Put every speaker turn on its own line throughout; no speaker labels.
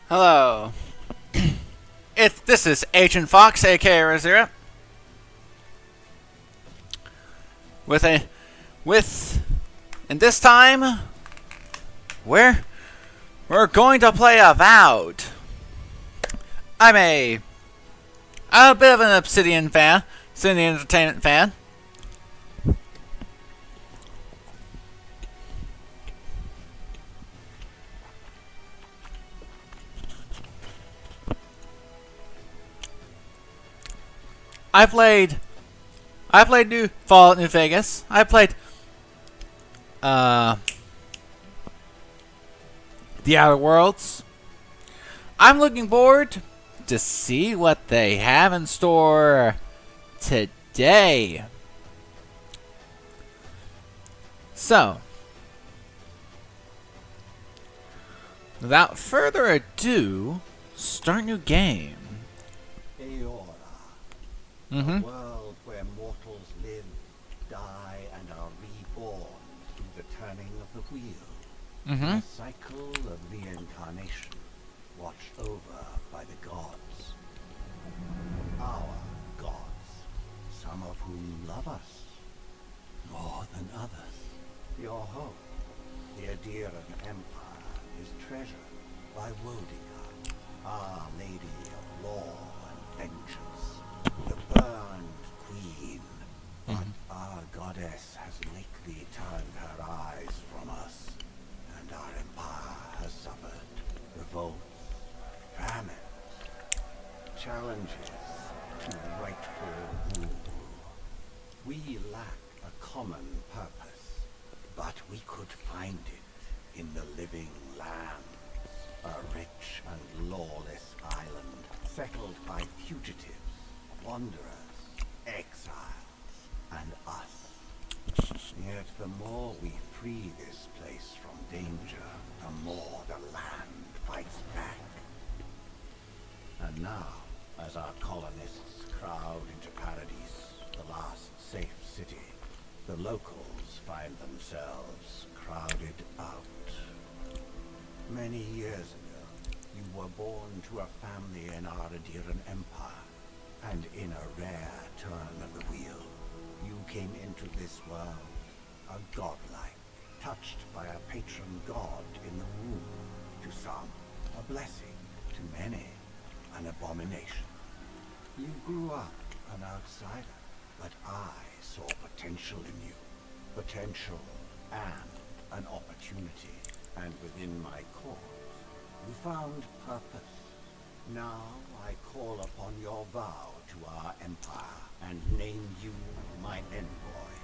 Hello. This is Agent Fox, aka Raziera, with and this time we're going to play Avowed. I'm a bit of an Obsidian fan, Obsidian Entertainment fan. I played New Fallout New Vegas. I played The Outer Worlds. I'm looking forward to see what they have in store today. So, without further ado, start new game.
Aedyran,
Mm-hmm.
a world where mortals live, die, and are reborn through the turning of the wheel.
Mm-hmm.
A cycle of reincarnation, watched over by the gods. Our gods, some of whom love us more than others. Your home, the Aedyran Empire, is treasured by Woedica, our Lady of Law and Vengeance, the Burned Queen. But our goddess has lately turned her eyes from us, and our empire has suffered revolts, famines, challenges to rightful rule. We lack a common purpose, but we could find it in the living lands, a rich and lawless island settled by fugitives, wanderers, exiles, and us. Yet the more we free this place from danger, the more the land fights back. And now, as our colonists crowd into Paradise, the last safe city, the locals find themselves crowded out. Many years ago, you were born to a family in our Aedyran Empire, and in a rare turn of the wheel, you came into this world, a godlike, touched by a patron god in the womb. To some, a blessing, to many, an abomination. You grew up an outsider, but I saw potential in you. Potential and an opportunity. And within my cause, you found purpose. Now I call upon your vow to our empire and name you my envoy.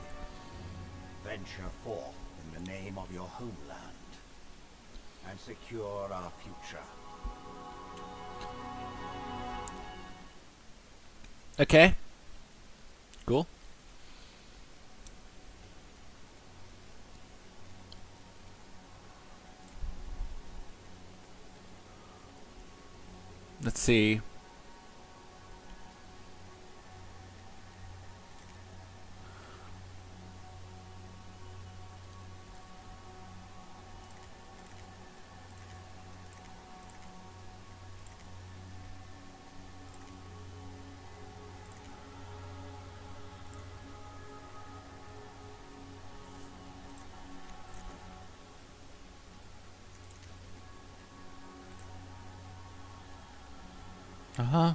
Venture forth in the name of your homeland and secure our future.
Okay. Cool. Let's see. Uh-huh.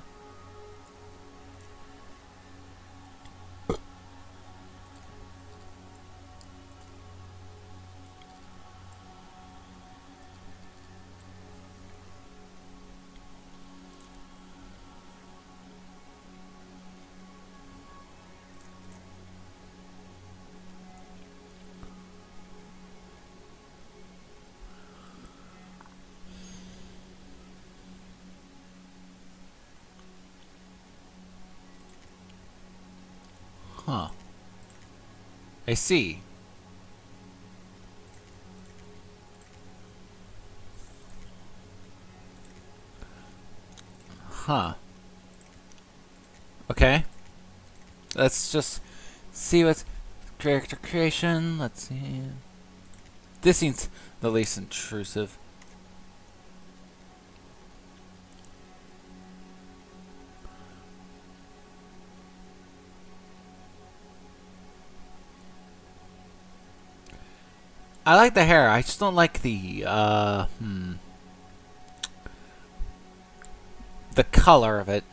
Huh. I see. Huh. Okay. Let's just see what's character creation. Let's see. This seems the least intrusive. I like the hair. I just don't like the the color of it.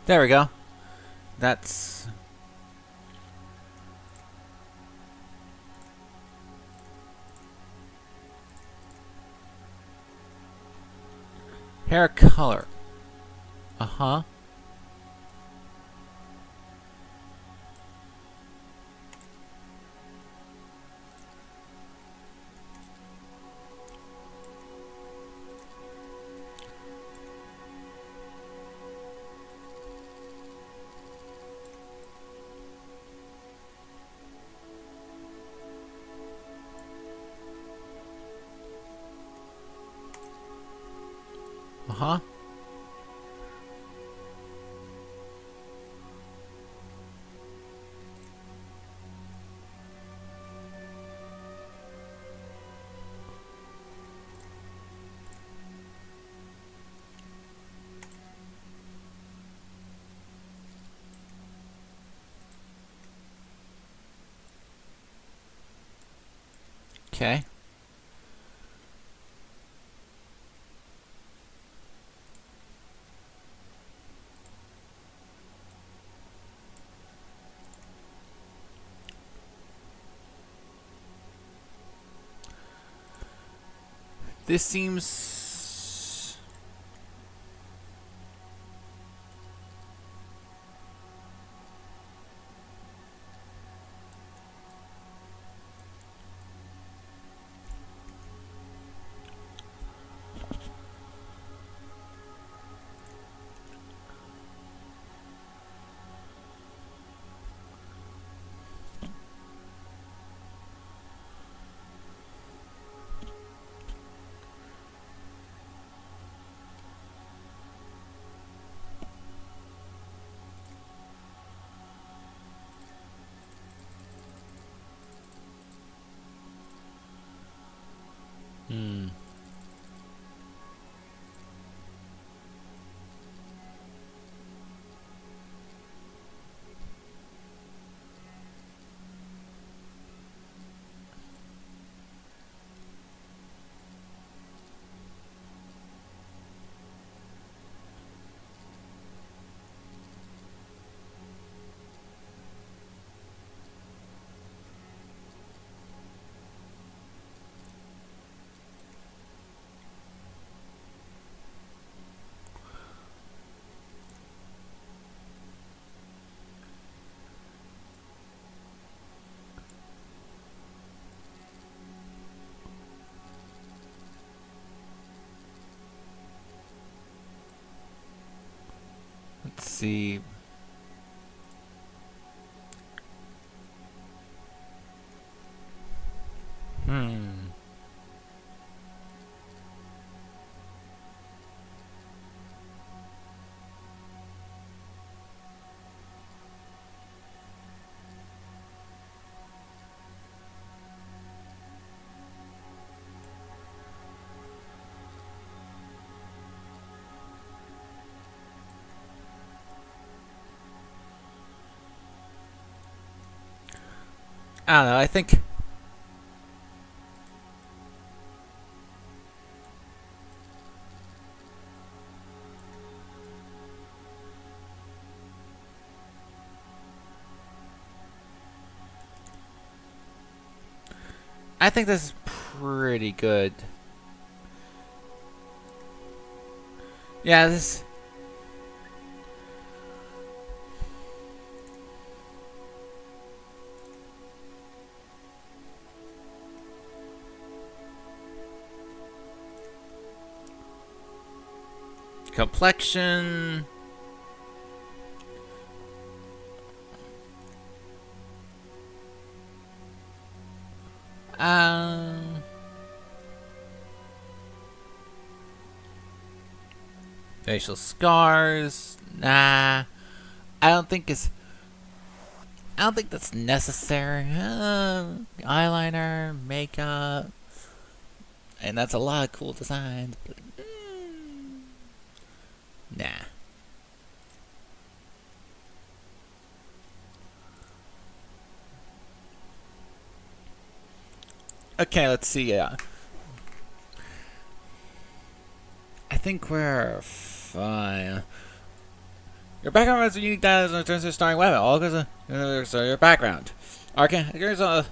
There we go. That's hair color. Uh-huh. Uh-huh. Okay. This seems hmm. Let's see. Hmm. I don't know. I think this is pretty good. Yeah, this complexion. Um Facial scars. Nah. I don't think that's necessary. Eyeliner, makeup. And that's a lot of cool designs, but nah. Okay, let's see. I think we're fine. Your background has unique data in terms of starting weapon. All because of your background. Here's a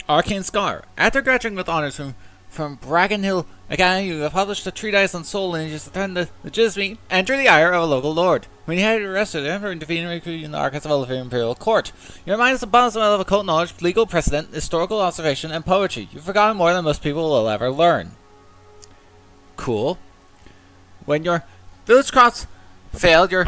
Arcane Scholar. After graduating with honors from Bracken Hill Academy, you have published a treatise on soul lineages to threaten the legitimacy and enter the ire of a local lord. When you had arrested the Emperor and defeated and recruited in the archives of the Imperial Court, your mind is abundant of occult knowledge, legal precedent, historical observation, and poetry. You've forgotten more than most people will ever learn. Cool. When your village crops failed, your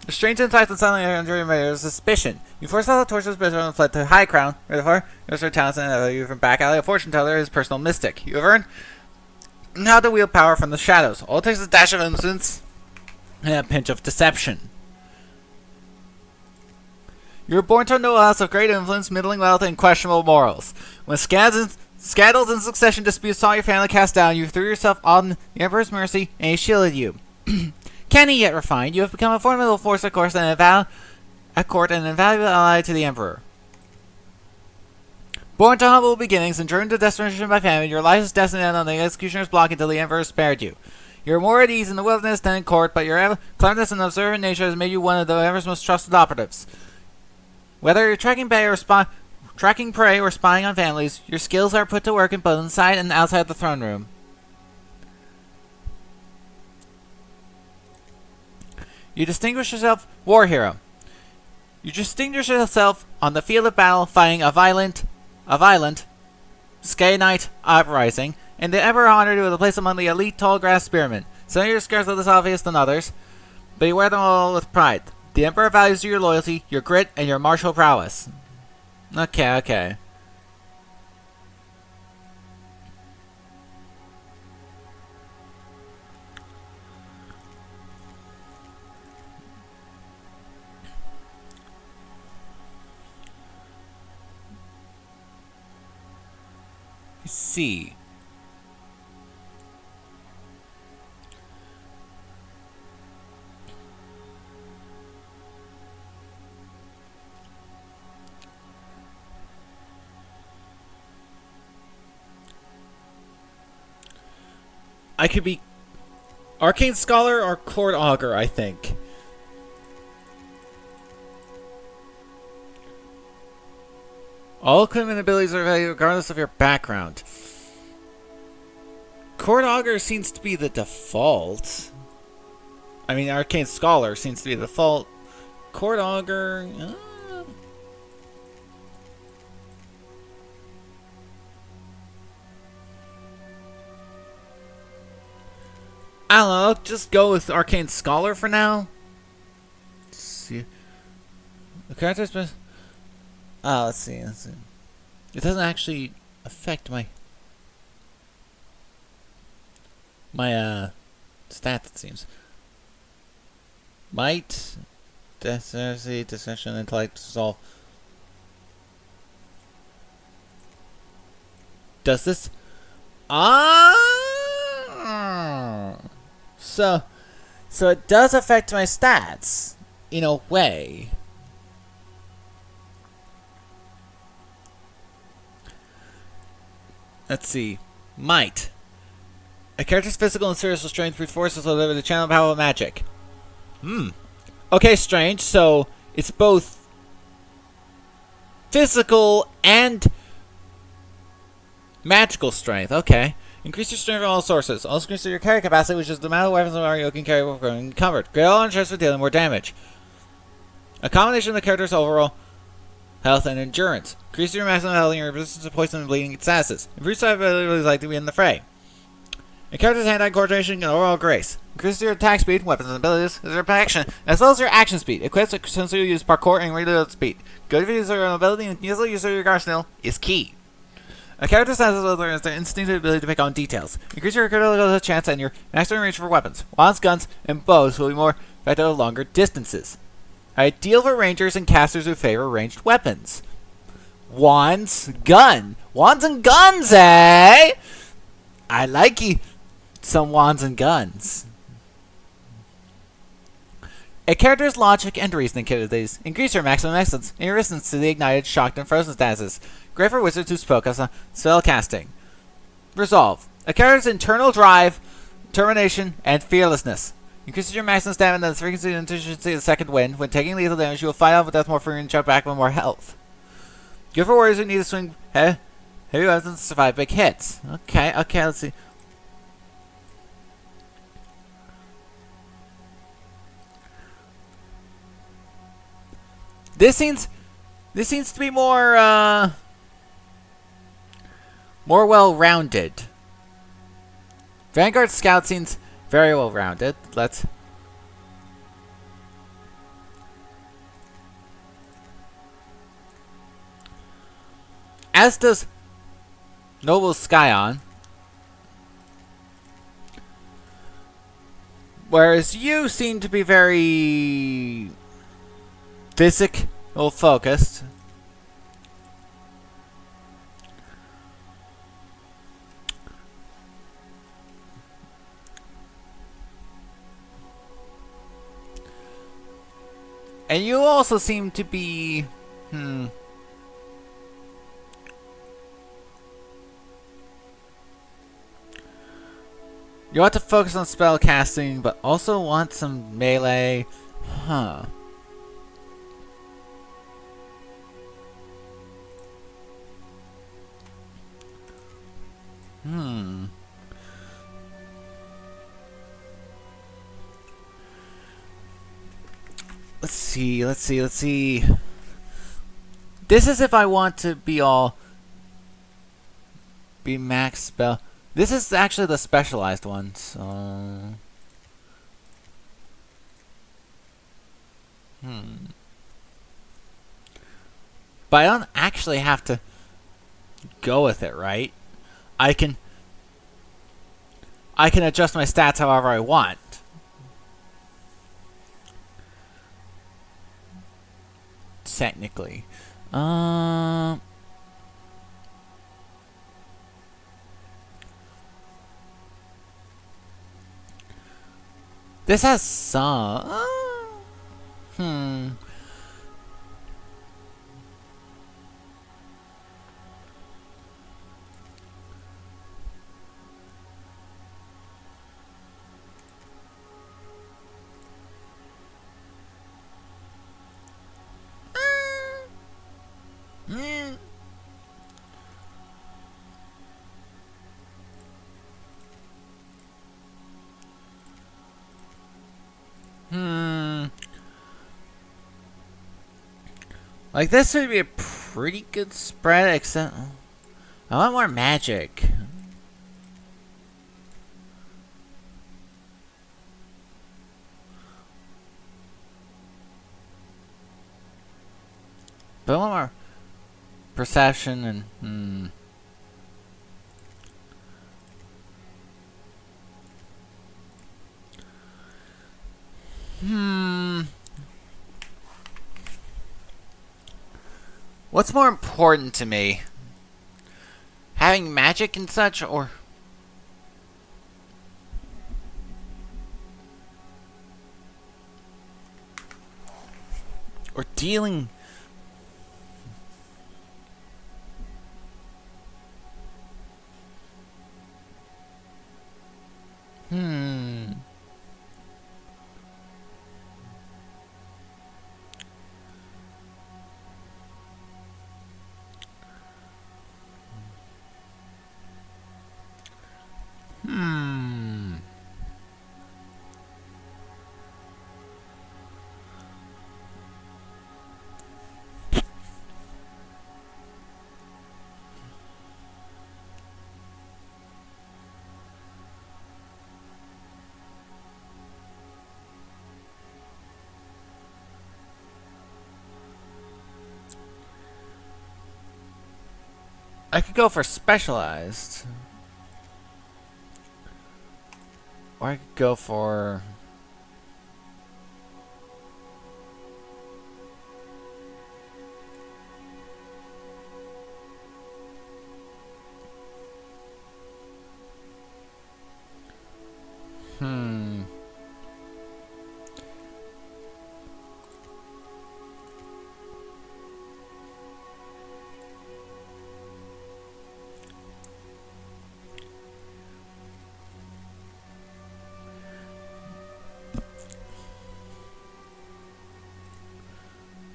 strange insights and suddenly under your suspicion. You foresaw the torches and fled to High Crown, where the far your talents and you from back alley, a fortune teller, his personal mystic. You have earned how to wield power from the shadows. All it takes is a dash of innocence and a pinch of deception. You were born to a noble house of great influence, middling wealth, and questionable morals. When scandals and succession disputes saw your family cast down, you threw yourself on the Emperor's mercy, and he shielded you. Canny yet refined, you have become a formidable force at court and an invaluable ally to the Emperor. Born to humble beginnings and driven to desperation by famine, your life is destined to end on the executioner's block until the Emperor spared you. You are more at ease in the wilderness than in court, but your cleverness and observant nature has made you one of the Emperor's most trusted operatives. Whether you're tracking prey or spying on families, your skills are put to work in both inside and outside the throne room. You distinguish yourself, war hero. You distinguish yourself on the field of battle, fighting a violent Skye Knight uprising, and the Emperor honored you with a place among the elite tall grass spearmen. Some of your scars are less obvious than others, but you wear them all with pride. The Emperor values your loyalty, your grit, and your martial prowess. Okay. Let's see. I could be Arcane Scholar or Court Augur, I think. All equipment abilities are valued regardless of your background. Court Augur seems to be the default. I mean, Arcane Scholar seems to be the default. Court Augur... I don't know, I'll just go with Arcane Scholar for now. Let's see. The character's been... let's see. It doesn't actually affect my stats, it seems. Might, dexterity, discretion, intellect, resolve. Does this? So it does affect my stats in a way. Let's see. Might. A character's physical and spiritual strength brute forces will deliver the channel power of magic. Okay, strange. So it's both physical and magical strength. Okay. Increase your strength from all sources. Also increase your carry capacity, which is the amount of weapons and armor you can carry when encumbered. Great all on chance for dealing more damage. A combination of the character's overall health and endurance. Increase your maximum health and your resistance to poison and bleeding statuses. Improve survivability like to be in the fray. A character's hand-eye coordination and overall grace. Increase your attack speed, weapons and abilities, your protection, as well as your action speed. Equips since you use parkour and reload speed. Good use of your mobility and easily use of your arsenal is key. A character's senses will learn their instinctive ability to pick on details. Increase your critical chance and your maximum range for weapons. Wands, guns, and bows will be more effective at longer distances. Ideal for rangers and casters who favor ranged weapons. Wands, gun. Wands and guns, eh? I like some wands and guns. A character's logic and reasoning capabilities increase your maximum excellence and your resistance to the ignited, shocked, and frozen statuses. Great for wizards who focus on spell casting. Resolve. A character's internal drive, determination, and fearlessness. Increases your maximum stamina and the frequency and efficiency of the second wind. When taking lethal damage, you will fight off with death more frequently and jump back with more health. Good for warriors who need to swing heavy weapons to survive big hits. Okay, let's see. This seems to be more well-rounded. Vanguard Scout seems very well-rounded. As does Noble Scion. Whereas you seem to be very physical focused. And you also seem to be you want to focus on spell casting, but also want some melee. Huh. Let's see. This is if I want to be max spell. This is actually the specialized one, so but I don't actually have to go with it, right? I can adjust my stats however I want. Technically. This has some like this would be a pretty good spread, except I want more magic. But I want more perception and what's more important to me? Having magic and such, or dealing? I could go for specialized. Or I could go for...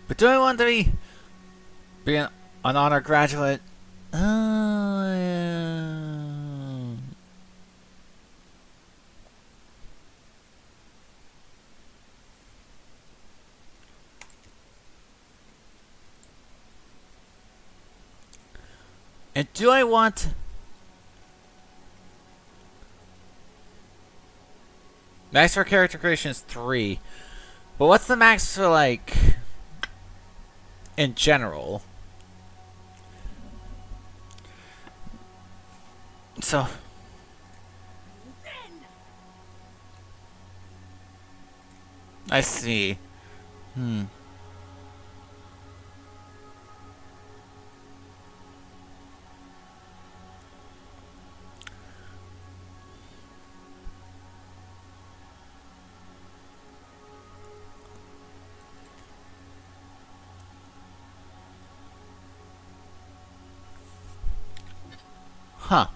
But do I want to be an honor graduate? And do I want... Max for character creation is 3. But what's the max for, like... in general? So... I see. Huh.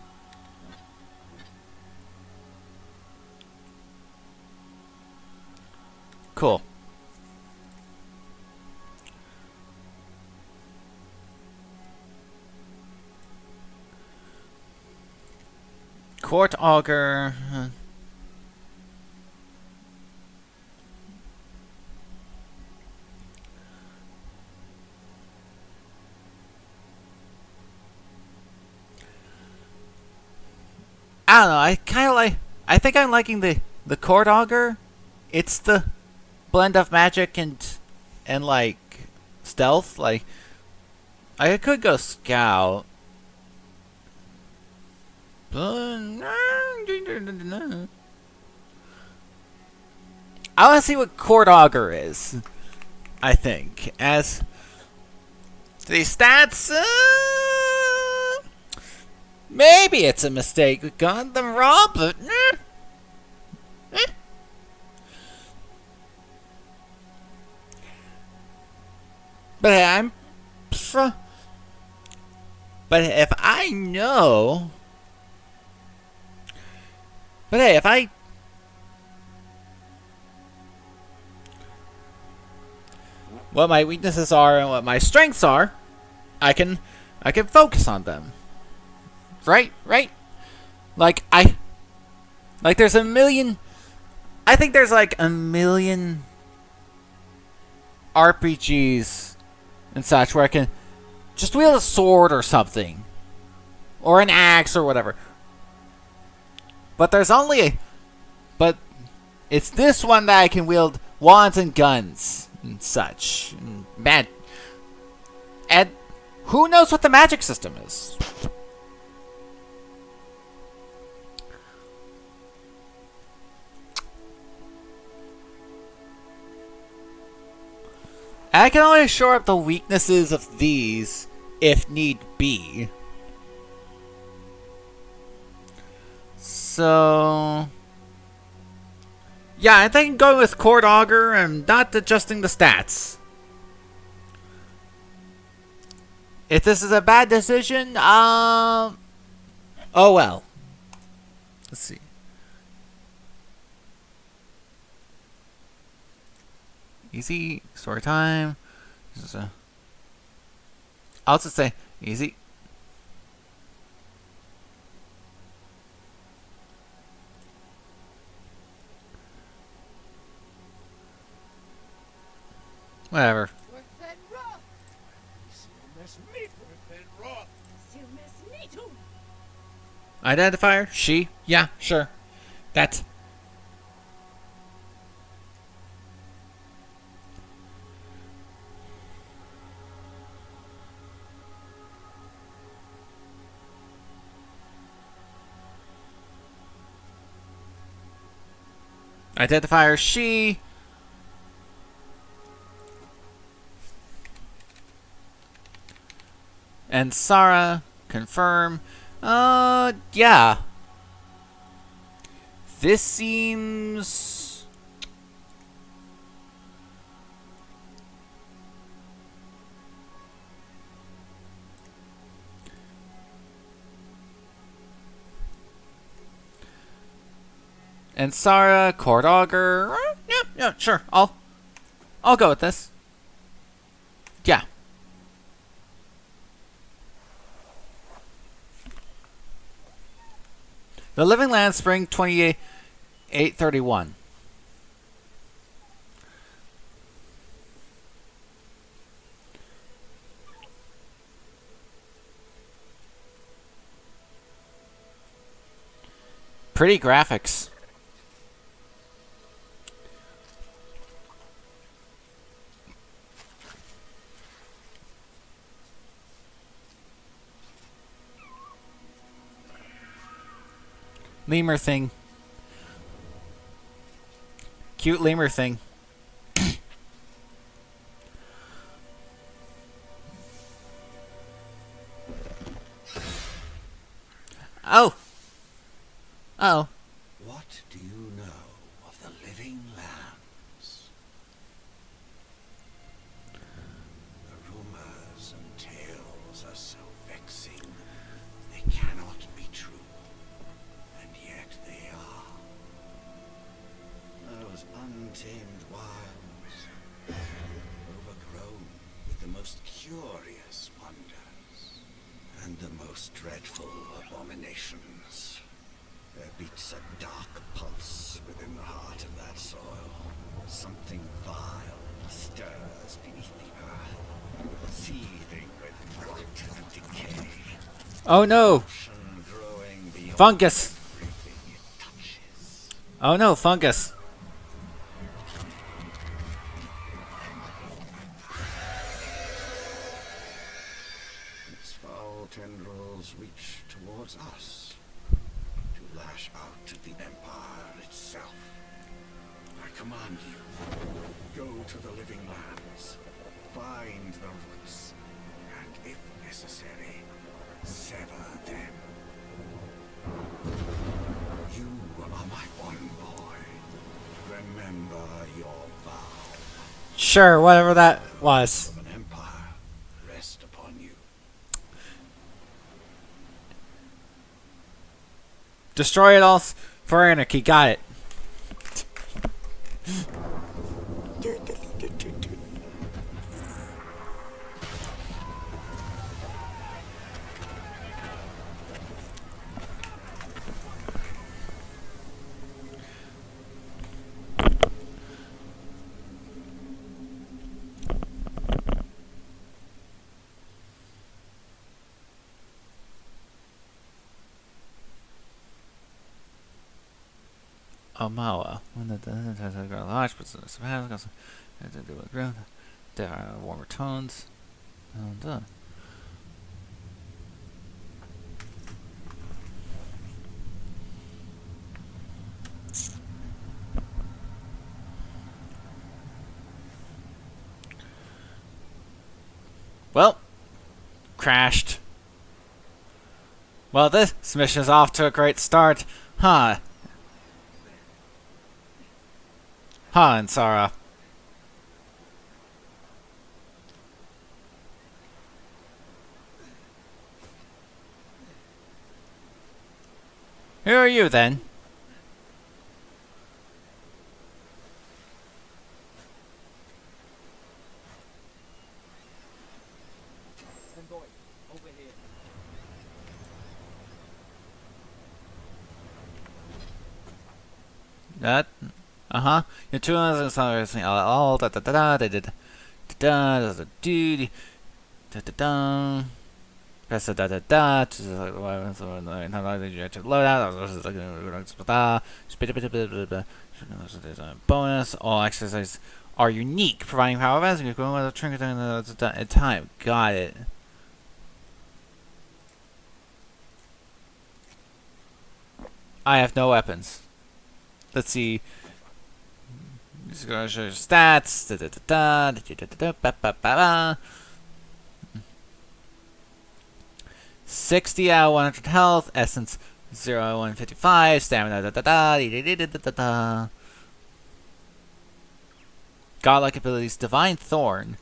Cool. Court Augur. I don't know. I kind of like. I think I'm liking the Court Augur. It's the blend of magic and like stealth. Like I could go Scout. I want to see what Court Augur is. I think as the stats. Maybe it's a mistake. We got them raw, but but hey, but if I know, but hey, if I what my weaknesses are and what my strengths are, I can focus on them. Right? Like there's a million. I think there's like a million RPGs and such where I can just wield a sword or something, or an axe or whatever. But there's only but it's this one that I can wield wands and guns and such. And who knows what the magic system is? I can only shore up the weaknesses of these if need be. So... yeah, I think going with Court Augur and not adjusting the stats. If this is a bad decision, oh well. Let's see. Easy, story time. This is a... I'll just say easy. Whatever. Identifier? She? Yeah, sure. That's... Identifier she. Ensara. Confirm. Yeah. This seems... Ensara, Court Augur. Yeah, sure. I'll go with this. Yeah. The Living Land, Spring 2831. Pretty graphics. Lemur thing. Cute lemur thing. Oh. Oh.
What do you know of the living lands? The rumors and tales are so vexing. They cannot be true. And yet they are. Those untamed wilds, overgrown with the most curious wonders and the most dreadful abominations. There beats a dark pulse within the heart of that soil. Something vile stirs beneath the earth, seething with rot and decay.
Oh no.
Ocean growing beyond
Fungus.
everything it touches.
Oh no, fungus.
Its foul tendrils reach towards us, to lash out at the Empire itself. I command you, go to the living lands, find the roots, and if necessary, sever them. You are my one boy. Remember your vow.
Sure, whatever that was.
Of an empire rest upon you.
Destroy it all for anarchy. Got it. Omawa. When the large business has to do with ground, there are warmer tones. And, well, crashed. Well, this mission's off to a great start, huh? Huh, Ensara. Who are you, then? That? Uh-huh. Your two others are all da da da da da da da da da da da da. Press the da da da to load out. Bonus. All exercises are unique, providing power events. You go with a trinket in time. Got it. I have no weapons. Let's see. Just gonna show your stats. 60 out of 100 health. Essence 0 out of 155. Stamina. Godlike abilities. Divine Thorn.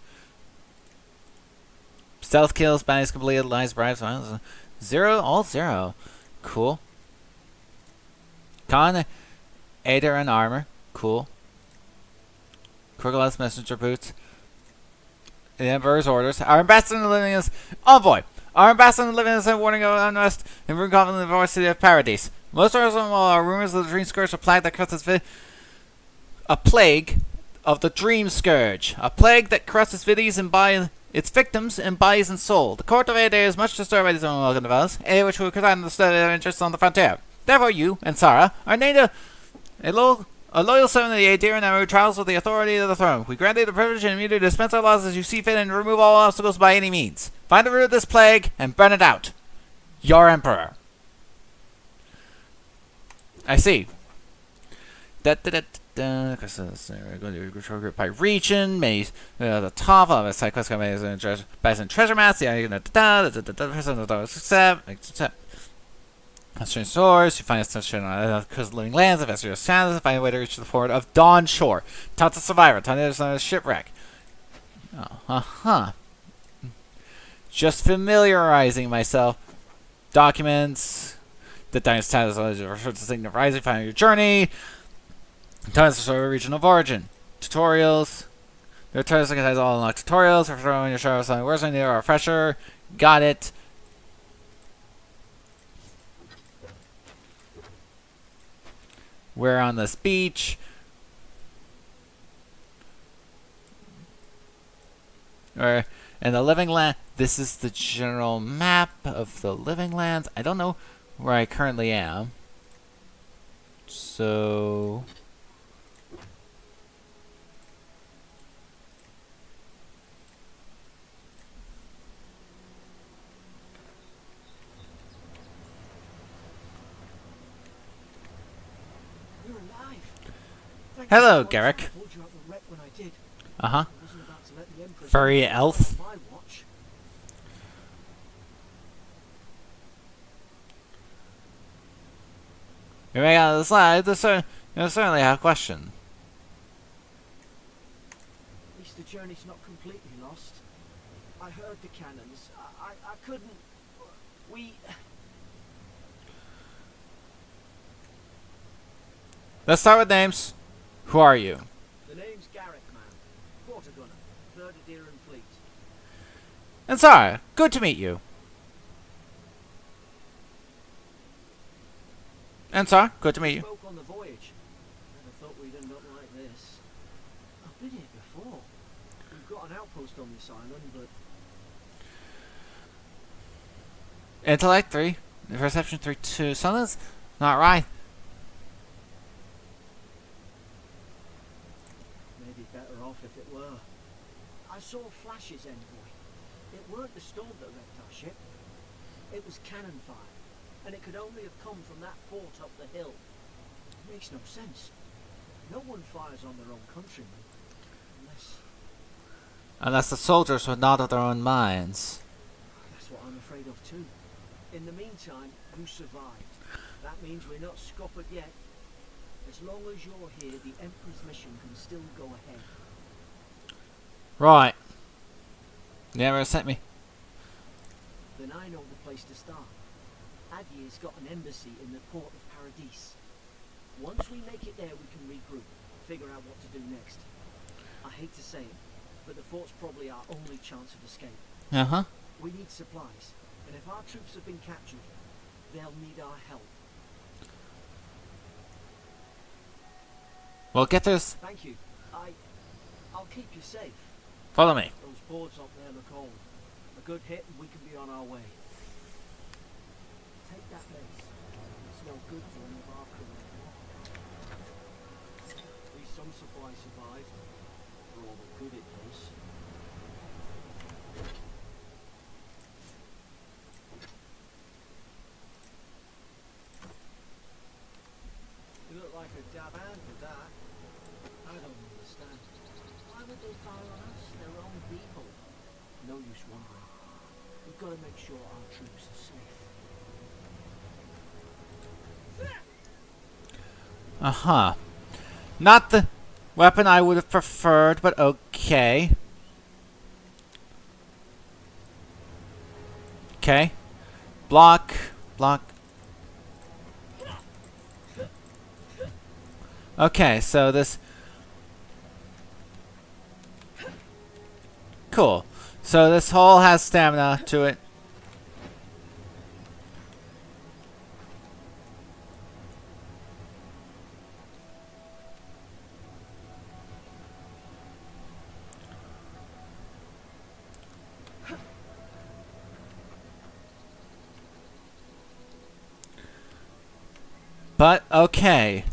Stealth kills. Banish completed. Lies bribes. 0. All 0. Cool. Con. Aedyran armor. Cool. Crocodile's messenger boots. The Emperor's orders. Our ambassador in the living is envoy. Our ambassador in the living is a warning of unrest in room confident in the voice city of Paradise. Most are rumors of the Dreamscourge, a plague that crosses a plague of the Dreamscourge, a plague that crosses cities and by its victims in bodies and soul. The court of Aedyran is much disturbed by these unwelcome developments, which will contend the study of interests on the frontier. Therefore, you, Ensara, are named a loyal servant of the Aedyran Emperor who travels with the authority of the throne. We grant you the privilege and immunity to dispense our laws as you see fit and remove all obstacles by any means. Find the root of this plague and burn it out. Your Emperor. I see. Going to control group by region. The top of a side quest buys in treasure mass. Strange source, you find a station on the living lands, invest your sands, find a way to reach the port of Dawn Shore. Talk to survivor, talk to the shipwreck. Just familiarizing myself. Documents. The dining status refer to the rising, find your journey. Times to show region of origin. Tutorials. The tutorials has all unlocked tutorials. For throwing your show something worse than you or a refresher. Got it. We're on this beach. And the living land. This is the general map of the living lands. I don't know where I currently am. So hello, Garrick. Uh-huh. Furry elf. You make out of the slide, you certainly have a question.
At least the journey's not completely lost. I heard the cannons. I couldn't... We...
Let's start with names. Who are you?
The name's Garrick, man. Quarter gunner, 3rd Aedyran Fleet.
Ensara, good to meet you. Ensara, good to meet you.
Spoke on the voyage. Never thought we'd end up like this. I've been here before. We've got an outpost on this island, but...
Intellect 3. Perception 3, 2. Something's not right.
Maybe better off if it were. I saw flashes, envoy. It weren't the storm that wrecked our ship. It was cannon fire. And it could only have come from that fort up the hill. It makes no sense. No one fires on their own countrymen.
Unless the soldiers were not of their own minds.
That's what I'm afraid of too. In the meantime, you survived. That means we're not scuppered yet. As long as you're here, the Emperor's mission can still go ahead.
Right. The Emperor sent me.
Then I know the place to start. Aedyran's got an embassy in the port of Paradise. Once we make it there, we can regroup, figure out what to do next. I hate to say it, but the fort's probably our only chance of escape.
Uh-huh.
We need supplies, and if our troops have been captured, they'll need our help.
Well, get this.
Thank you. I'll keep you safe.
Follow me.
Those boards up there look old. A good hit and we can be on our way. Take that base. It's no good to any of our crew. At least some supplies survived. For all the good it does. You look like a dab hand with that. I don't understand. would they fire on us? Their own people. No use wondering. We've got to make sure our troops are safe.
Uh-huh. Not the weapon I would have preferred, but okay. Okay. Block. Block. Okay, so this... Cool. So this hole has stamina to it. But, okay.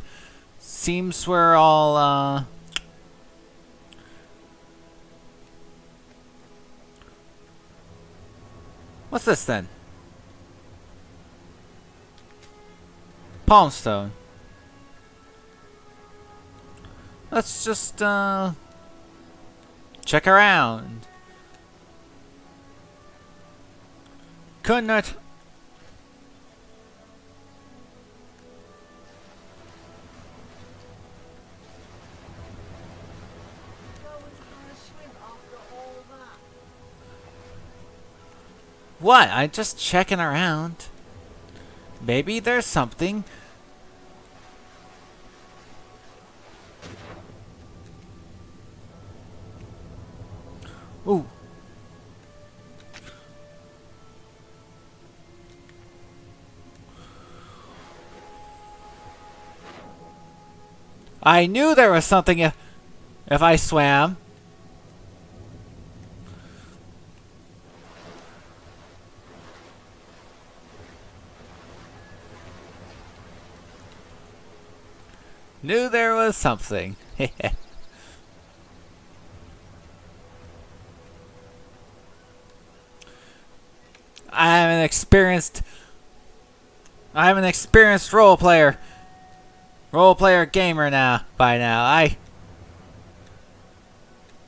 Seems we're all, What's this, then? Palm stone. Let's just, check around. Could not... What? I'm just checking around. Maybe there's something. Ooh. I knew there was something if I swam. Knew there was something. I'm an experienced role player gamer now. By now,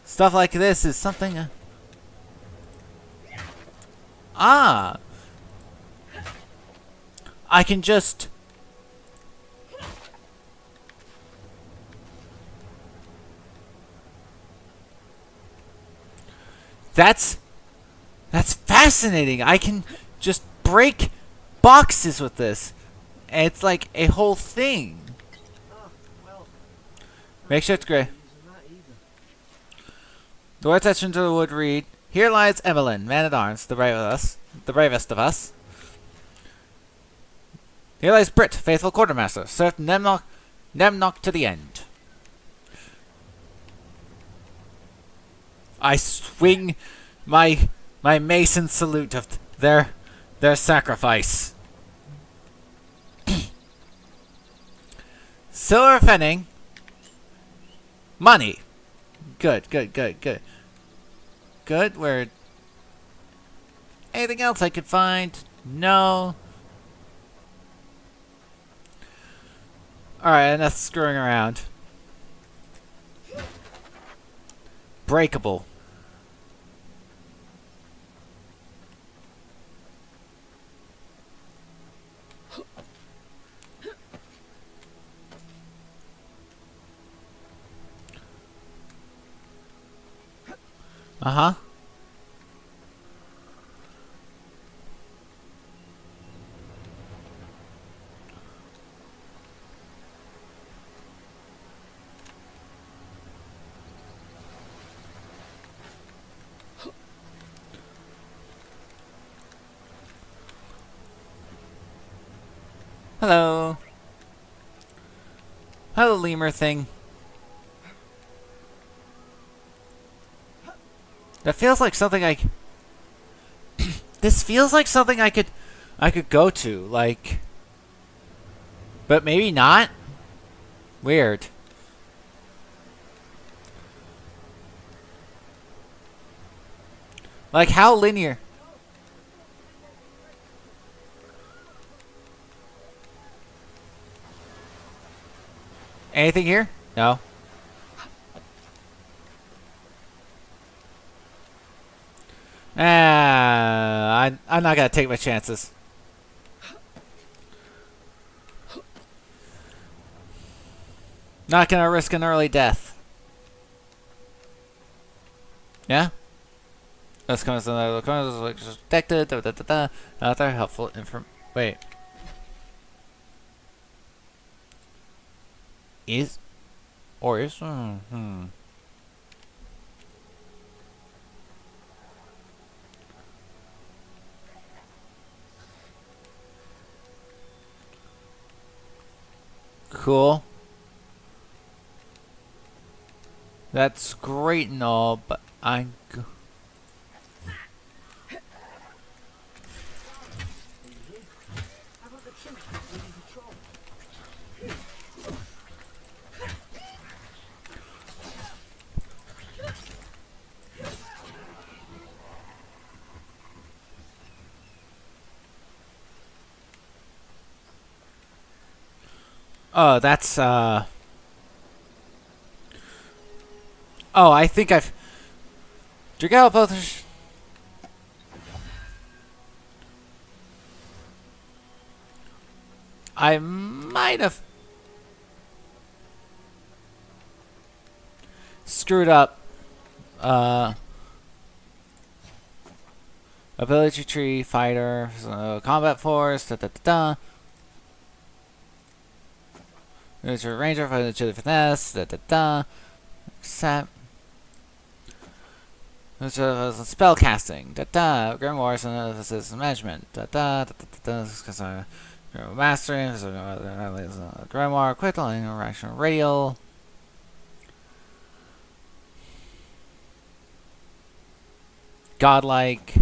stuff like this is something. I can just. That's fascinating. I can just break boxes with this. And it's like a whole thing. Make sure it's gray. The words etched into the wood read, "Here lies Evelyn, man-at-arms, the bravest of us. Here lies Brit, faithful quartermaster, served Nemnock to the end." I swing my mason salute of their sacrifice. Silver Fenning. Money. Good. Good. Where? Anything else I could find? No. Alright, enough screwing around. Breakable. Uh-huh. Hello. Hello, lemur thing. That feels like something this feels like something I could go to, like, but maybe not. Weird. Like, how linear? Anything here? No. I'm not gonna take my chances. Not gonna risk an early death. Yeah? That's kind of detected. Other helpful inform. Wait. Is. Or is. Cool. That's great and all, but I.
How about the chimp losing control?
Oh, that's Oh, I think I've. Drink out both. I might have screwed up. Ability tree, fighter, combat force, da da da da. There's a ranger for the finesse, da da da. Accept. There's a spell casting, da da. Grimoire, synthesis management, da da da da da. Mastering, grimoire, quick interaction, radial. Godlike.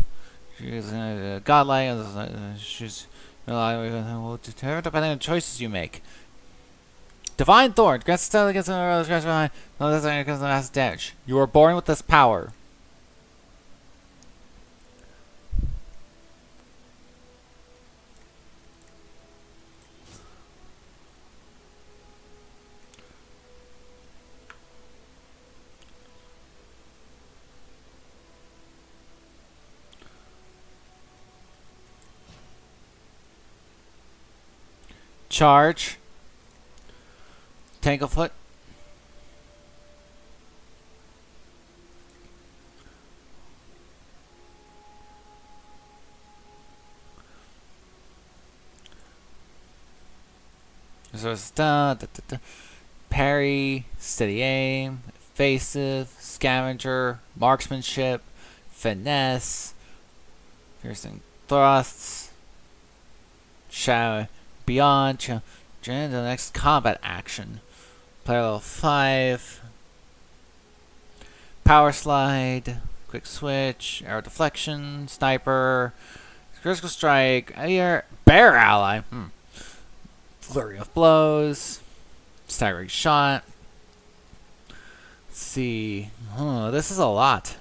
She's godlike. She's depending on choices you make. Divine Thorn grants stealth against another scratch behind. No, that's not because of massive damage. You are born with this power. Charge. Tanglefoot. So it's parry, steady aim, evasive, scavenger, marksmanship, finesse, piercing thrusts, shadow beyond, to the next combat action. Player level 5, power slide, quick switch, arrow deflection, sniper, critical strike, bear ally. Flurry of blows, staggering shot. Let's see. This is a lot.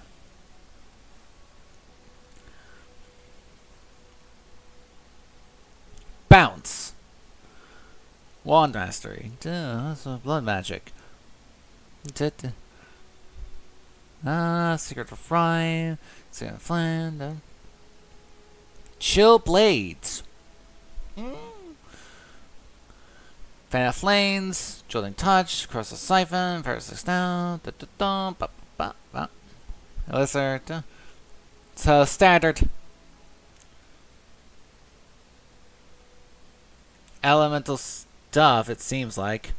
Bounce. Wand mastery. That's a blood magic. Secret of Rhyme. Secret of Flame. Chill blades. Fan of Flames, Jolting Touch, Cross the Siphon, Parasite Down, Elixir, so standard. Elemental stuff, it seems like.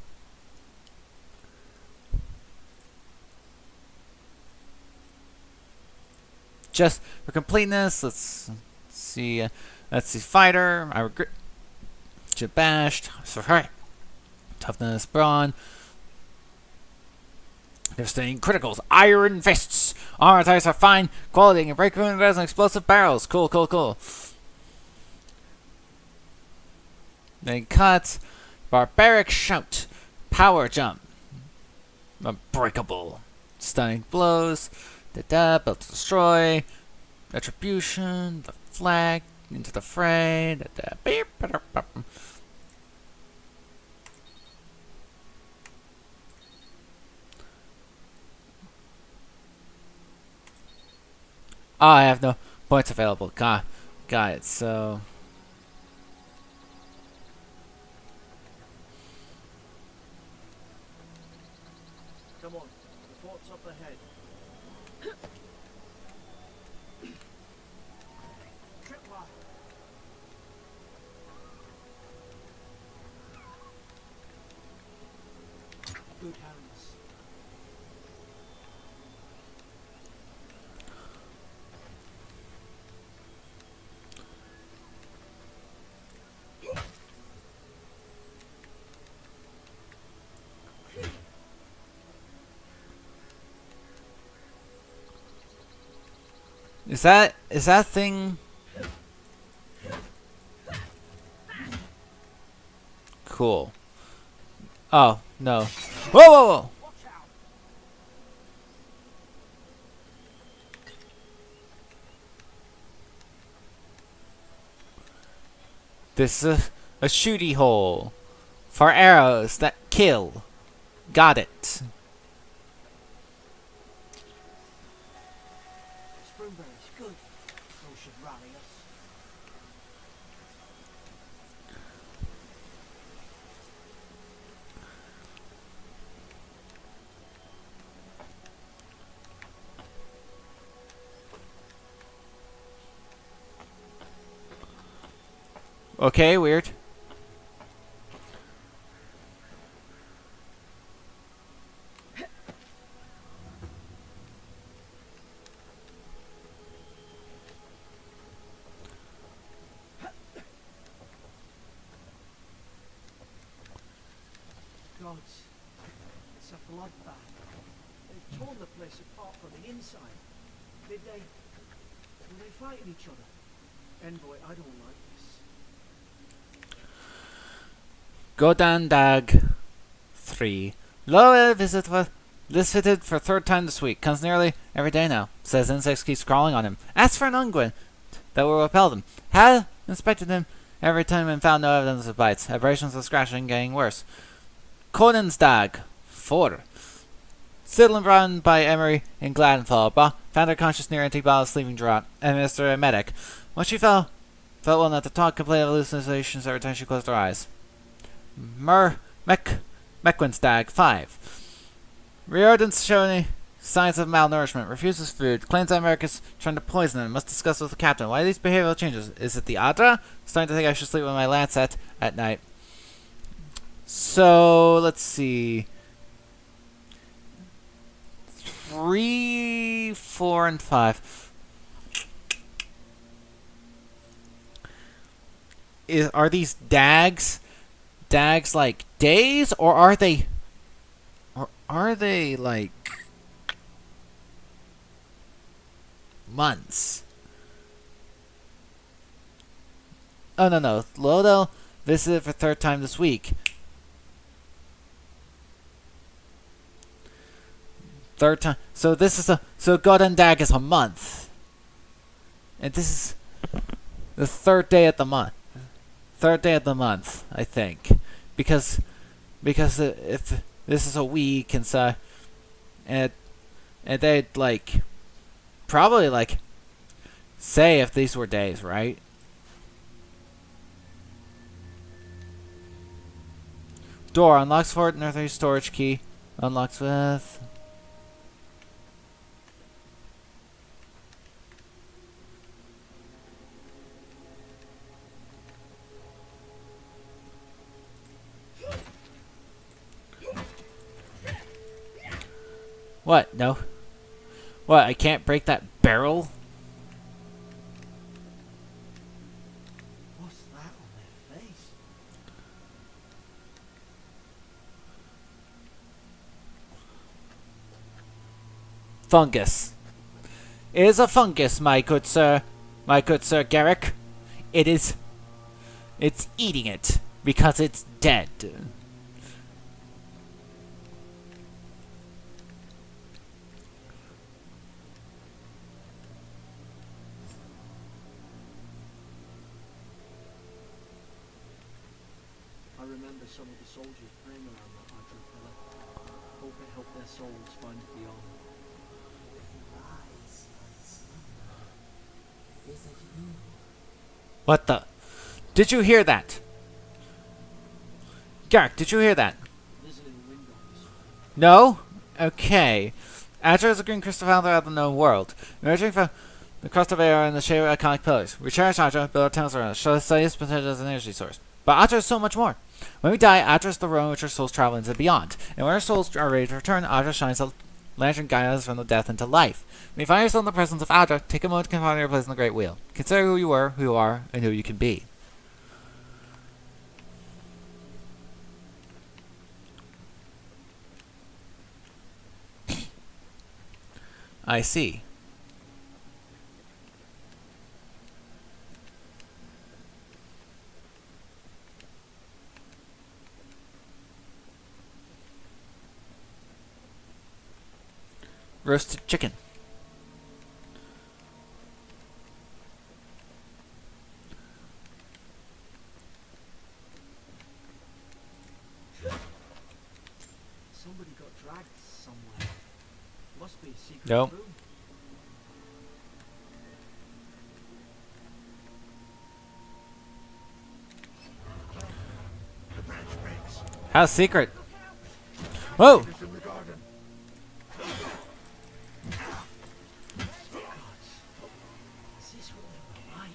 Just for completeness, let's see. Fighter. I regret. Bashed. Sorry. Toughness, brawn. Devastating criticals, iron fists. Armor types are fine. Quality can break windows and explosive barrels. Cool. Then cut. Barbaric shout. Power jump. Unbreakable. Stunning blows. Built to destroy. Retribution. The flag. Into the fray. Oh, I have no points available. Got it. So
Come on, the fort's up ahead. Tripwire. Good hands.
is that thing cool? Oh no! Whoa, whoa, whoa!
Watch out.
This is a shooty hole for arrows that kill. Got it.
Springberries, good. Those should rally us.
Okay, weird.
Gods, it's a bloodbath. They've torn the place apart from the inside. Were they fighting each other? Envoy, I don't like this.
Godan Dag 3. Low visited for third time this week. Comes nearly every day now. Says insects keeps crawling on him. Asks for an unguent that will repel them. Had inspected him every time and found no evidence of bites. Abrasions of scratching getting worse. Conan's Dag 4. Still and run by Emery in Gladenfall. Found her conscious near antibiotic sleeping draught. Administered a medic. When she felt well enough to talk, complained of hallucinations every time she closed her eyes. Mequin's Dag 5. Riordan's showing signs of malnourishment. Refuses food. Claims that America's trying to poison him. Must discuss with the captain. Why these behavioral changes? Is it the Adra? Starting to think I should sleep with my lancet at night. So, let's see. 3, 4, and 5. Are these dags like days, or are they like months? Oh no. Lodell visited for third time this week. Third time. So this is so God and Dag is a month, and this is the third day of the month. Third day of the month, I think, because if this is a week and so and they'd like probably like say if these were days, right? Door unlocks for it. Northern storage key unlocks with. What? No. What? I can't break that barrel?
What's that on their face?
Fungus. It is a fungus, my good sir. My good Sir Garrick. It is. It's eating it because it's dead.
I remember some of the soldiers praying around that Adra pillar. Hope it helped their souls find beyond.
What the? Did you hear that? Garrick, did you hear that?
There's a little window on this.
No? Okay. Aedyran is a green crystal found throughout the known world. Emerging from the crust of air in the shape of iconic pillars. We cherish Aedyran, build our towns around it, show the studious potential as an energy source. But Aedyran is so much more. When we die, Aedyran is the road in which our souls travel into the beyond. And when our souls are ready to return, Aedyran shines a lantern guiding us from the death into life. When you find yourself in the presence of Aedyran, take a moment to confine your place in the Great Wheel. Consider who you were, who you are, and who you can be. I see. Roasted chicken.
Somebody got dragged somewhere. Must be a secret
Nope.
room.
How's secret? Whoa!
It's in the garden.
Is this what they were like?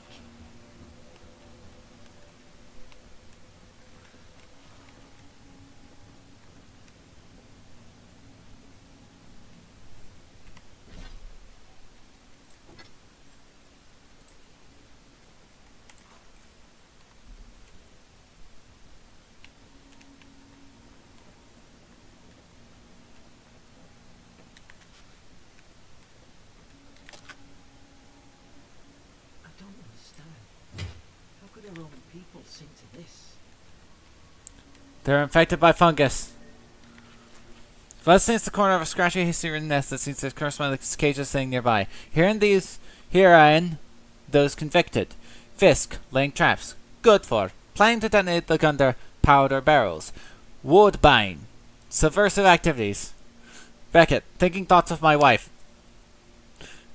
I don't understand. How could our own people sing to this?
They're infected by fungus. Buzz sinks the corner of a scratchy, hasty-ridden nest that seems to correspond with the cages sitting nearby. Herein, those convicted. Fisk, laying traps. Good for. Planning to detonate the gunter powder barrels. Woodbine. Subversive activities. Beckett, thinking thoughts of my wife.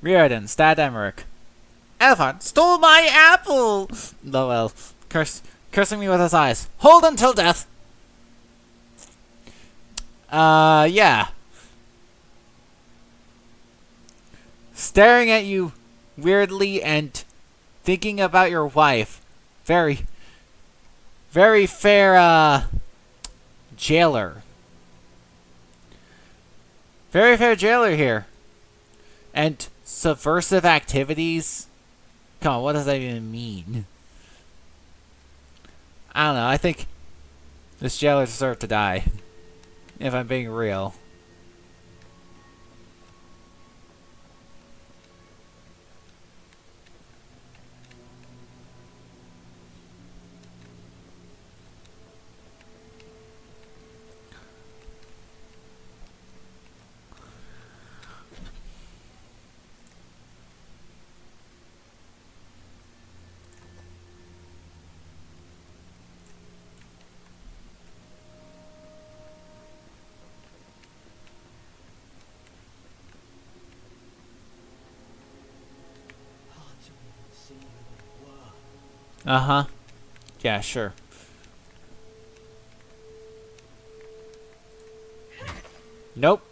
Riordan, Stad Emmerich. Elfhard, stole my apple! Lowell, cursing me with his eyes. Hold until death! Yeah. Staring at you weirdly and thinking about your wife. Very fair, jailer. Very fair jailer here. And subversive activities? Come on, what does that even mean? I don't know, I think this jailer deserved to die. If I'm being real.
Hard to even see who they were.
Uh-huh. Yeah, sure. Nope.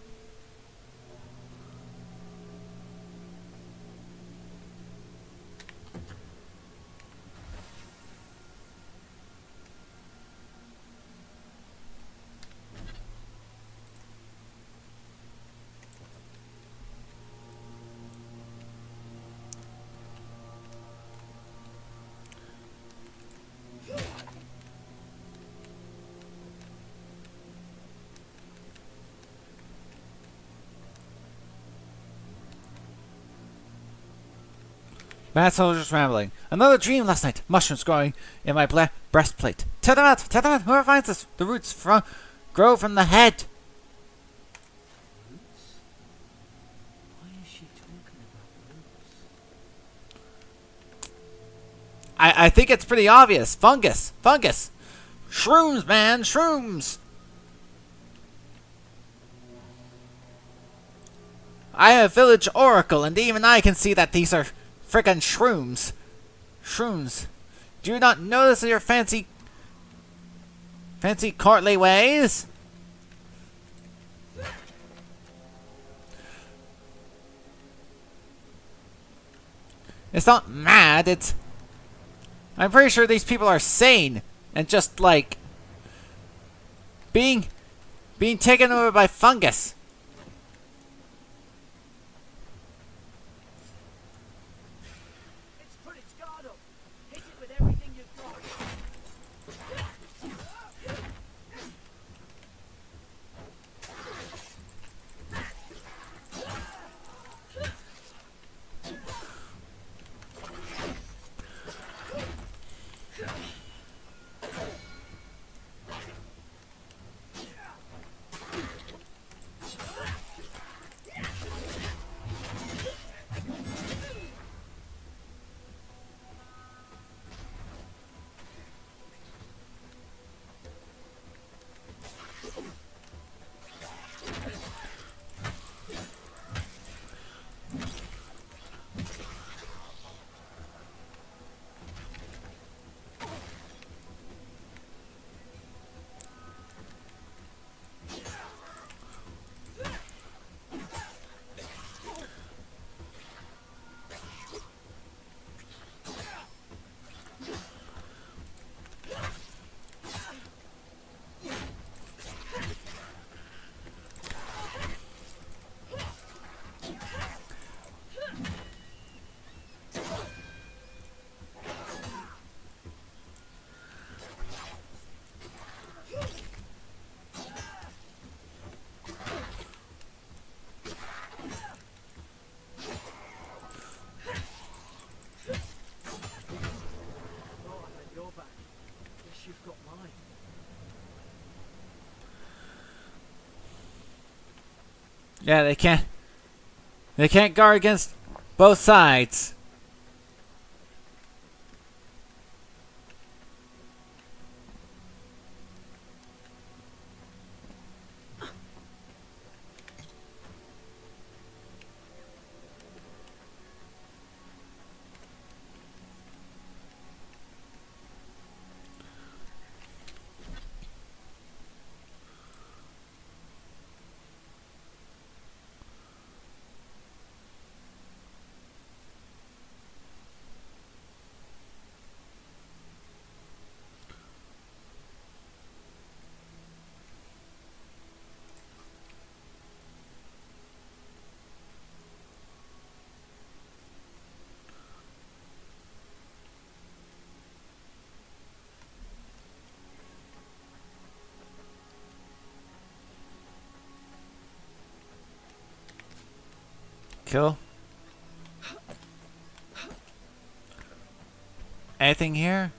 Mad soldiers rambling. Another dream last night. Mushrooms growing in my breastplate. Tear them out! Tear them out! Whoever finds this! The roots grow from the head.
Roots? Why is she talking about roots?
I think it's pretty obvious. Fungus! Fungus! Shrooms, man! Shrooms! I am a village oracle, and even I can see that these are frickin' shrooms. Shrooms. Do you not notice your fancy courtly ways? It's not mad, it's... I'm pretty sure these people are sane and just like being taken over by fungus.
It's put its guard up. Hit it with everything you've got. You've got mine.
Yeah, they can't guard against both sides. Cool. Anything here?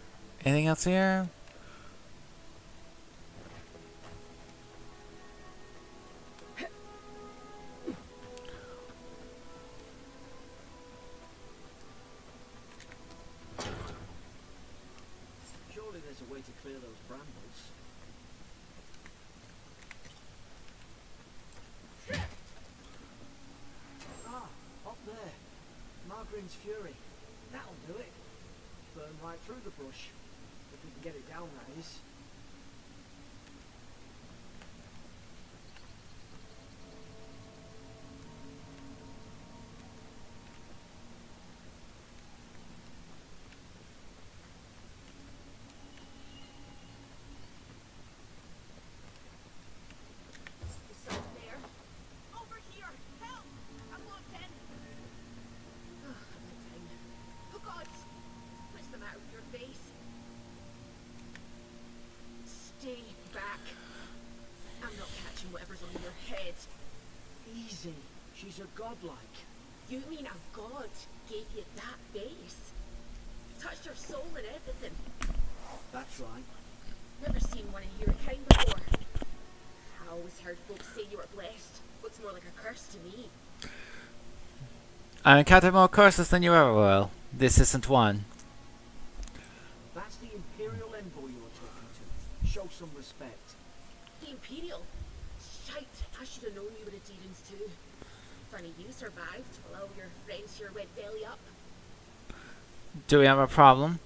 Anything else here?
Surely there's a way to clear those brambles. Up there. Margarine's Fury. That'll do it. Burn right through the brush. If we can get it down, that is.
Stay back. I'm not catching whatever's on your head.
Easy. She's a godlike.
You mean a god gave you that base? Touched your soul and everything.
That's right.
Never seen one of your kind before. I always heard folks say you were blessed. Looks more like a curse to me.
I encountered more curses than you ever will. This isn't one.
That's the Imperial envoy you were talking to. Show some respect.
The Imperial? Shite, I should have known you were Aedyran's too. Funny you survived while all your friends here went belly up.
Do we have a problem?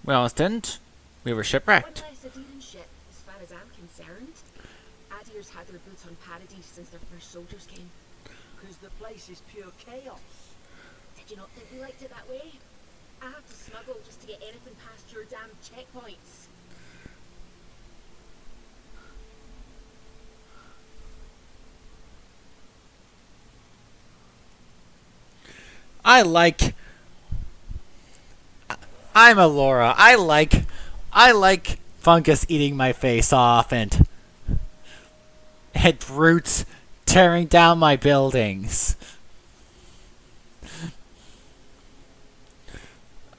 We almost didn't. We were shipwrecked.
One less Aedyran ship, as far as I'm concerned. Aedir's had their boots on Paradise since their first soldiers came.
Because the place is pure chaos.
Did you not think we liked it that way? I have to smuggle just to get anything past your damn checkpoints.
I'm a Laura. I like fungus eating my face off and roots tearing down my buildings.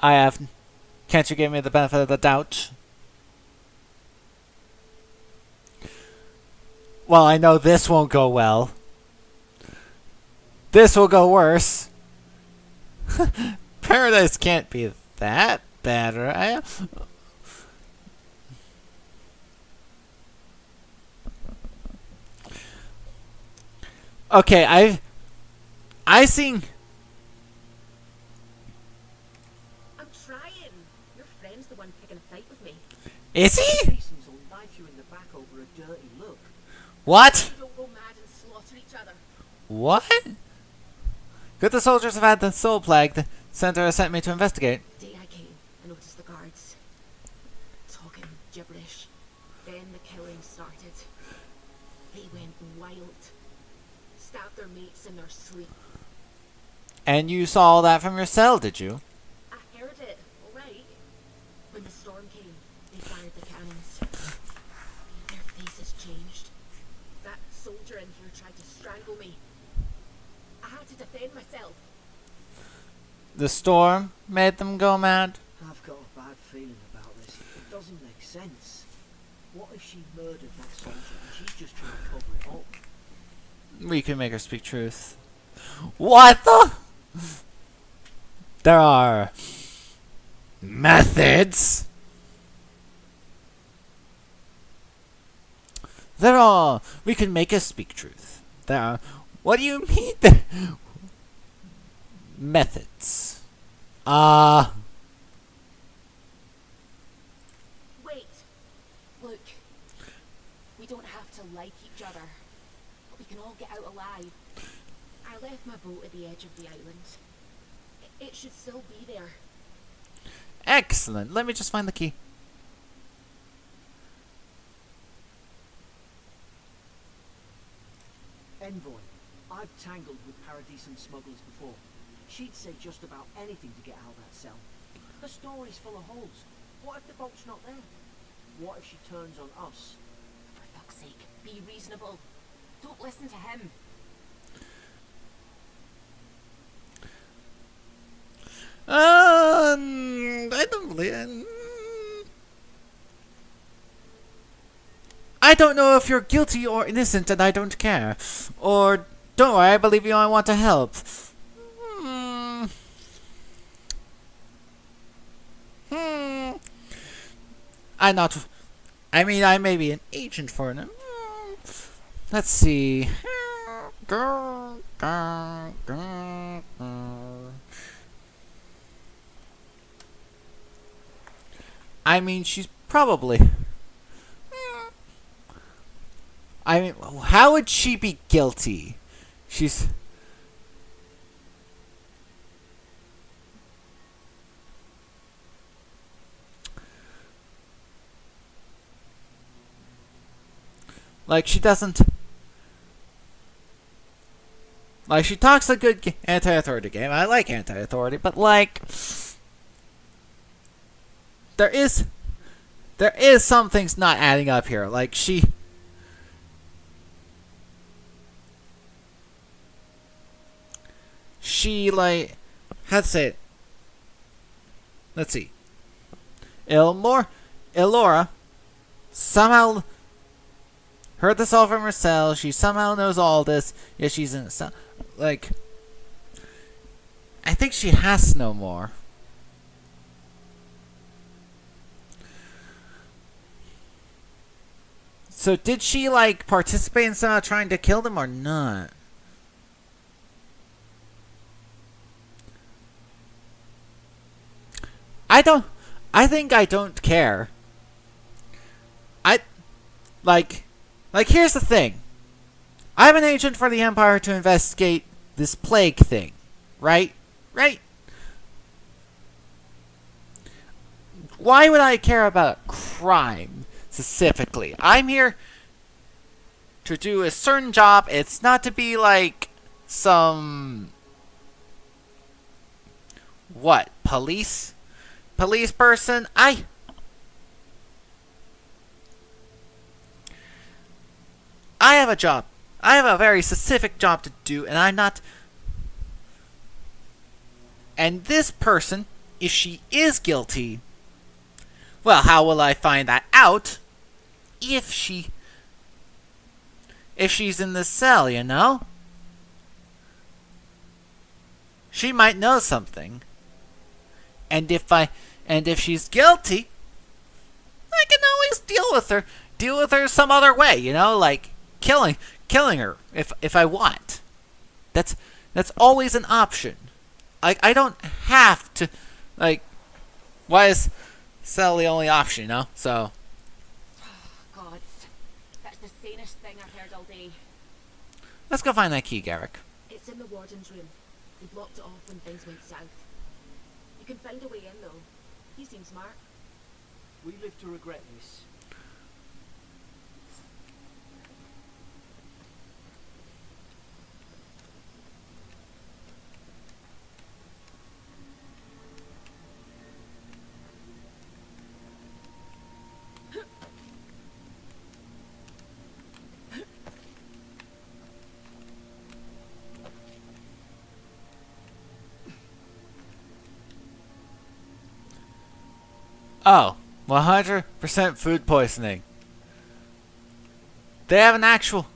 Can't you give me the benefit of the doubt? Well, I know this won't go well. This will go worse. Paradise can't be that bad, right? Okay, I seen.
I'm trying. Your friend's the one picking a fight with me.
Is he?
Masons will knife you in the back over a dirty look.
What?
We don't go mad and slaughter each other.
What? Good the soldiers have had the soul plague. The center has sent me to investigate.
The day I came, I noticed the guards talking gibberish. Then the killing started. They went wild. Stabbed their mates in their sleep.
And you saw all that from your cell, did you?
I heard it, alright. When the storm came, they fired the cannons. Their faces changed. That soldier in here tried to strangle me. I had to defend myself.
The storm made them go mad?
I've got a bad feeling about this. It doesn't make sense. What if she murdered that soldier and she's just trying to cover it up?
We can make her speak truth. What the? There are methods. We can make her speak truth. There are. What do you mean? Methods.
Wait. Look. We don't have to like each other. But we can all get out alive. I left my boat at the edge of the island. It should still be there.
Excellent. Let me just find the key.
Envoy, I've tangled with Paradisian smugglers before. She'd say just about anything to get out of that cell. The story's full of holes. What if the boat's not there? What if she turns on us?
For fuck's sake, be reasonable. Don't listen to him.
I don't believe. I don't know if you're guilty or innocent, and I don't care. Or don't worry, I believe you. I want to help. I mean, I may be an agent for them. Let's see. I mean, she's probably. I mean, how would she be guilty? She's. Like, she doesn't. Like, she talks a good anti-authority game. I like anti-authority, but, like. There is some things not adding up here. Like, she, like, how to say it? Let's see. Elora somehow heard this all from her cell. She somehow knows all this. Yeah, she's in a like. I think she has to know more. So did she, like, participate in somehow trying to kill them or not? I don't. I think I don't care. I like. Here's the thing. I'm an agent for the Empire to investigate this plague thing, right? Right? Why would I care about crime specifically? I'm here to do a certain job. It's not to be like some what? Police person? I have a job. I have a very specific job to do, and I'm not. And this person, if she is guilty, well, how will I find that out? If she's in the cell, you know? She might know something. And if she's guilty, I can always deal with her some other way, you know, like killing her if I want. That's always an option. I don't have to, like, why is cell the only option, you know? So
God, that's the sanest thing I've heard all day.
let's go find that key, Garrick.
It's in the warden's room. They blocked it off when things went south. You can find a way in though. You seem smart.
We live to regret this.
Oh, 100% food poisoning. They have an actual...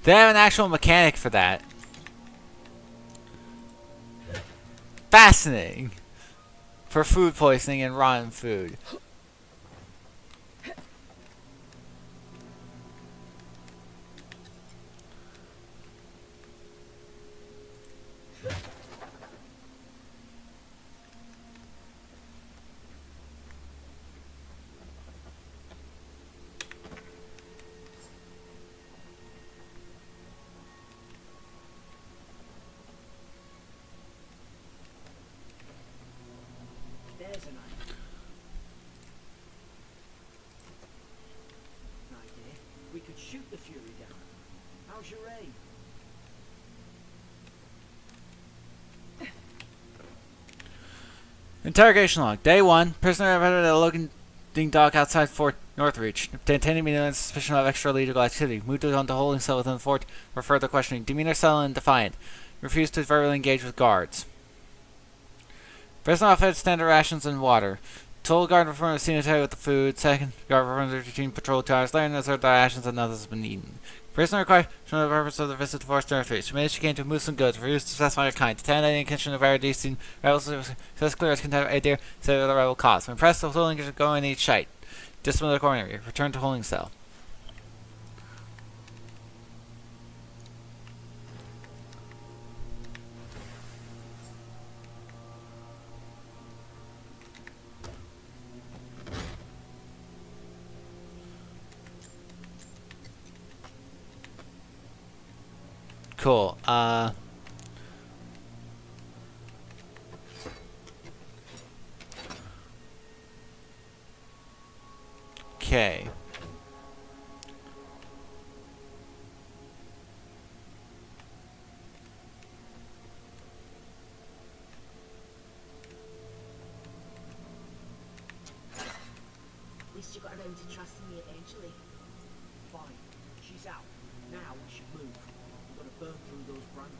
They have an actual mechanic for that. Fascinating. For food poisoning and rotten food.
There's an idea. We could shoot the Fury down. How's your aim?
Interrogation log. Day 1. Prisoner reported at a loading dock outside Fort Northreach. Detaining me on suspicion of extra-legal activity. Moved on to holding cell within the fort for further questioning. Demeanor sullen, defiant. Refused to verbally engage with guards. Prisoner fed standard rations and water. Told guard reformed the sanitary with the food. Second, guard reformed the routine patrol 2 hours later and observed the rations and nothing has been eaten. Prisoner required to know the purpose of the visit to Fort Northreach. She managed to gain to move some goods, refused to specify her kind. Detained any intention of reducing rebels as clear as content of Aedyran, said the rebel cause. When pressed, the holding to go in each shite. Discipline accordingly. Return to holding cell. Cool. Okay.
At least you got around to trusting me eventually.
Fine. She's out. Now we should move. We've got to burn through those brambles.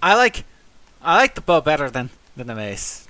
I like the bow better than the mace.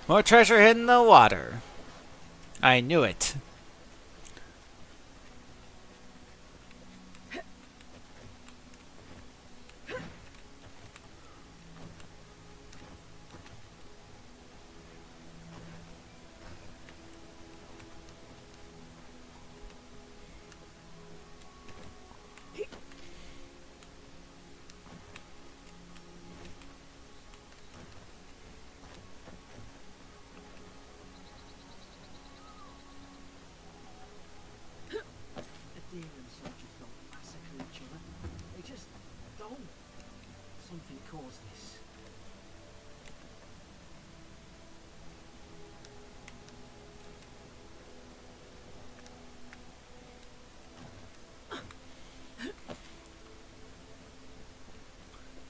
More treasure hidden in the water. I knew it.
Aedyran soldiers don't massacre each other. They just don't. Something caused this.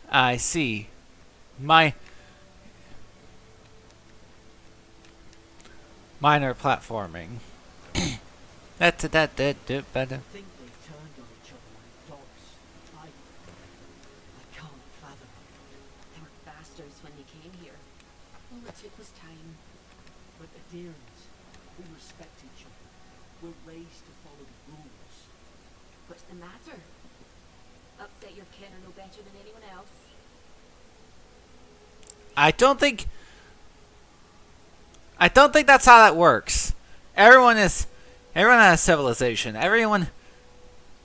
I see. Minor platforming.
I think they turned on each other like dogs. I can't fathom it.
They were bastards when they came here. All it took was time.
But Aedyrans, we respect each other. We're raised to follow the rules.
What's the matter? Upset your kin are no better than anyone else.
I don't think that's how that works. Everyone has civilization. Everyone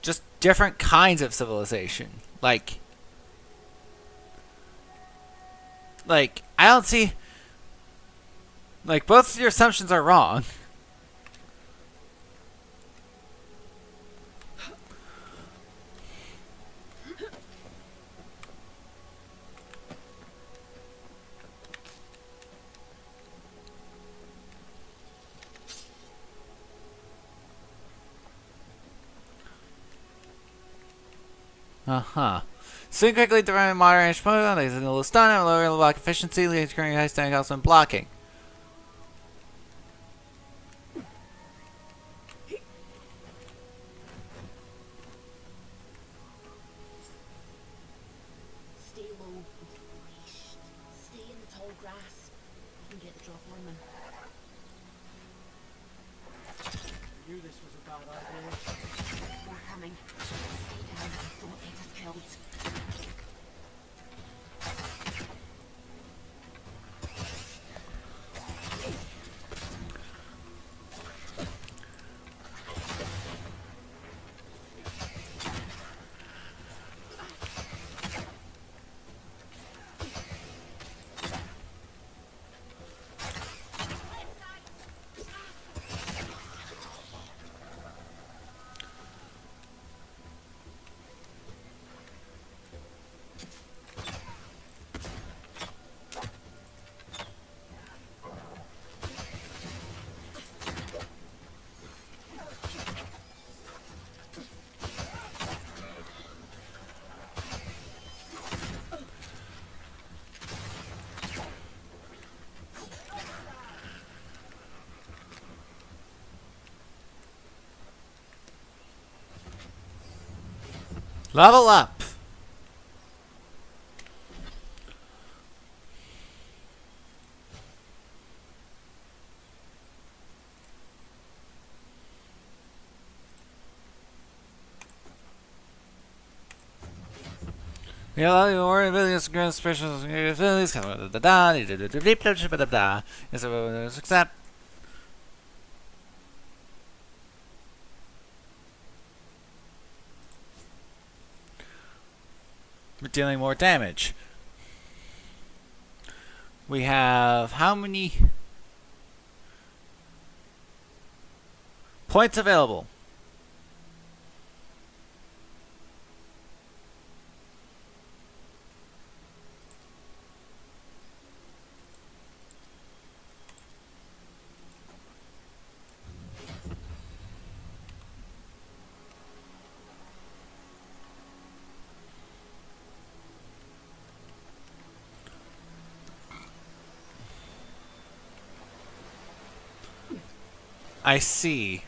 just different kinds of civilization. Like I don't see, like, both of your assumptions are wrong. Soon quickly deriving modern range program, they a little stun and lower the block efficiency, leading to current high standing costs when blocking.
Stay low and leashed. Stay in the tall grass. You can get the drop on them.
I knew this was a bad idea.
More coming. Stay down. Don't get us killed.
Level up. Yeah, your abilities grant special abilities. Accept. We're dealing more damage. We have how many points available? I see.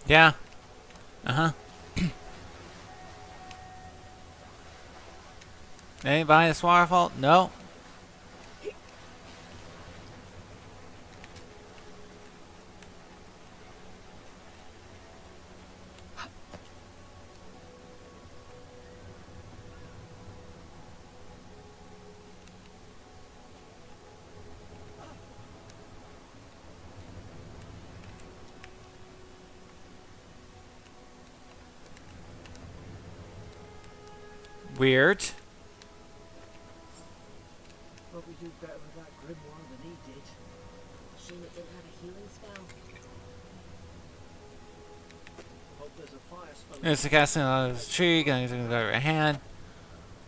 Yeah. Uh-huh. Anybody this waterfall? No. Weird.
Probably do better with that grimoire than he did.
Shame it didn't have a healing spell.
Hope there's a fire spell.
It's the casting on this tree, getting things out of your hand.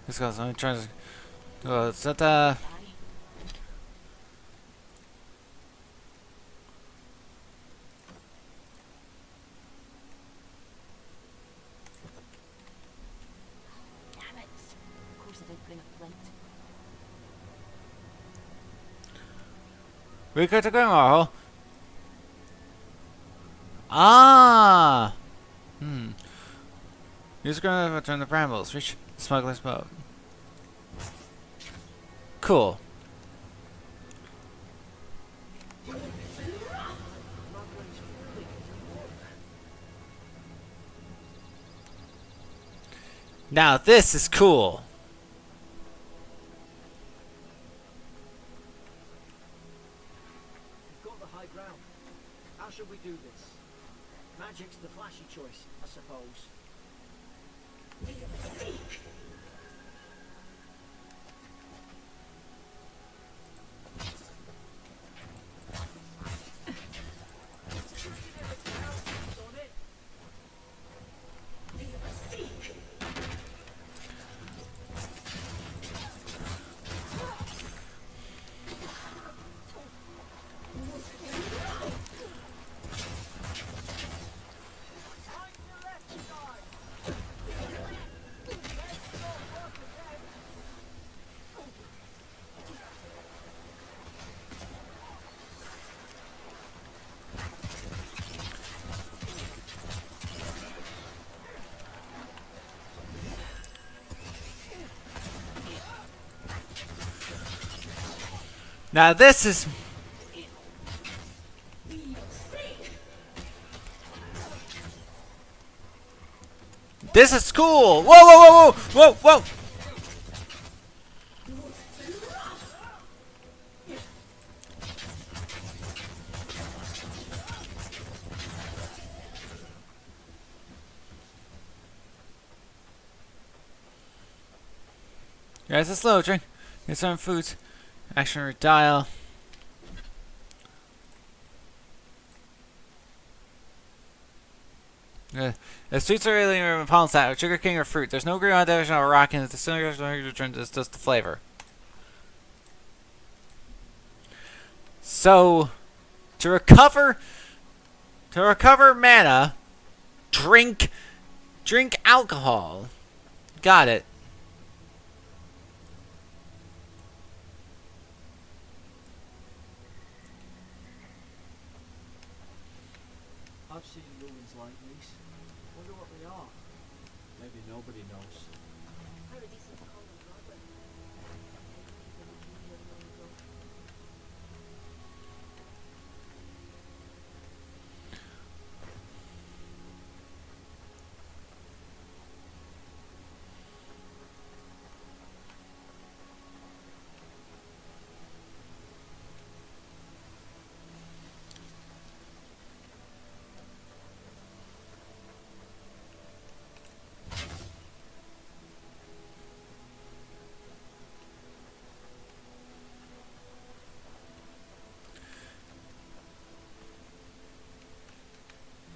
This guy's only trying to. Well, it's not
Die. Damn it. Of course I didn't bring a flint.
We got to go, Marvel. Ah! Use gonna return the brambles. Reach the smuggler's boat. Cool. Now this is cool.
We've got the high ground. How should we do this? Magic's the flashy choice, I suppose.
Now this is. This is cool! Whoa, whoa, whoa, whoa, whoa, whoa! Guys, a slow drink. Get some foods. Action or dial. The streets are really in palm sat with sugar cane or fruit. There's no green on division or rock in it. The cylinder is just the flavor. So, to recover mana, drink alcohol. Got it.
I've seen ruins like these. Wonder what they are. Maybe nobody knows.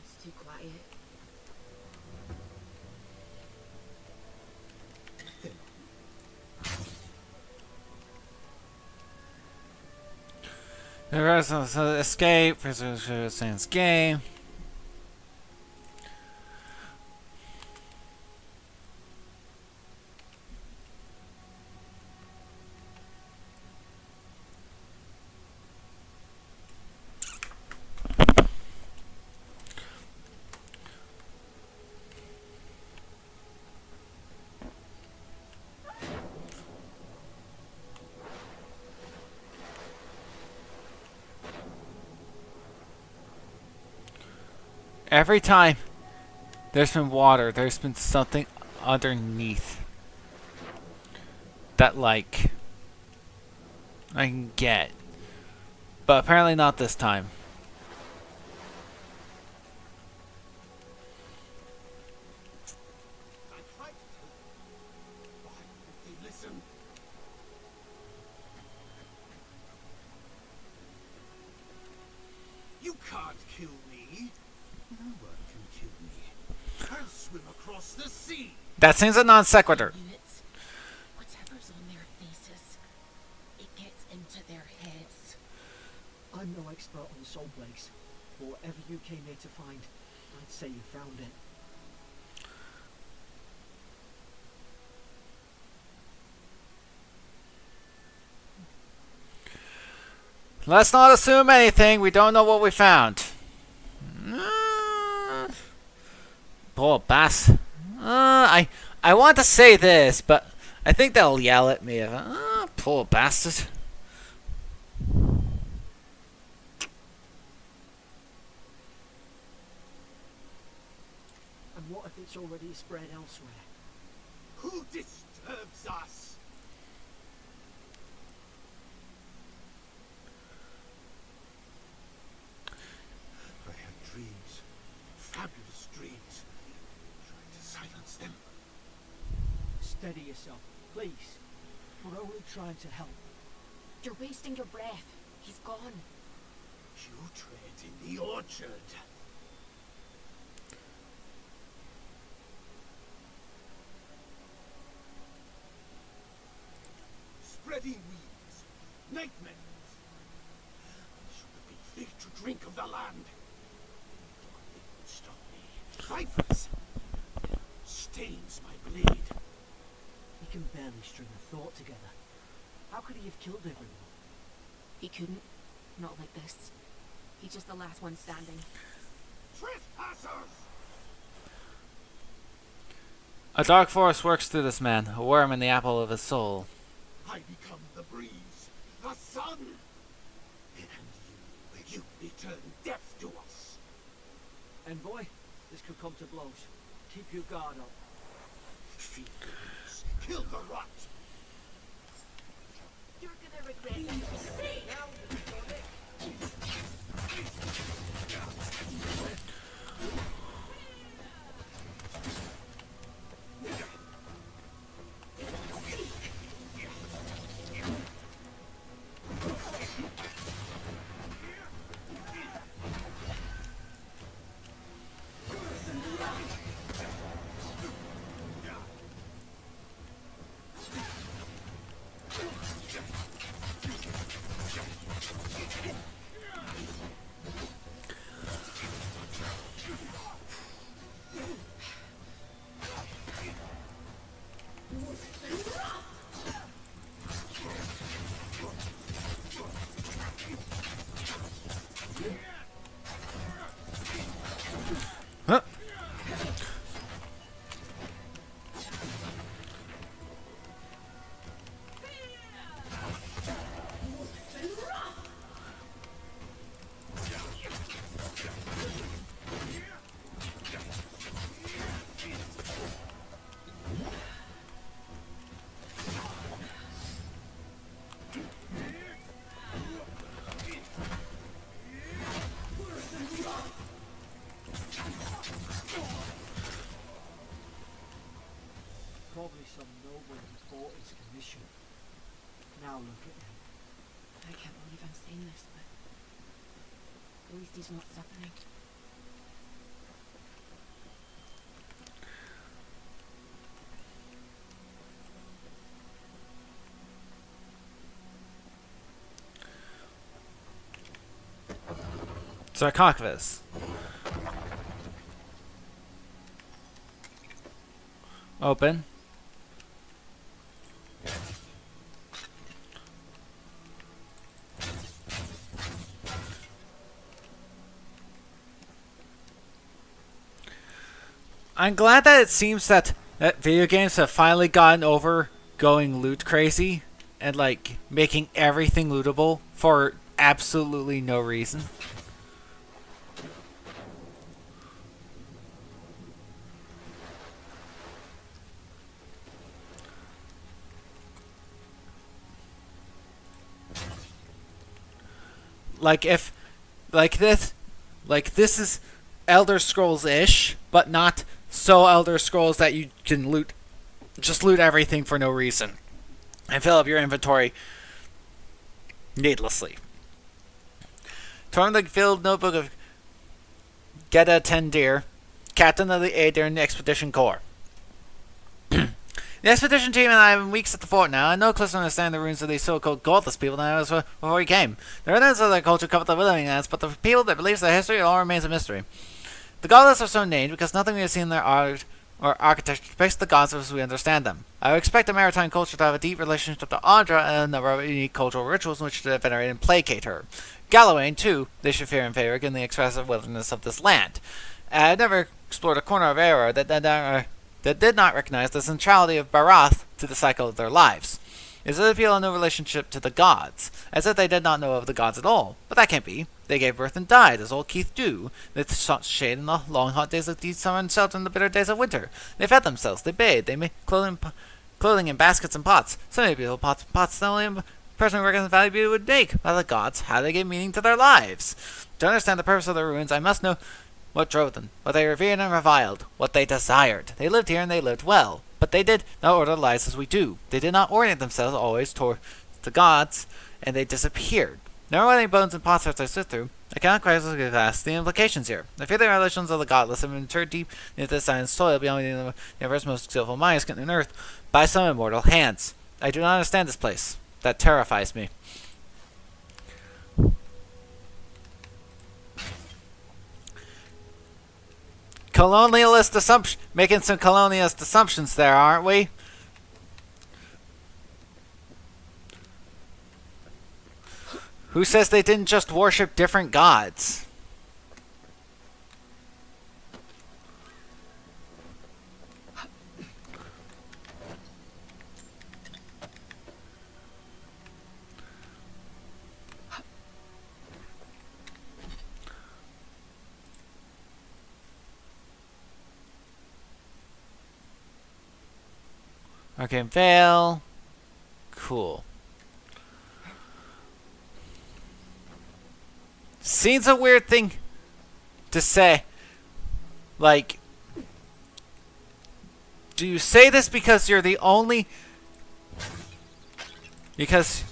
It's too quiet.
Escape. Sans game. Every time there's been water, there's been something underneath that, like, I can get. But apparently not this time.
I tried to tell them. Why didn't they listen? You can't kill me. No one can kill me. I'll swim across the sea.
That seems a non sequitur.
Units. Whatever's on their faces, it gets into their heads.
I'm no expert on soul plagues, but whatever you came here to find, I'd say you found it.
Let's not assume anything. We don't know what we found. Poor bass. I want to say this, but I think they'll yell at me. Poor bastard.
And what if it's already spread elsewhere?
Who disturbs us? I had dreams. Fabulous dreams. Trying to silence them.
Steady yourself, please. We're only trying to help.
You're wasting your breath. He's gone.
You tread in the orchard. Spreading weeds, nightmares. I should have been fit to drink of the land. Nothing would stop me. Vipers. Stains my blade.
He can barely string a thought together. How could he have killed everyone?
He couldn't. Not like this. He's just the last one standing.
Trespassers!
A dark force works through this man, a worm in the apple of his soul.
I become the breeze, the sun, and you return death to us.
Envoy, this could come to blows. Keep your guard up.
Feed the beast, kill the rot.
You're gonna regret it. Now
look at him.
I can't believe I'm saying this, but at least he's not suffering.
Sarcophagus. Open. I'm glad that it seems that video games have finally gotten over going loot crazy and like making everything lootable for absolutely no reason. Like if this is Elder Scrolls-ish, but not so Elder Scrolls that you can loot everything for no reason and fill up your inventory needlessly. From the Field Notebook of Geta Tendir, Captain of the Aedyran Expedition Corps. The expedition team and I have been weeks at the fort now, and no closer to understand the ruins of these so-called godless people than I was before we came. The remnants of their culture cover the living lands, but the people that believes their history all remains a mystery. The godless are so named because nothing we have seen in their art or architecture depicts the gods as we understand them. I would expect the maritime culture to have a deep relationship to Audra and a number of unique cultural rituals in which to venerate and placate her. Galloway, too, they should fear and favor given the expressive wilderness of this land. I had never explored a corner of Aedyran that did not recognize the centrality of Barath to the cycle of their lives. Is it appeal a new relationship to the gods, as if they did not know of the gods at all? But that can't be. They gave birth and died, as old Keith do. They sought shade in the long hot days of the summer and shelter in the bitter days of winter. They fed themselves, they bathed, they made clothing in baskets and pots. So many beautiful pots the only person who reckons the value beauty would make. By the gods, how do they give meaning to their lives? To understand the purpose of their ruins, I must know what drove them, what they revered and reviled, what they desired. They lived here and they lived well, but they did not order their lives as we do. They did not orient themselves always toward the gods, and they disappeared. Nor were any bones and pots I sift through. I cannot quite grasp the implications here. I fear the relations of the godless have been interred deep into the science soil beyond the universe's most skillful minds on earth by some immortal hands. I do not understand this place. That terrifies me. Colonialist assumption, making some colonialist assumptions there, aren't we? Who says they didn't just worship different gods? Okay, veil. Cool. Seems a weird thing to say. Like, do you say this because you're the only... Because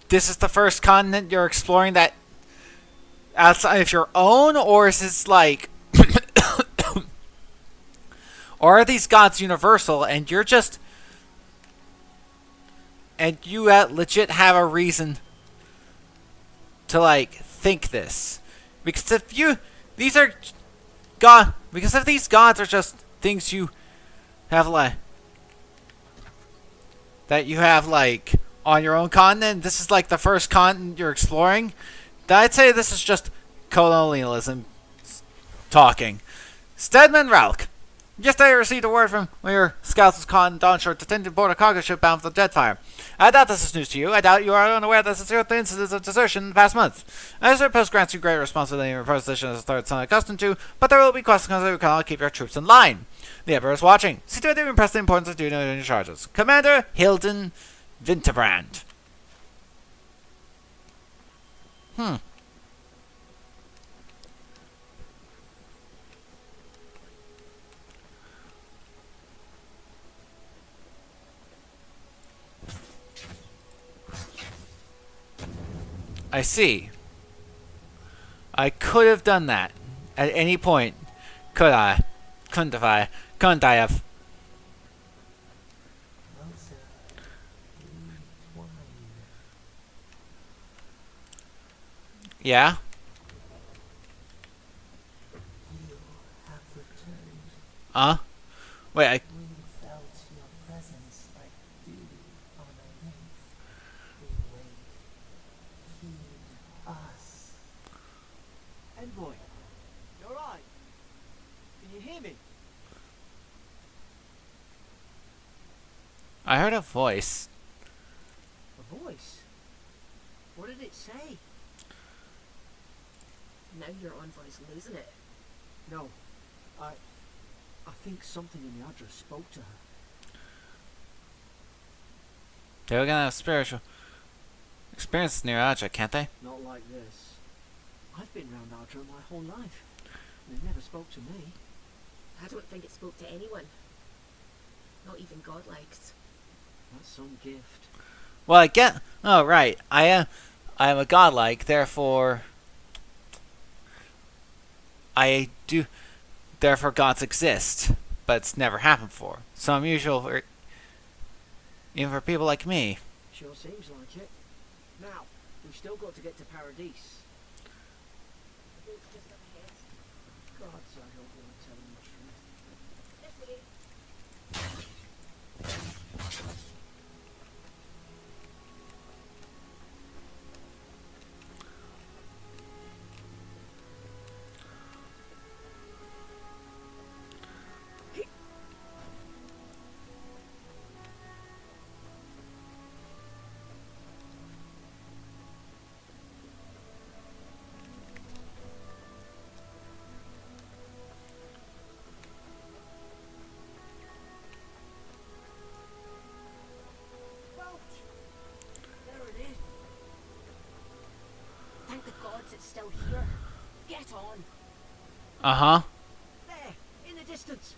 this is the first continent you're exploring that outside of your own? Or is this like... or are these gods universal and you're just... And you legit have a reason to, like, think this. Because if you... These are... God... Because if these gods are just things you have, like... That you have, like, on your own continent, this is, like, the first continent you're exploring, then I'd say this is just colonialism talking. Stedman Ralk. Yesterday I received a word from one of your scouts was caught in Dawnshore to tend to board a cargo ship bound for the Jetfire. I doubt this is news to you. I doubt you are unaware that the incidents of desertion in the past month. I suppose grants you great responsibility in your position as a third son accustomed to, but there will be questions that we cannot keep your troops in line. The Emperor is watching. See to it to impress the importance of doing your charges. Commander Hilden Winterbrand. I see. I could have done that at any point. Could I? Couldn't I? Couldn't I have?
Closer. Entwine.
Yeah.
You have returned.
Wait.
We felt your presence like dew on a leaf. We wait. Heed us.
Envoy, you alright? Can you hear me?
I heard a voice.
A voice? What did it say?
Now your envoy's losing it.
No, I think something in the Aedyran spoke to her.
They're gonna have spiritual experience near Aja, can't they?
Not like this. I've been round Aedyran my whole life. And it never spoke to me.
I don't think it spoke to anyone. Not even godlikes.
That's some gift.
Well, I get. Oh, right. I am a godlike, therefore. I do. Therefore, gods exist, but it's never happened before. So unusual for even for people like me.
Sure seems like it. Now, we've still got to get to Paradise.
The boat's just up ahead.
Gods, I hope you're not telling the truth.
This way. There it is. Thank the gods it's still here. Get on.
There, in the distance.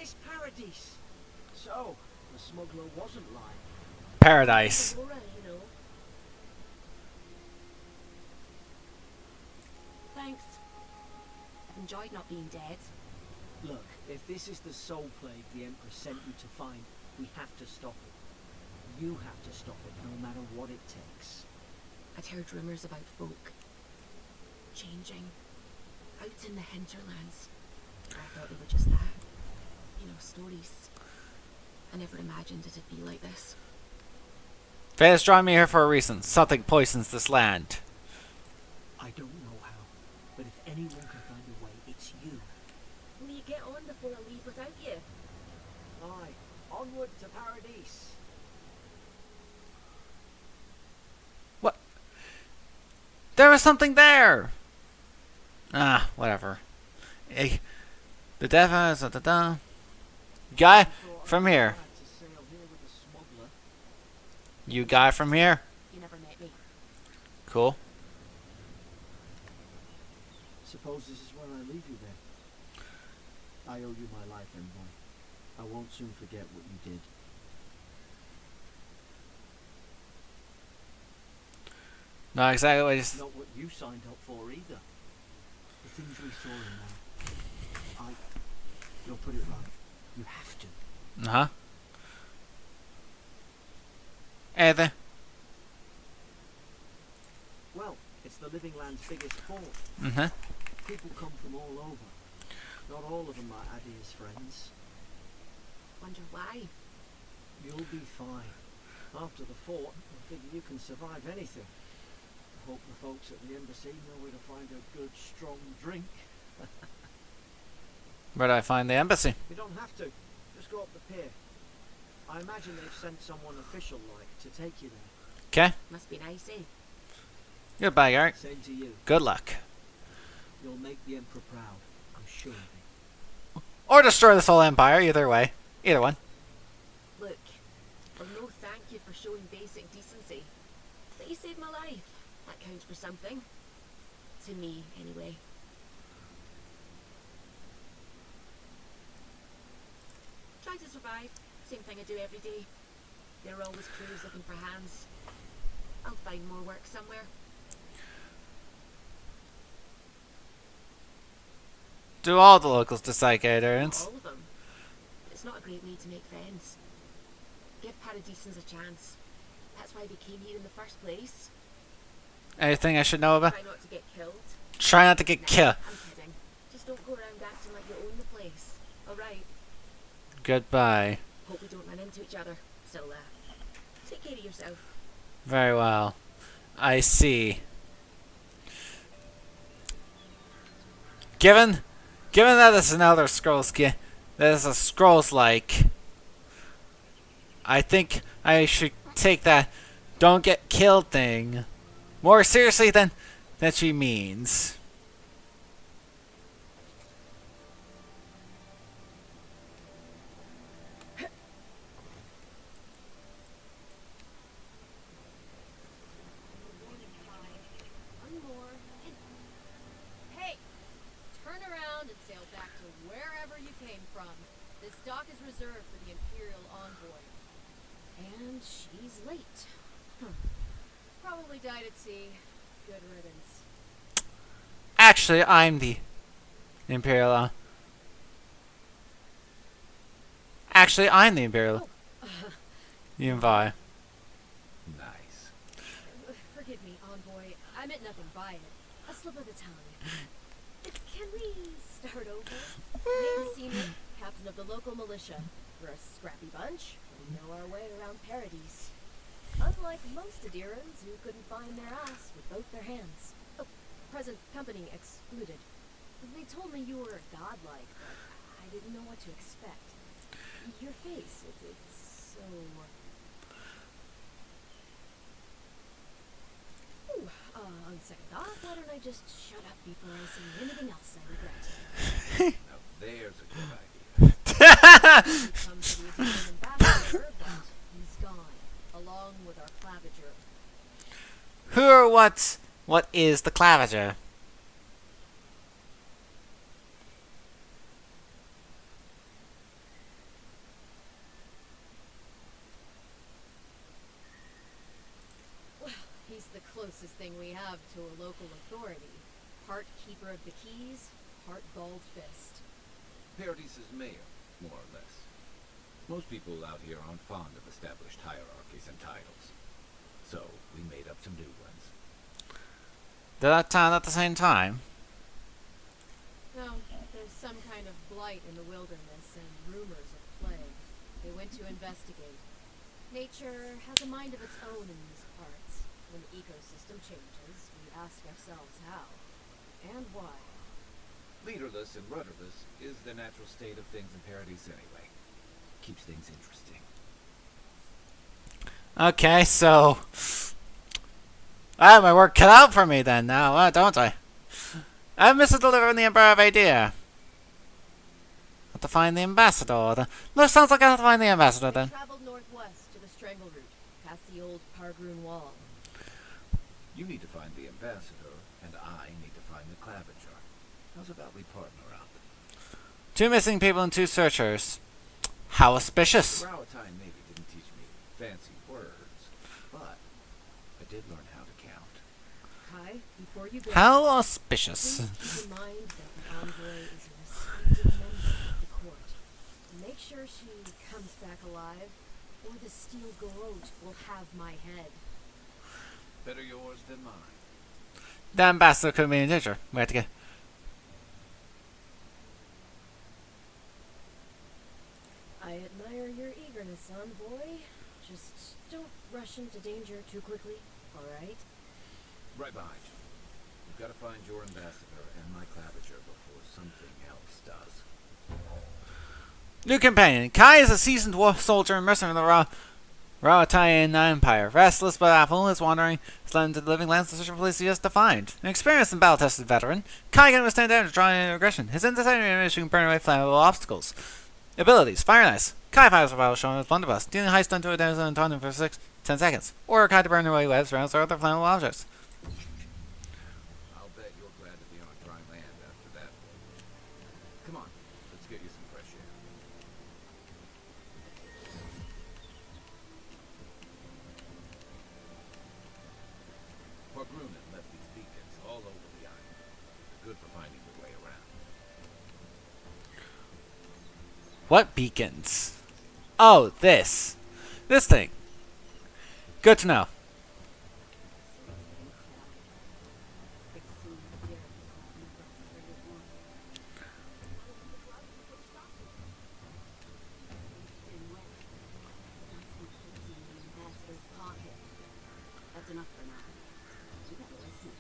It's Paradise. So, the smuggler wasn't lying.
Paradise.
Aurora, you know. Thanks. I've enjoyed not being dead.
Look, if this is the soul plague the Emperor sent you to find, we have to stop it. You have to stop it, no matter what it takes.
I'd heard rumours about folk changing out in the hinterlands. I thought they were just that. You know, stories. I never imagined it'd be like this.
Fate has drawn me here for a reason. Something poisons this land.
I don't know how, but if anyone can find a way, it's you.
Will you get on before I leave without you?
Aye, onward to Paradise.
What? There was something there! Ah, whatever. Eh, the devil is guy from here.
To sail here with the smuggler.
You guy from here?
You never met me.
Cool.
Suppose this is where I leave you then. I owe you my life, Envoy. I won't soon forget what you did.
Not exactly what he's...
Not what you signed up for either. The things we saw in there. You'll put it right. You have to.
Uh-huh. Anything?
Well, it's the Living Land's biggest port.
Mm-hmm.
People come from all over. Not all of them are Adyran's friends.
Wonder why?
You'll be fine. After the fort, I figure you can survive anything. I hope the folks at the embassy know where to find a good, strong drink.
Where do I find the embassy?
You don't have to. Just go up the pier. I imagine they've sent someone official-like to take you there.
Okay.
Must be nice, eh?
Goodbye, Garrett.
Same to you.
Good luck.
You'll make the Emperor proud. I'm sure of it.
Or destroy this whole empire, either way. Either one.
Look, I'll no thank you for showing basic decency. But you saved my life. That counts for something. To me, anyway. Try to survive. Same thing I do every day. There are always crews looking for hands. I'll find more work somewhere.
Do all the locals dislike
Not
Aedyrians?
all of them. It's not a great way to make friends. Give Paradisans a chance. That's why they came here in the first place.
Anything I should know about?
Try not to get killed.
Try not to get
Nah,
killed.
I'm kidding. Just don't go around acting like you own the place. Alright.
Goodbye.
Hope we don't run into each other. Still, take care of yourself.
Very well. I see. Given that it's an Elder Scrolls game, that is a Scrolls-like, I think I should take that "don't get killed" thing more seriously than she means.
One more. Hey! Turn around and sail back to wherever you came from. This dock is reserved for the Imperial envoy. And she's late. Probably died at sea. Good riddance.
Actually, I'm the Imperial. Actually, I'm the Imperial. Envoy.
Nice.
Forgive me, envoy. I meant nothing by it. A slip of the tongue. Can we start over? Name Senior, captain of the local militia. We're a scrappy bunch. We know our way around Paradise. Unlike most Aedyrans who couldn't find their ass with both their hands. Oh, present company excluded. They told me you were godlike, but I didn't know what to expect. Your face, it's so... Ooh, on second thought, why don't I just shut up before I say anything else I regret?
Now there's a good idea.
He comes to be a Aedyran ambassador, but he's gone, along with our claviger.
Who or what is the claviger?
He's the closest thing we have to a local authority. Part keeper of the keys, part bald fist.
Paradise's mayor, more or less. Most people out here aren't fond of established hierarchies and titles. So, we made up some new ones.
Did that town at the same time?
No, there's some kind of blight in the wilderness and rumors of plague. They went to investigate. Nature has a mind of its own in these parts. When the ecosystem changes, we ask ourselves how and why.
Leaderless and rudderless is the natural state of things in Paradise anyway. Keeps things interesting.
Okay, so I have my work cut out for me then now, don't I? I've missed delivering the Emperor of Aedyran. Have to find the ambassador. Look, sounds like I have to find the ambassador
They
then.
traveled northwest to the Strangle Route, past the old Pargroon Wall.
You need to find the ambassador, and I need to find the claviger. How's about we partner up?
2 missing people and 2 searchers. How auspicious.
Rowatine maybe didn't teach me fancy words, but I did learn how to count.
Kai, before you go,
How auspicious.
please keep in mind that the envoy is a respected member of the court. Make sure she comes back alive, or the steel garrote will have my head.
Better yours than mine.
The ambassador could be in danger. We have to get.
I admire your eagerness, envoy. Just don't rush into danger too quickly, alright?
Right behind you. We've got to find your ambassador and my claviger before something else does.
New companion. Kai is a seasoned soldier and mercenary of the Rawatayan Empire. Restless but affable, his wandering is led into the living lands to search for places he has to find. An experienced and battle-tested veteran, Kai can withstand damage, drawing aggression. His insight can burn away flammable obstacles. Abilities: Fire and Ice. Kai fires survival showing with Blunderbuss, dealing high stun to a damage and taunting for 10 seconds. Or Kai to burn away webs, rounds, or other flammable objects.
I'll bet you're glad to be on dry land after that. Come on, let's get you some fresh air. Pargrunen left these beacons all over the island. Good for finding your way around.
What beacons? Oh, this. This thing. Good to know.
That's enough for now. You better listen.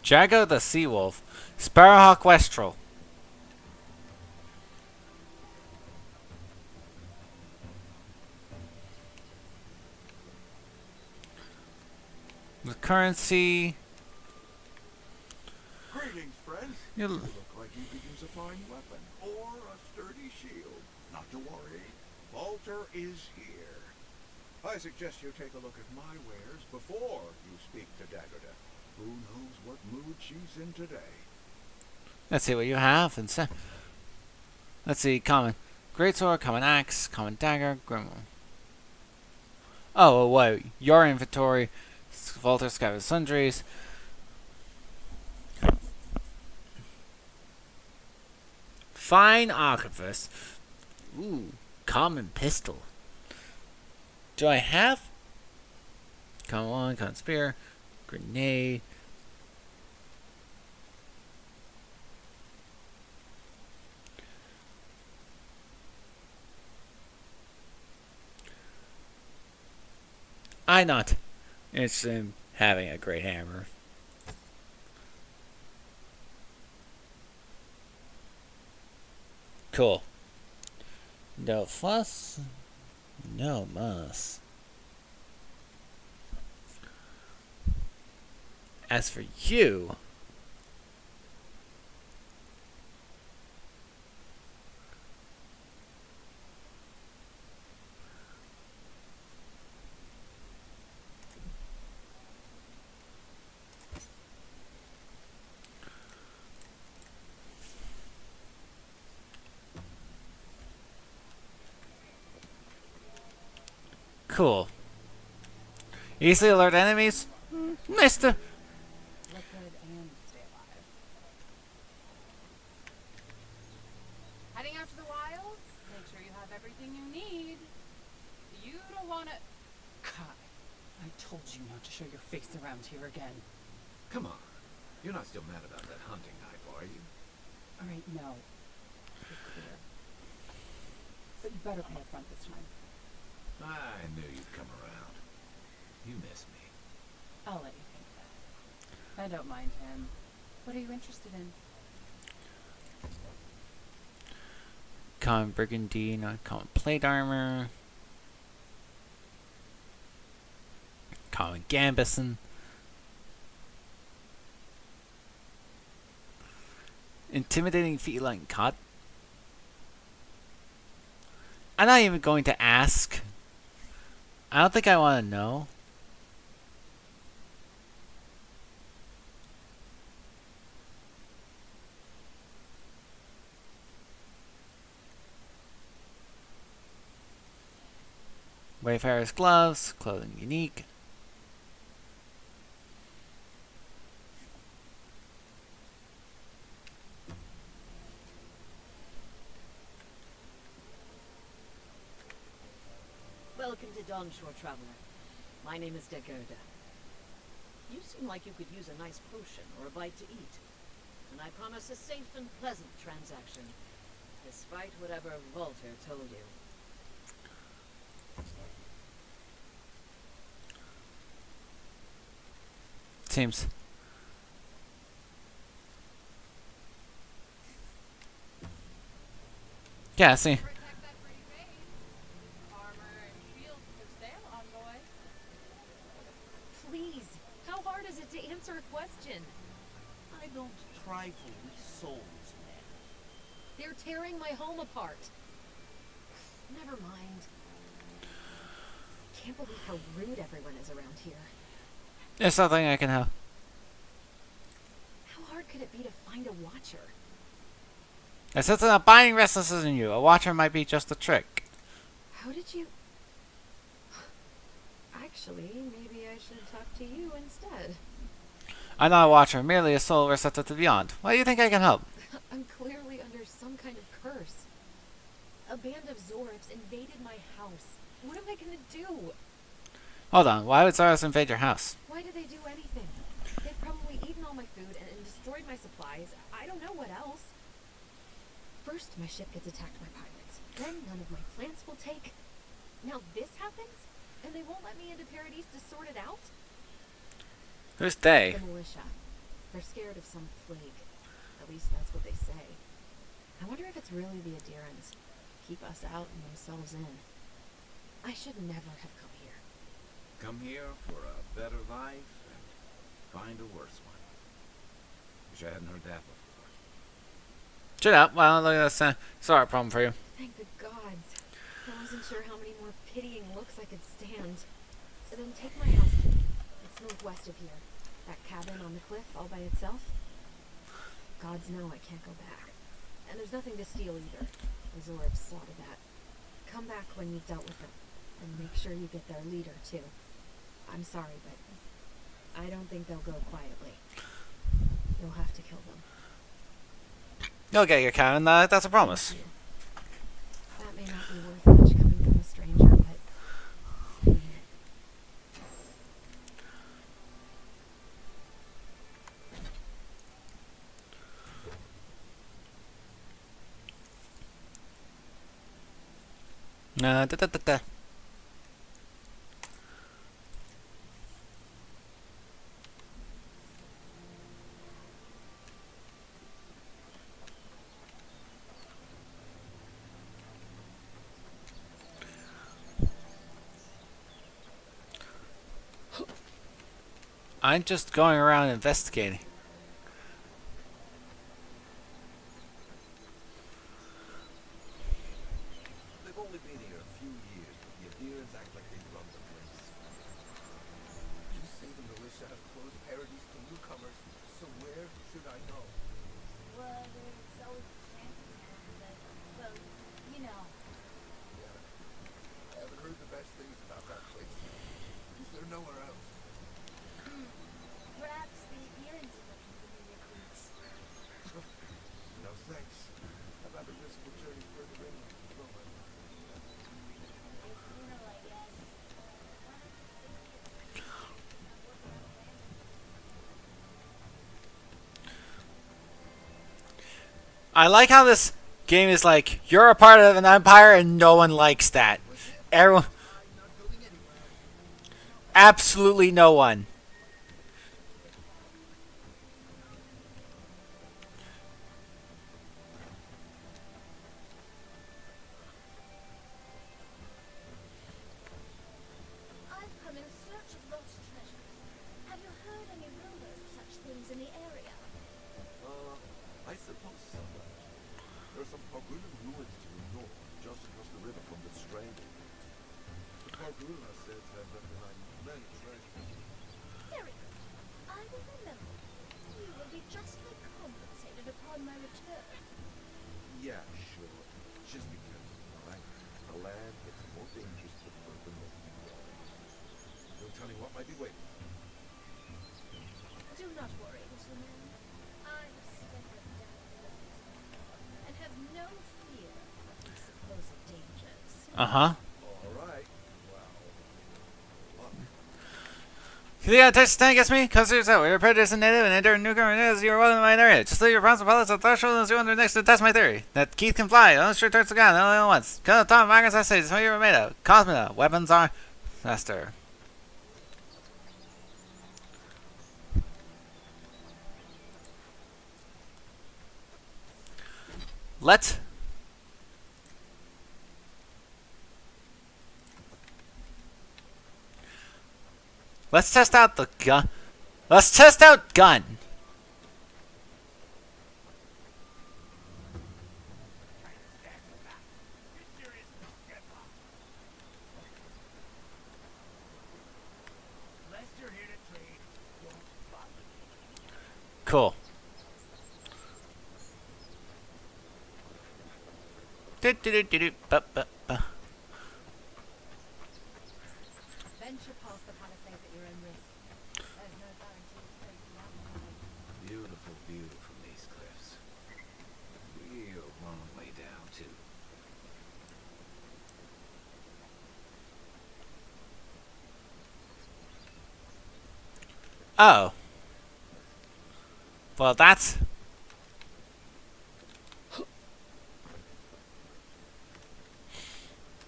Jago the Seawolf. Sparrowhawk Westrel. The currency.
Greetings, friends.
You
You look like you could use a fine weapon or a sturdy shield. Not to worry, Walter is here. I suggest you take a look at my wares before you speak to Dagoda. Who knows what mood she's in today?
Let's see what you have. And let's see. Common greatsword, common axe, common dagger, grimoire. Oh, wait. Your inventory. Volta, Scabbard, Sundries. Fine arquebus. Ooh, common pistol. Do I have? Common one, common spear, grenade. I not. It's having a great hammer. Cool. No fuss, no muss. As for you, cool. Easily alert enemies. Nice to.
Look good and stay alive. Heading out to the wilds? Make sure you have everything you need. You don't want to... Kai, I told you not to show your face around here again.
Come on. You're not still mad about that hunting knife, are you?
Alright, no. You're clear. But you better pay up front this time.
I knew you'd come around. You miss me.
I'll let you think that. I don't mind him. What are you interested in?
Common brigandine, common plate armor, common gambison, intimidating feline cut. I'm not even going to ask. I don't think I want to know. Wayfarer's gloves, clothing unique.
Welcome to Dawnshore, Traveler. My name is Dagoda. You seem like you could use a nice potion or a bite to eat. And I promise a safe and pleasant transaction, despite whatever Walter told you.
Seems. Yeah, see.
Protect that pretty face. Armor and shields for sale, envoy.
Please, how hard is it to answer a question?
I don't trifle with souls, man.
They're tearing my home apart. Never mind. Can't believe how rude everyone is around here.
There's something I can help.
How hard could it be to find a watcher?
I sense a binding restlessness in you. A watcher might be just a trick.
How did you... Actually, maybe I should talk to you instead.
I'm not a watcher, merely a soul receptive to beyond. Why do you think I can help?
I'm clearly under some kind of curse. A band of Zoribs invaded my house. What am I gonna do?
Hold on, why would Zaros invade your house?
Why did they do anything? They've probably eaten all my food and destroyed my supplies. I don't know what else. First, my ship gets attacked by pirates. Then none of my plants will take. Now this happens? And they won't let me into Paradise to sort it out?
Who's they?
The militia. They're scared of some plague. At least that's what they say. I wonder if it's really the Aedyrans. Keep us out and themselves in. I should never have come here.
Come here for a better life and find a worse one. Wish I hadn't heard that before.
Shut up. Well, look at this. It's a hard problem for you.
Thank the gods. I wasn't sure how many more pitying looks I could stand. So then take my house. It's northwest of here. That cabin on the cliff all by itself. Gods know I can't go back. And there's nothing to steal either. The Zoribs saw to that. Come back when you've dealt with them. And make sure you get their leader, too. I'm sorry, but I don't think they'll go quietly. You'll have to kill them.
You'll get your cabin. That's a promise.
That may not be worth much coming from a stranger, but I mean it.
Da, da, da, da. I'm just going around investigating.
They've only been here a few years, but the Aedyrans act like they run the place. You say the militia have closed Paradise to newcomers, so where should I go?
Well, there's always a chance it's happening, but, well, you know.
Yeah. I haven't heard the best things about that place. Is there nowhere else?
Perhaps the Aedyrans are looking for new recruits.
No thanks. I'd rather risk a journey further inland to grow my life.
If you know, I guess.
I like how this game is like, you're a part of an empire and no one likes that. Everyone... Absolutely no one.
I've come in search of lost treasures. Have you heard any rumors of such things in the area?
I suppose so. There are some Pargrunan ruins to the north, just across the river from the Strand. The Pargruna said to have left behind many treasures.
Very good. I will remember. You will be justly compensated upon my return.
Yeah, sure. Just be careful, alright? The land gets more dangerous the further north you go. No telling what might be waiting.
Do not worry, little man. I have stepped down and have no fear of these supposed dangers.
Uh-huh.
Alright. Well, luck.
You got a touch stand against me? Come yourself. We're prejudice and native and enter newcomer as you are welcome in my area. Just leave your promise of pilots at the threshold and see under next to test my theory. That Keith can fly. Only sure turns the gun only once. Come to the top of Magnus essays. What you were made of. Cosmina. Weapons are faster. Let's test out the gun. Let's test out gun. Cool.
Venture venture past the palisades at your own risk. There's no guarantee of safety out there.
Beautiful view from these cliffs. Real long way down, too.
Oh. Well, that's...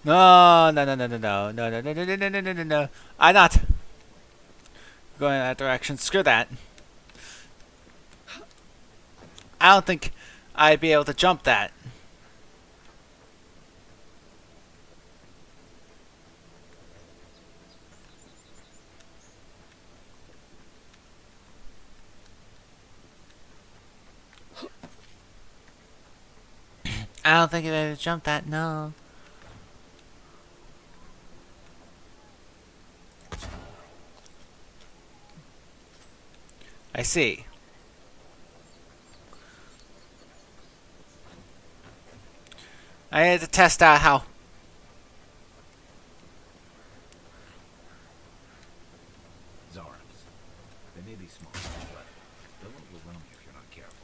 No, no, no, no, no, no, no, no, no, no, no, no, no, no, no. I'm not going in that direction. Screw that. I don't think I'd be able to jump that. I don't think I'd be able to jump that, no. I see. I had to test out how...
Zarms. They may be small, but they'll overwhelm you if you're not careful.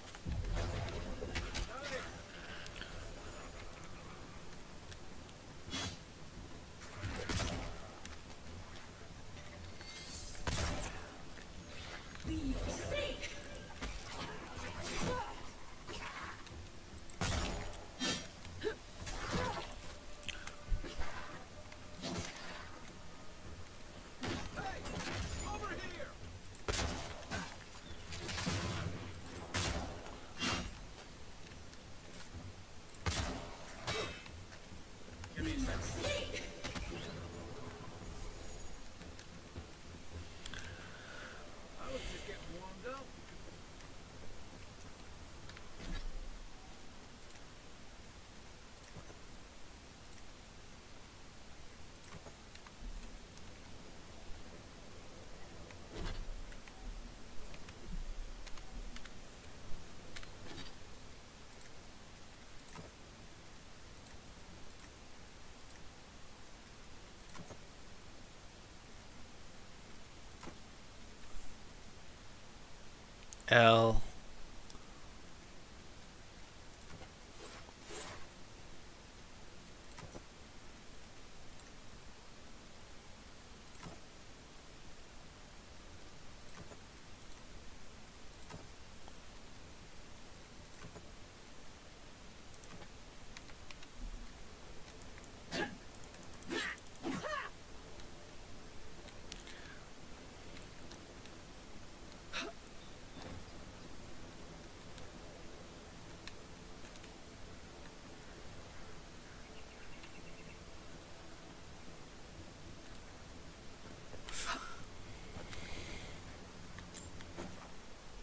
L.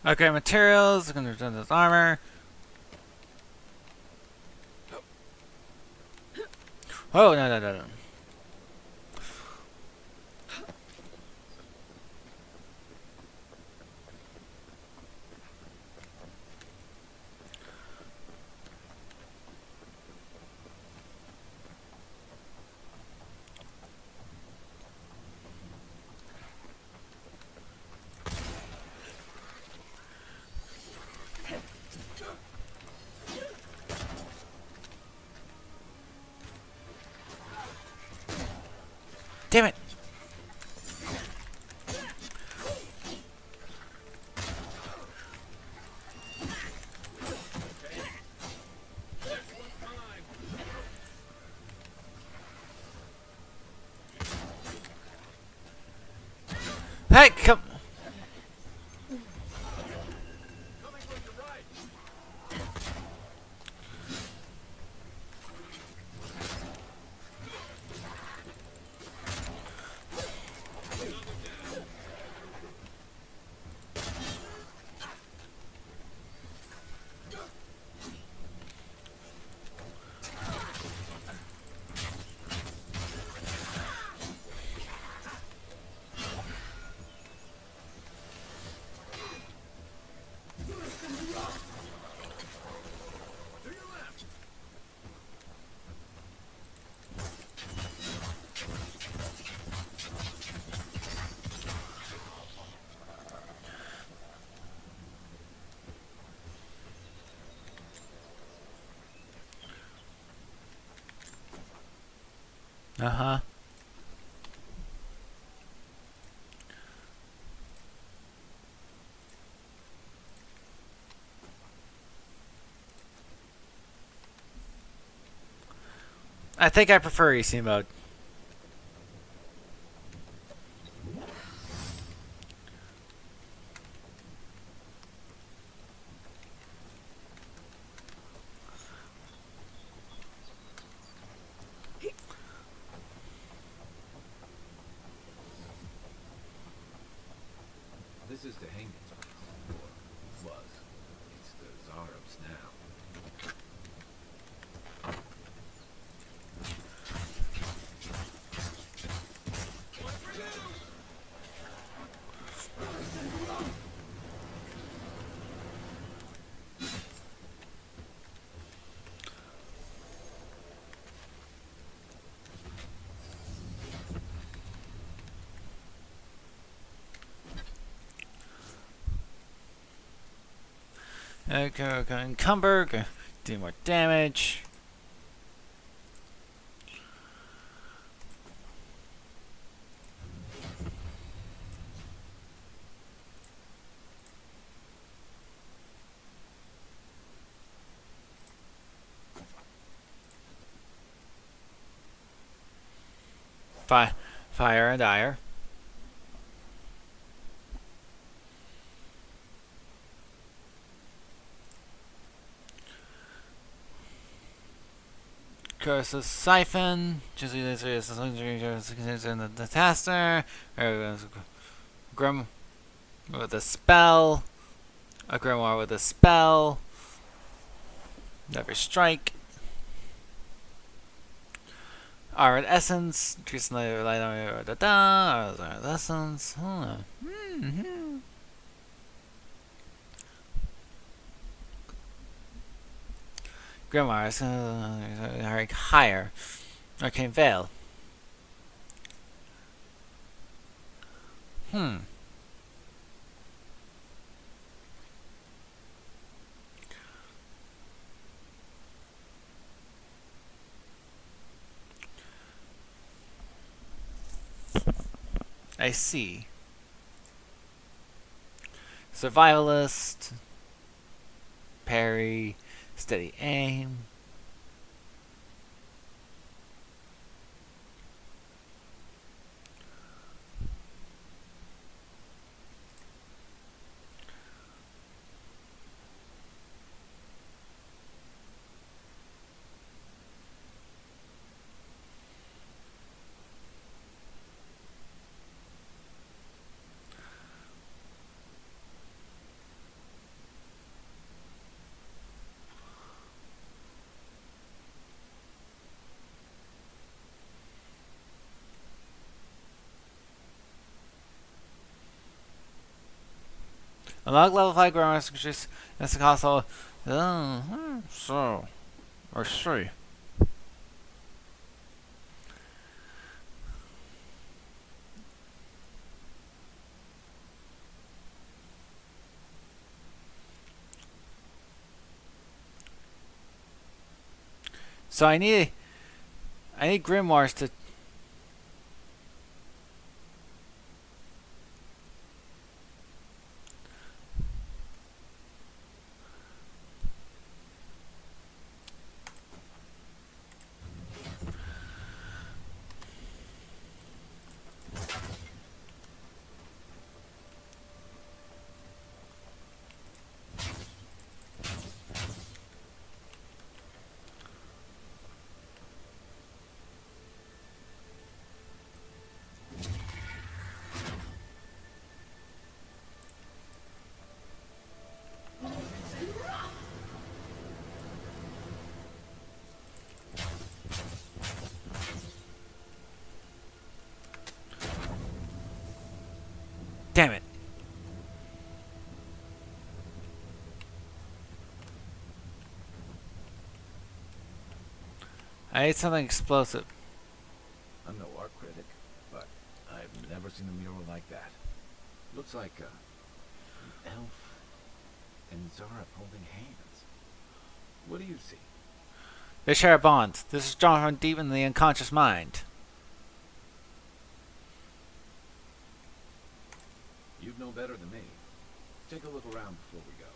Okay, materials. I'm gonna return this armor. Oh, no, no, no, no. Damn it! Hey, come! Uh-huh. I think I prefer easy mode.
This is the hangman's place, or was. It's the Zarab's now.
Okay, go encumber, go do more damage. Fire and ire. Curse's Siphon. Just in the taster. Grim with a spell. A grimoire with a spell. Never strike. Art Essence. Increase the light on Art Essence. Grimoire higher. Arcane Veil. I see. Survivalist. Parry. Steady aim. Unlock level 5 grimoire secrets. That's the console. So. Or three. So I need grimoires to. Damn it. I need something explosive.
I'm no art critic, but I've never seen a mural like that. Looks like an elf and Zara holding hands. What do you see?
They share a bond. This is drawn from deep in the unconscious mind.
would know better than me. Take a look around before we go.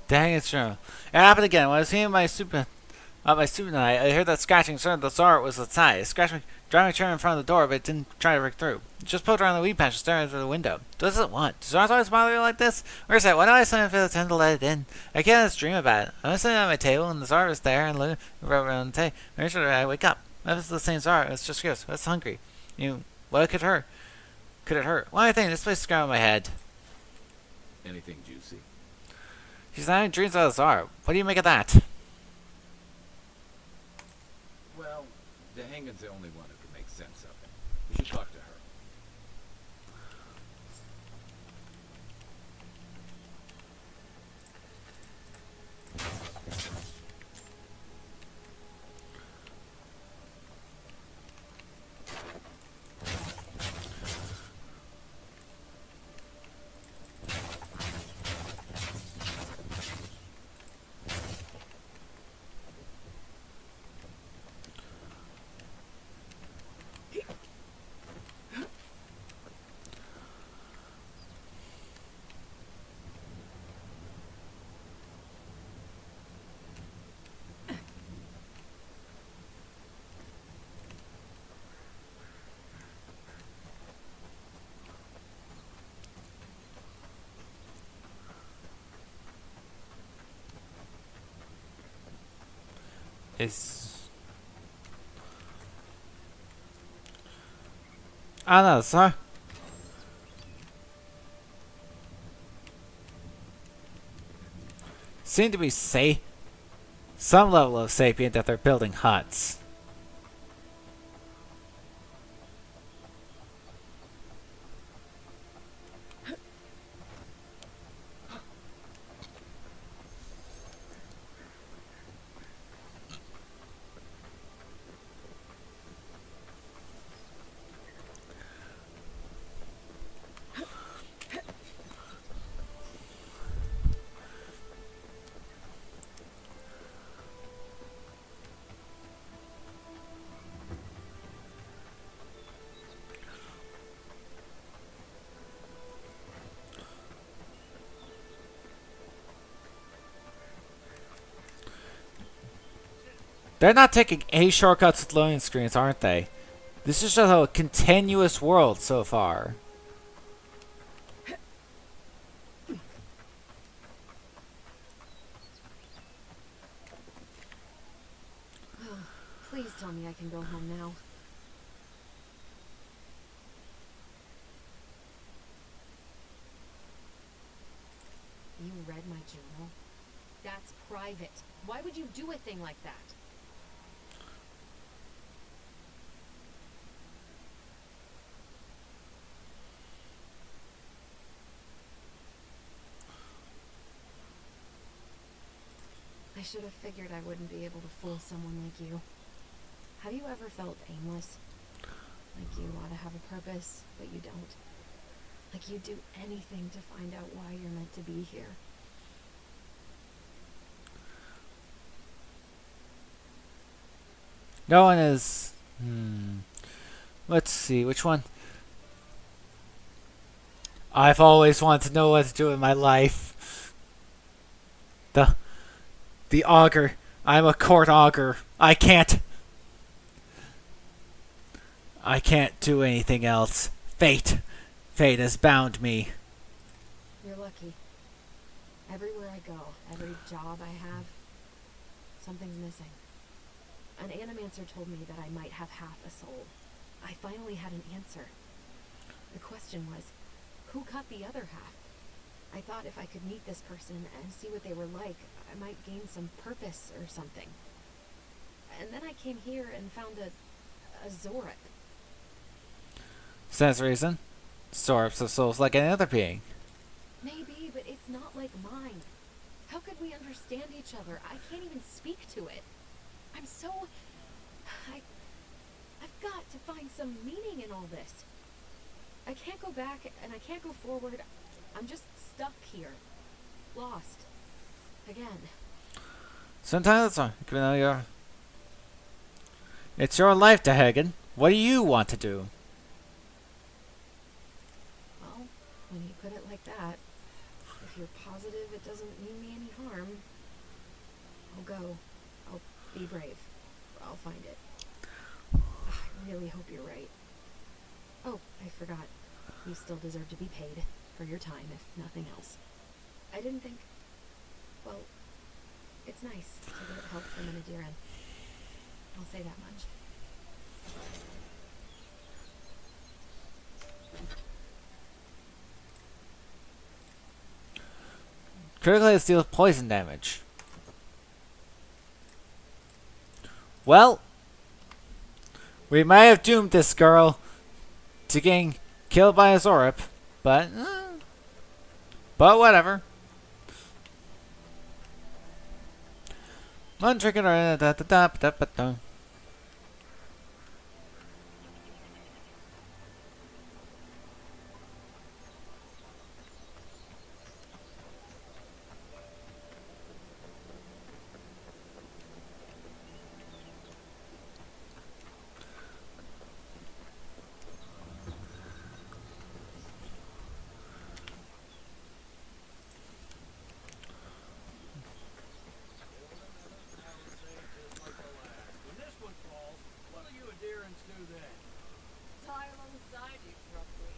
Dang, it's true. It happened again. When I was hitting my super night, I heard that scratching. Certain the Zara was outside. It scratched me, driving my chair in front of the door, but it didn't try to break through. It just poked around the weed patch, staring through the window. Does it want? Does Zara always bother you like this? Where's that? Why do I suddenly feel the tend to let it in? I can't just dream about it. I was sitting at my table, and the Zara was there, and looking around the table. Eventually, I wake up. That was the same Zara. It's just curious. I was hungry. What could hurt? Could it hurt? Well, I think this place is going on my head.
Anything juicy?
She's not having dreams about Zara. What do you make of that?
Well, the Hangan's the only one who can make sense of it. We should talk to her.
I don't know, Zara. Seem to be some level of sapient that they're building huts. They're not taking any shortcuts with loading screens, aren't they? This is just a continuous world so far.
Please tell me I can go home now. You read my journal? That's private. Why would you do a thing like that? I should have figured I wouldn't be able to fool someone like you. Have you ever felt aimless? Like you ought to have a purpose, but you don't? Like you'd do anything to find out why you're meant to be here?
No one is... Let's see, which one? I've always wanted to know what to do with my life. The augur. I'm a court augur. I can't do anything else. Fate has bound me.
You're lucky. Everywhere I go, every job I have, something's missing. An animancer told me that I might have half a soul. I finally had an answer. The question was, who cut the other half? I thought if I could meet this person and see what they were like, I might gain some purpose or something. And then I came here and found a Zorik.
Sense reason. Sorbs of souls like any other being.
Maybe, but it's not like mine. How could we understand each other? I can't even speak to it. I'm so... I've got to find some meaning in all this. I can't go back and I can't go forward. I'm just stuck here. Lost. Again.
Sometimes it's your life, Dahagen. What do you want to do?
Well, when you put it like that, if you're positive it doesn't mean me any harm, I'll go. I'll be brave. I'll find it. I really hope you're right. Oh, I forgot. You still deserve to be paid for your time, if nothing else. I didn't think... Well, it's nice to get help from an Aedyran. I'll say that much.
Critically it deals poison damage. Well, we might have doomed this girl to getting killed by a Zorip, but whatever. One trick or
When this one falls, what'll you Aedyran's do then?
Die alongside you, probably.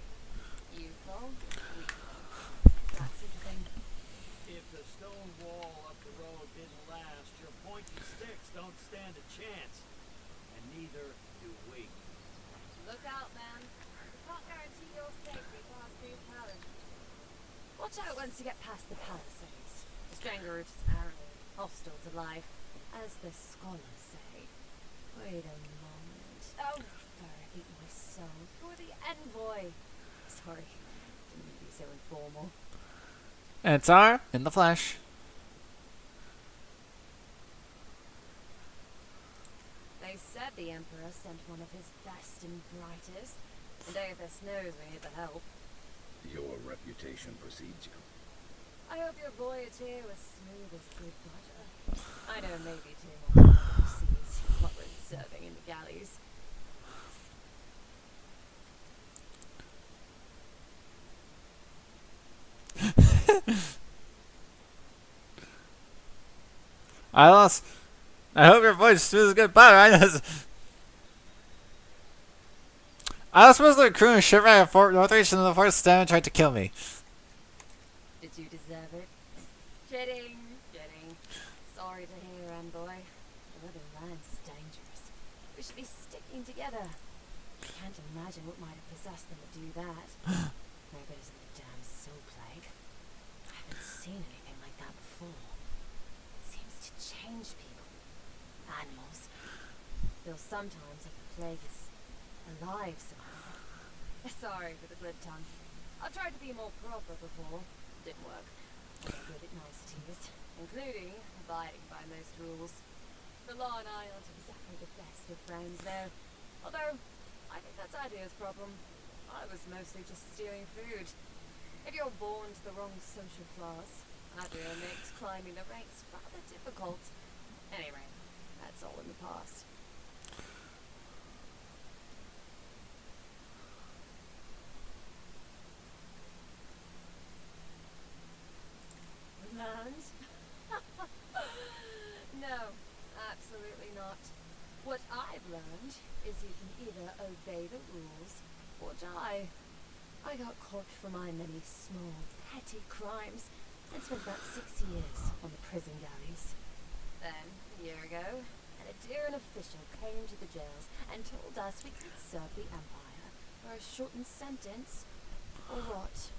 You fall, we fall. That sort of thing.
If the stone wall up the road didn't last, your pointy sticks don't stand a chance. And neither do we.
Look out, man. We can't guarantee your safety past these palisades. Watch out once you get past the palisades. The Stranglers is apparently hostile to life, as the scholars say. Wait a moment. Oh, Ferg, eat my soul. You're the envoy. Sorry, didn't mean to be so informal.
Ensara in the flesh.
They said the Emperor sent one of his best and brightest, and Avis knows we need the help.
Your reputation precedes you.
I hope your voyage here was smooth as good butter. I know maybe too much about overseas, what we're serving in the galleys.
I hope your voice is smooth as good butter. I was supposed to crew and ship at Fort Northridge, and the Fort Stem tried to kill me.
Did you deserve it? Kidding, kidding. Sorry to hear, Envoy. The living lands is dangerous. We should be sticking together. Can't imagine what might have possessed them to do that. Maybe it's in the damn soul plague. I haven't seen anything like that before. It seems to change people. Animals. Feels sometimes like the plague is alive somehow. Sorry for the glib tongue. I've tried to be more proper before. Didn't work. I'm good at niceties, including abiding by most rules. The law and I aren't exactly the best of friends, though. Although, I think that's Adia's problem. I was mostly just stealing food. If you're born to the wrong social class, Adia makes climbing the ranks rather difficult. Anyway, that's all in the past. Learned? No, absolutely not. What I've learned is you can either obey the rules or die. I got caught for my many small, petty crimes and spent about 6 years on the prison galleys. Then, a year ago, an Aedyran official came to the jails and told us we could serve the Empire for a shortened sentence, or what?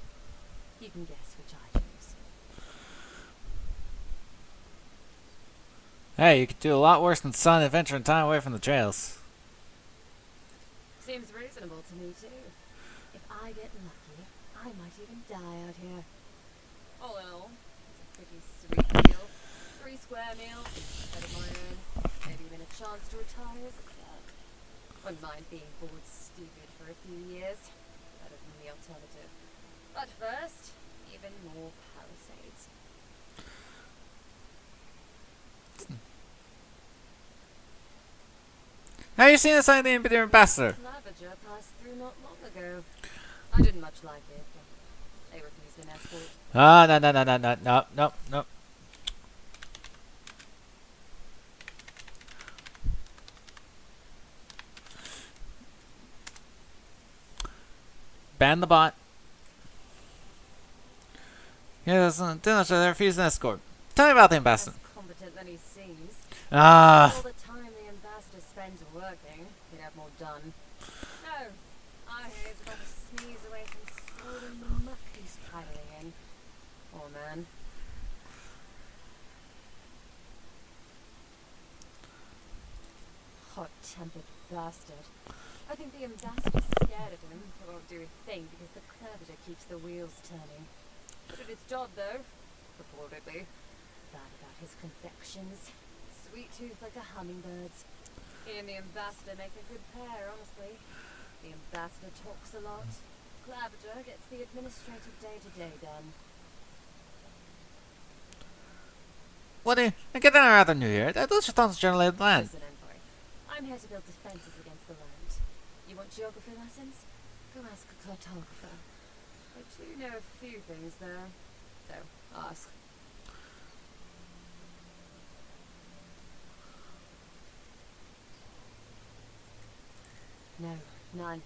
You can guess which I chose.
Hey, you could do a lot worse than sun adventuring time away from the jails.
Seems reasonable to me, too. If I get lucky, I might even die out here. All in all, it's a pretty sweet deal. 3 square meals, bed of my own, maybe even a chance to retire as a clerk. Wouldn't mind being bored stupid for a few years. Better than the alternative. But first, even more palisades.
Have you seen the sign of the Aedyran Ambassador?
Clavager passed through not long ago. I didn't much like it, but they refused an escort.
Ah, no, no, no, no, no, no, no, no. Ban the bot. Yes, didn't they refuse an escort? Tell me about the ambassador.
Less competent than he seems.
Ah.
All the time the ambassador spends working, he'd have more done. No, I hear he's about to sneeze away from swallowing the muck he's piling in. Poor man. Hot-tempered bastard. I think the ambassador's scared of him, but won't do a thing because the Clavager keeps the wheels turning. Good at its job, though, reportedly. Bad about his confections. Sweet tooth like a hummingbird's. He and the ambassador make a good pair, honestly. The ambassador talks a lot. Clavager gets the administrative day-to-day done.
What do you get that rather new here? That was just on generally the land.
Listen, Envoy. I'm here to build defenses against the land. You want geography lessons? Go ask a cartographer. I do know a few things there. So, ask. No, none.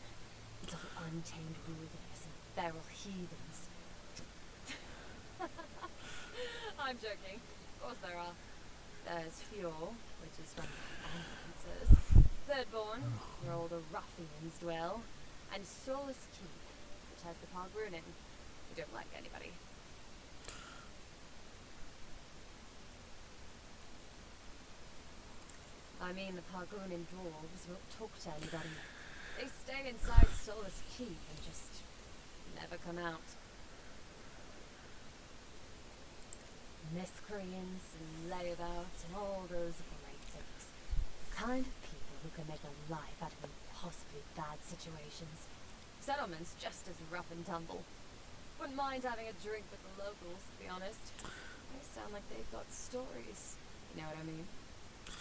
It's all untamed wilderness and feral heathens. I'm joking. Of course there are. There's Fjord, which is run by ambulancers. Thirdborn, where all the ruffians dwell. And Solus Keep, which has the Pargrunin, who don't like anybody. I mean the Pargrunin dwarves won't talk to anybody. They stay inside Solus Keep and just never come out. Miscreants and layabouts and all those great things. The kind of people who can make a life out of impossibly bad situations. Settlements just as rough and tumble. Wouldn't mind having a drink with the locals, to be honest. They sound like they've got stories. You know what I mean?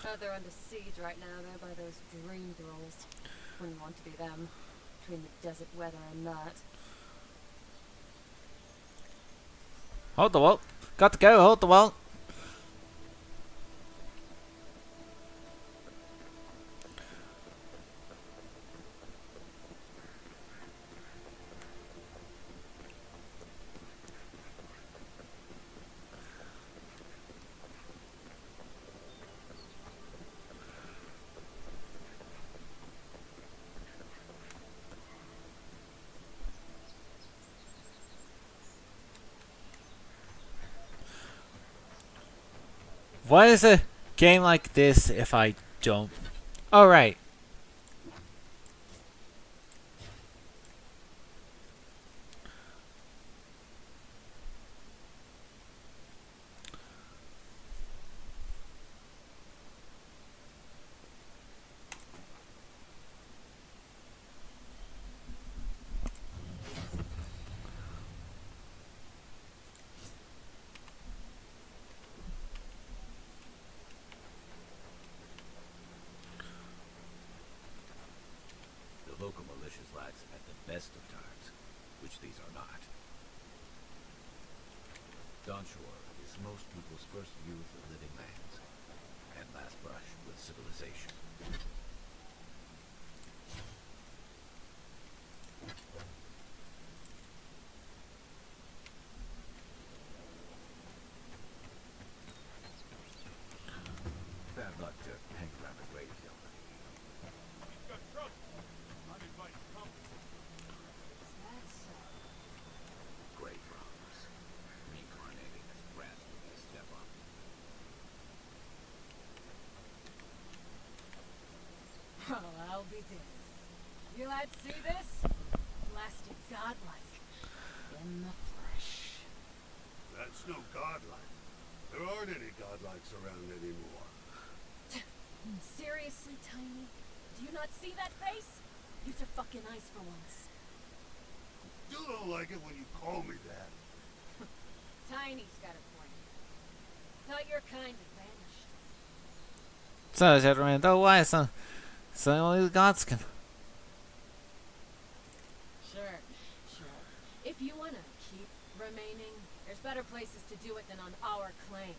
Heard they're under siege right now, though, by those dream thralls. Wouldn't want to be them. Between the desert weather and that.
Hold the wall. Got to go. Hold the wall. Why is a game like this if I don't? Alright.
The local militia's lads at the best of times, which these are not. Dawnshore is most people's first view of the living lands, and last brush with civilization. Bad luck to hang around a graveyard. Grave robbers, reincarnating as brats when they step up.
Oh, I'll be damned. You lads see this? Blasted godlike. In the flesh.
That's no godlike. There aren't any godlikes around anymore.
Seriously, Tiny? Do you not see that face? Use your fucking eyes for once.
You don't like it when you call me that.
Tiny's got a point. Thought your kind had vanished.
So I said, "Oh, why? So only the gods can."
Sure. If you want to keep remaining, there's better places to do it than on our claim.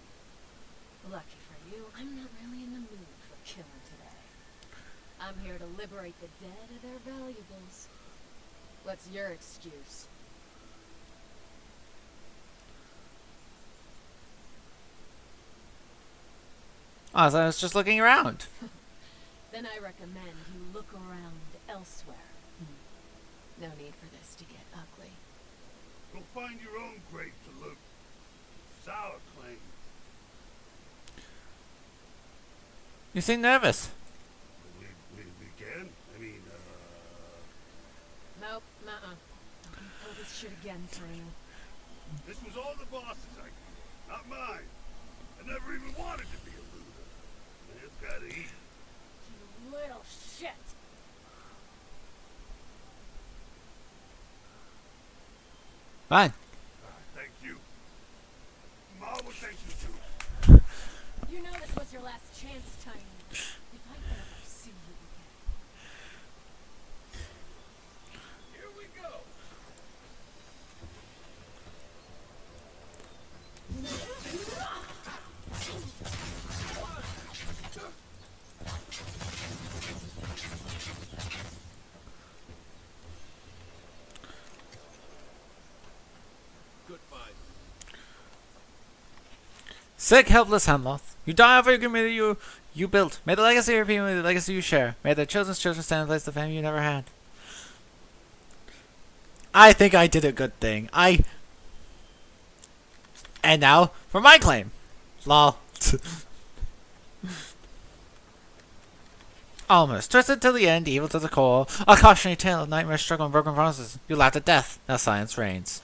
Lucky for you, I'm not really in the mood for killing today. I'm here to liberate the dead of their valuables. What's your excuse?
Oh, so I was just looking around.
Then I recommend you look around elsewhere. No need for this to get ugly.
Go find your own grave to loot. It's our claim.
You seem nervous.
We can? I mean,
Nope, Don't pull this shit again for you.
this was all the boss's idea, not mine. I never even wanted to be a looter. Man's gotta eat.
You little shit!
Fine.
Thank you. Mom will thank you too.
You know this was your last chance, Tiny. If I ever see you again.
Here we go.
Good fight.
Sick, helpless Hemloth. You die for your community you built. May the legacy of your people be the legacy you share. May their children's children stand in place of the family you never had. I think I did a good thing. And now, for my claim. Lol. Almost. Twisted till the end, evil to the core. A cautionary tale of nightmare, struggle, and broken promises. You laughed at death. Now science reigns.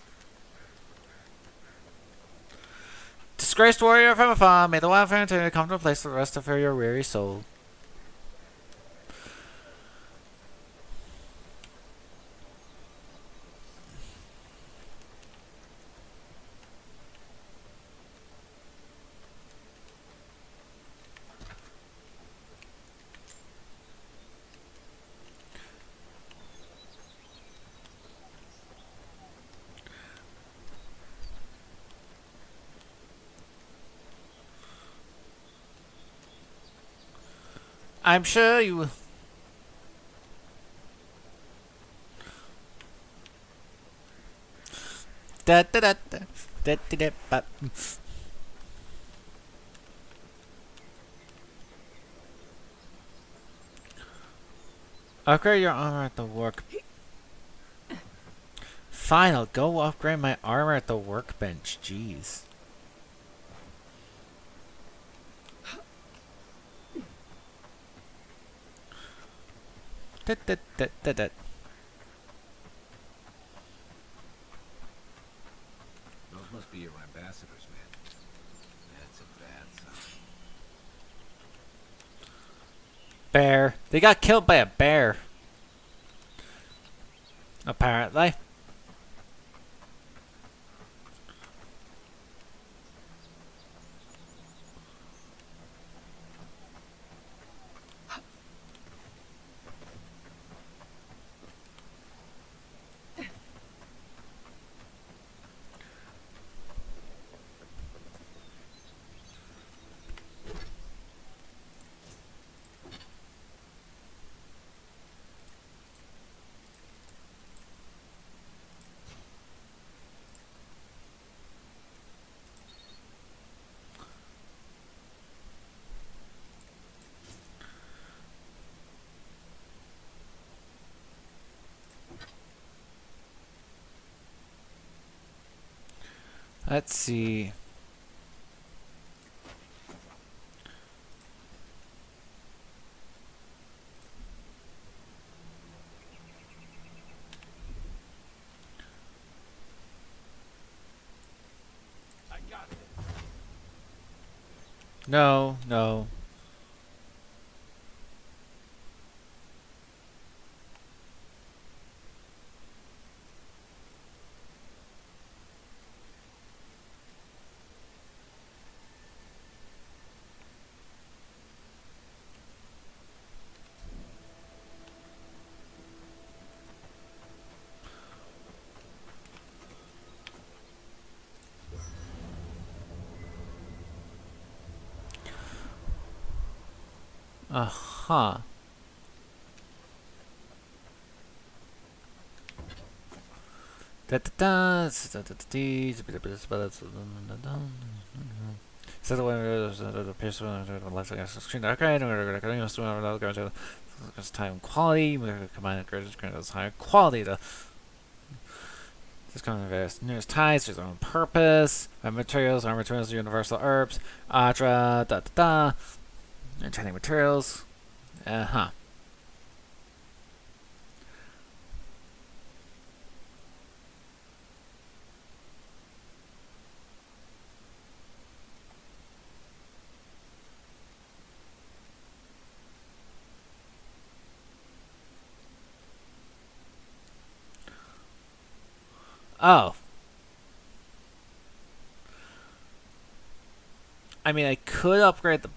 Disgraced warrior from afar, may the wildfire turn come to a place for the rest of your weary soul. I'm sure you... Da da da da da da da ba. Upgrade your armor at the work. Fine, I'll go upgrade my armor at the workbench. Jeez. Da, da, da, da, da.
Those must be your ambassadors, man. That's a bad sign.
Bear. They got killed by a bear. Apparently. Let's see. No, no. Uh-huh. Da-da-da. So the way the person left against the screen arcade, we're going to go to time quality, we're going to combine the higher quality. This kind of various nearest ties to their own purpose. Our materials, universal herbs, Adra, da da da. Enchanting materials. Uh-huh. Oh. I mean, I could upgrade the...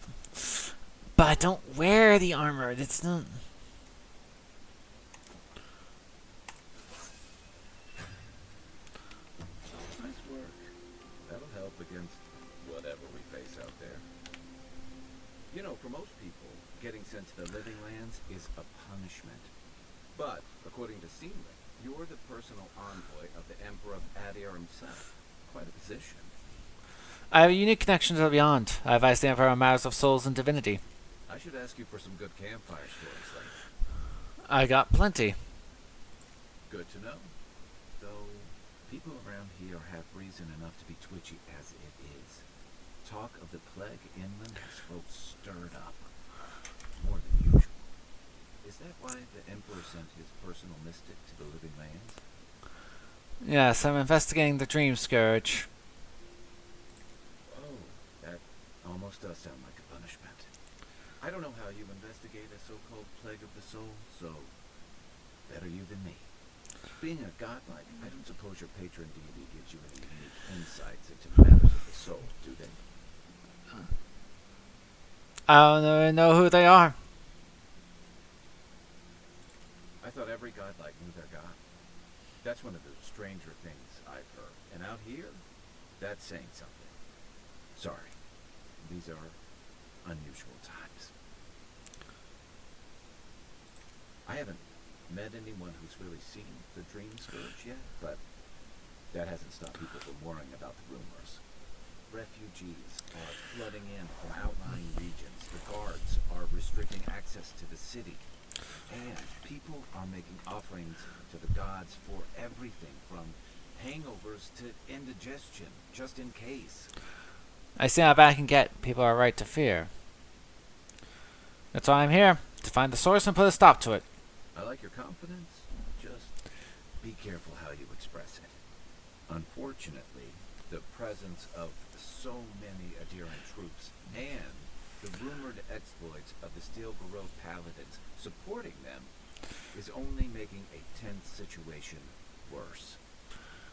But I don't wear the armor. It's not...
Nice work. That'll help against whatever we face out there. You know, for most people, getting sent to the living lands is a punishment. But, according to Seemly, you're the personal envoy of the Emperor of Aedyran himself. Quite a position.
I have a unique connection to the beyond. I advise the Emperor on matters of souls and divinity.
I should ask you for some good campfire stories later.
I got plenty.
Good to know. Though, people around here have reason enough to be twitchy as it is. Talk of the plague inland has folks stirred up. More than usual. Is that why the Emperor sent his personal mystic to the living lands?
Yes, I'm investigating the Dreamscourge.
Oh, that almost does sound like a punishment. I don't know how you investigate a so-called plague of the soul, so better you than me. Being a godlike, I don't suppose your patron deity gives you any unique insights into matters of the soul, do they?
I don't even know who they are.
I thought every godlike knew their god. That's one of the stranger things I've heard. And out here, that's saying something. Sorry. These are unusual times. I haven't met anyone who's really seen the Dreamscourge yet, but that hasn't stopped people from worrying about the rumors. Refugees are flooding in from outlying regions. The guards are restricting access to the city. And people are making offerings to the gods for everything from hangovers to indigestion, just in case.
I see how bad I can get. People are right to fear. That's why I'm here, to find the source and put a stop to it.
I like your confidence. Just be careful how you express it. Unfortunately, the presence of so many Aedyran troops and the rumored exploits of the Steel Garrote paladins supporting them is only making a tense situation worse.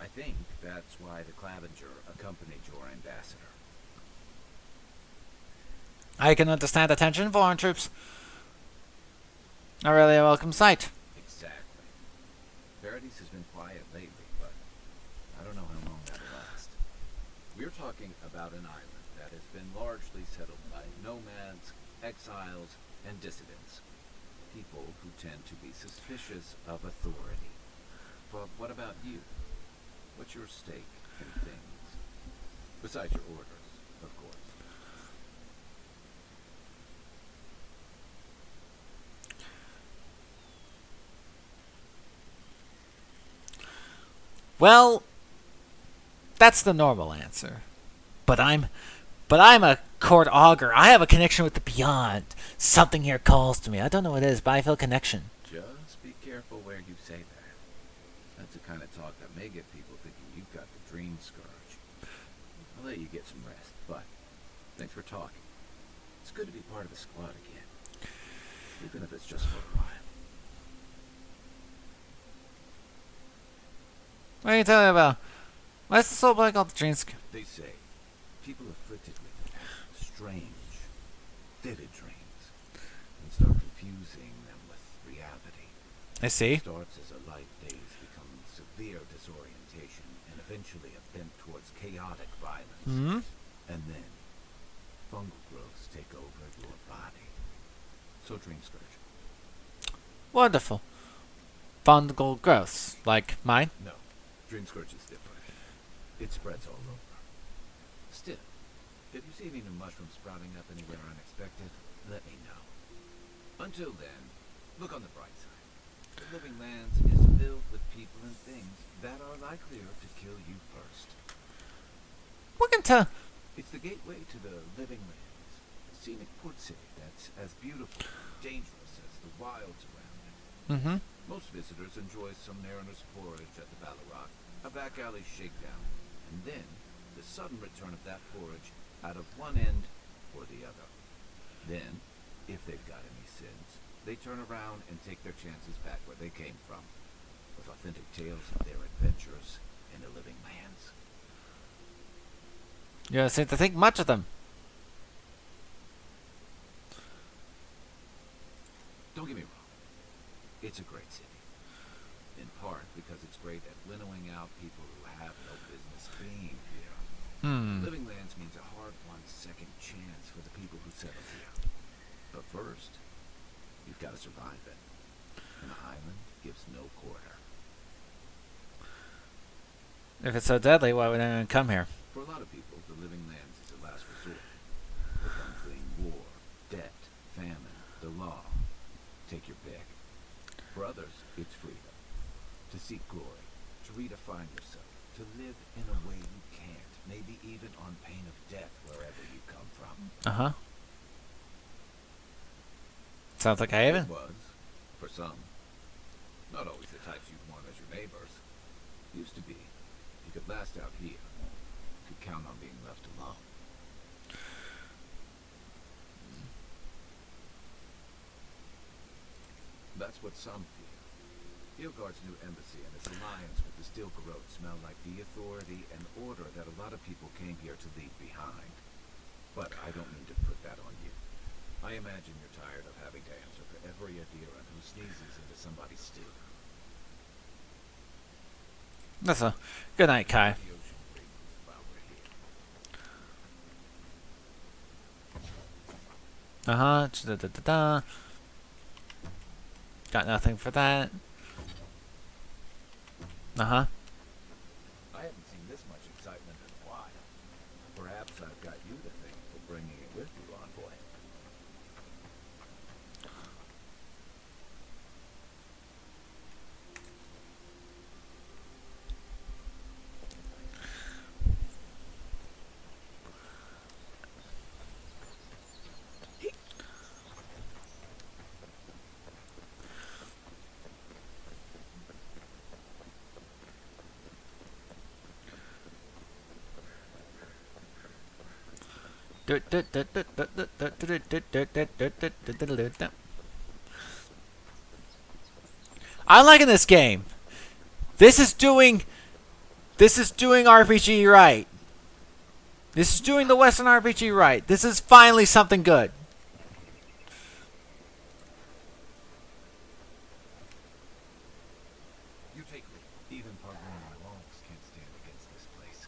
I think that's why the Clavenger accompanied your ambassador.
I can understand the tension, foreign troops. Not really a welcome sight.
Exactly. Paradise has been quiet lately, but I don't know how long that'll last. We're talking about an island that has been largely settled by nomads, exiles, and dissidents. People who tend to be suspicious of authority. But what about you? What's your stake in things? Besides your orders, of course.
Well, that's the normal answer. But I'm a court augur. I have a connection with the beyond. Something here calls to me. I don't know what it is, but I feel a connection.
Just be careful where you say that. That's the kind of talk that may get people thinking you've got the Dreamscourge. I'll let you get some rest, but thanks for talking. It's good to be part of the squad again, even if it's just for a while.
What are you telling me about? Why is this old boy called the Dreamscourge?
They say people afflicted with strange, vivid dreams and start confusing them with reality.
I see.
It starts as a light daze, becomes severe disorientation, and eventually a bent towards chaotic violence.
Hmm?
And then fungal growths take over your body. So Dreamscourge.
Wonderful. Fungal growths, like mine?
No, Dreamscourge is different. It spreads all over. Still, if you see any new mushrooms sprouting up anywhere unexpected, let me know. Until then, look on the bright side. The Living Lands is filled with people and things that are likelier to kill you first.
Welcome to...
It's the gateway to the Living Lands, a scenic port city that's as beautiful and dangerous as the wilds around it.
Mm-hmm.
Most visitors enjoy some mariner's porridge at the Ballarrock, a back alley shakedown, and then the sudden return of that porridge out of one end or the other. Then, if they've got any sins, they turn around and take their chances back where they came from, with authentic tales of their adventures in the Living Lands.
You don't seem to think much of them.
Don't get me wrong, it's a great city. In part because it's great at winnowing out people who have no business being here. Living Lands means a hard-won second chance for the people who settle here. But first, you've got to survive it. And the island gives no quarter.
If it's so deadly, why would anyone come here?
For a lot of people, the Living Lands is a last resort. They come fleeing war, debt, famine, the law. Take your pick. For others, it's freedom. To seek glory, to redefine yourself, to live in a way you can't, maybe even on pain of death wherever you come from.
Uh-huh. Sounds like I
It
even.
was, for some. Not always the types you'd want as your neighbors. Used to be. You could last out here. Could count on being left alone. That's what some fear. Fieldguard's new embassy and its alliance with the Steel Garrote smell like the authority and order that a lot of people came here to leave behind. But I don't mean to put that on you. I imagine you're tired of having to answer for every Aedyran who sneezes into somebody's stew.
That's a good night, Kai.
The ocean breezes while we're here.
Uh-huh. Da-da-da-da. Got nothing for that. Uh-huh.
I haven't seen this much excitement in a while. Perhaps I've got you to thank for bringing it with you, envoy.
I'm liking this game. This is doing RPG right. This is doing the Western RPG right. This is finally something good.
You take me. Even Pargonian walls can't stand against this place.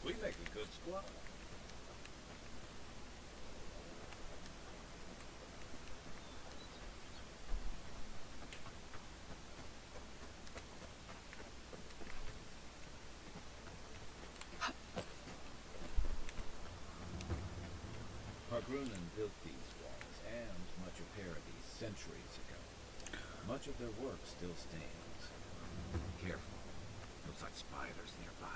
We make a good squad. built these walls, and much of Paradis centuries ago. Much of their work still stands. Careful. Looks like spiders nearby.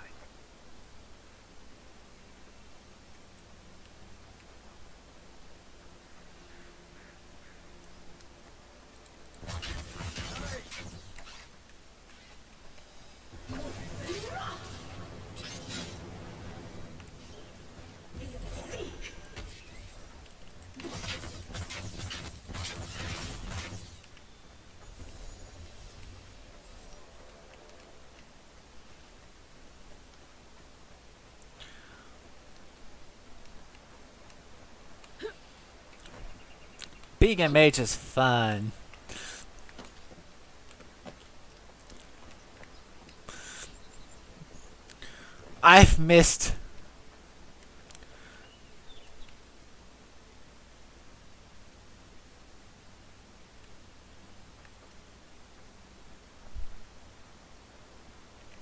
Being a mage is fun. I've missed.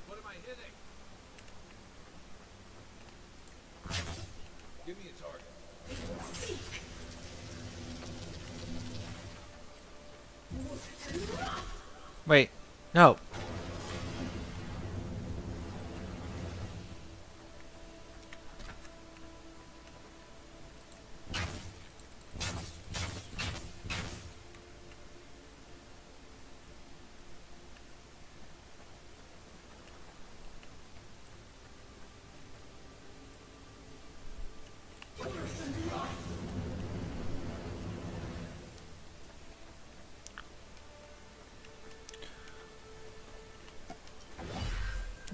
What am I hitting? Give me a target.
Wait, no.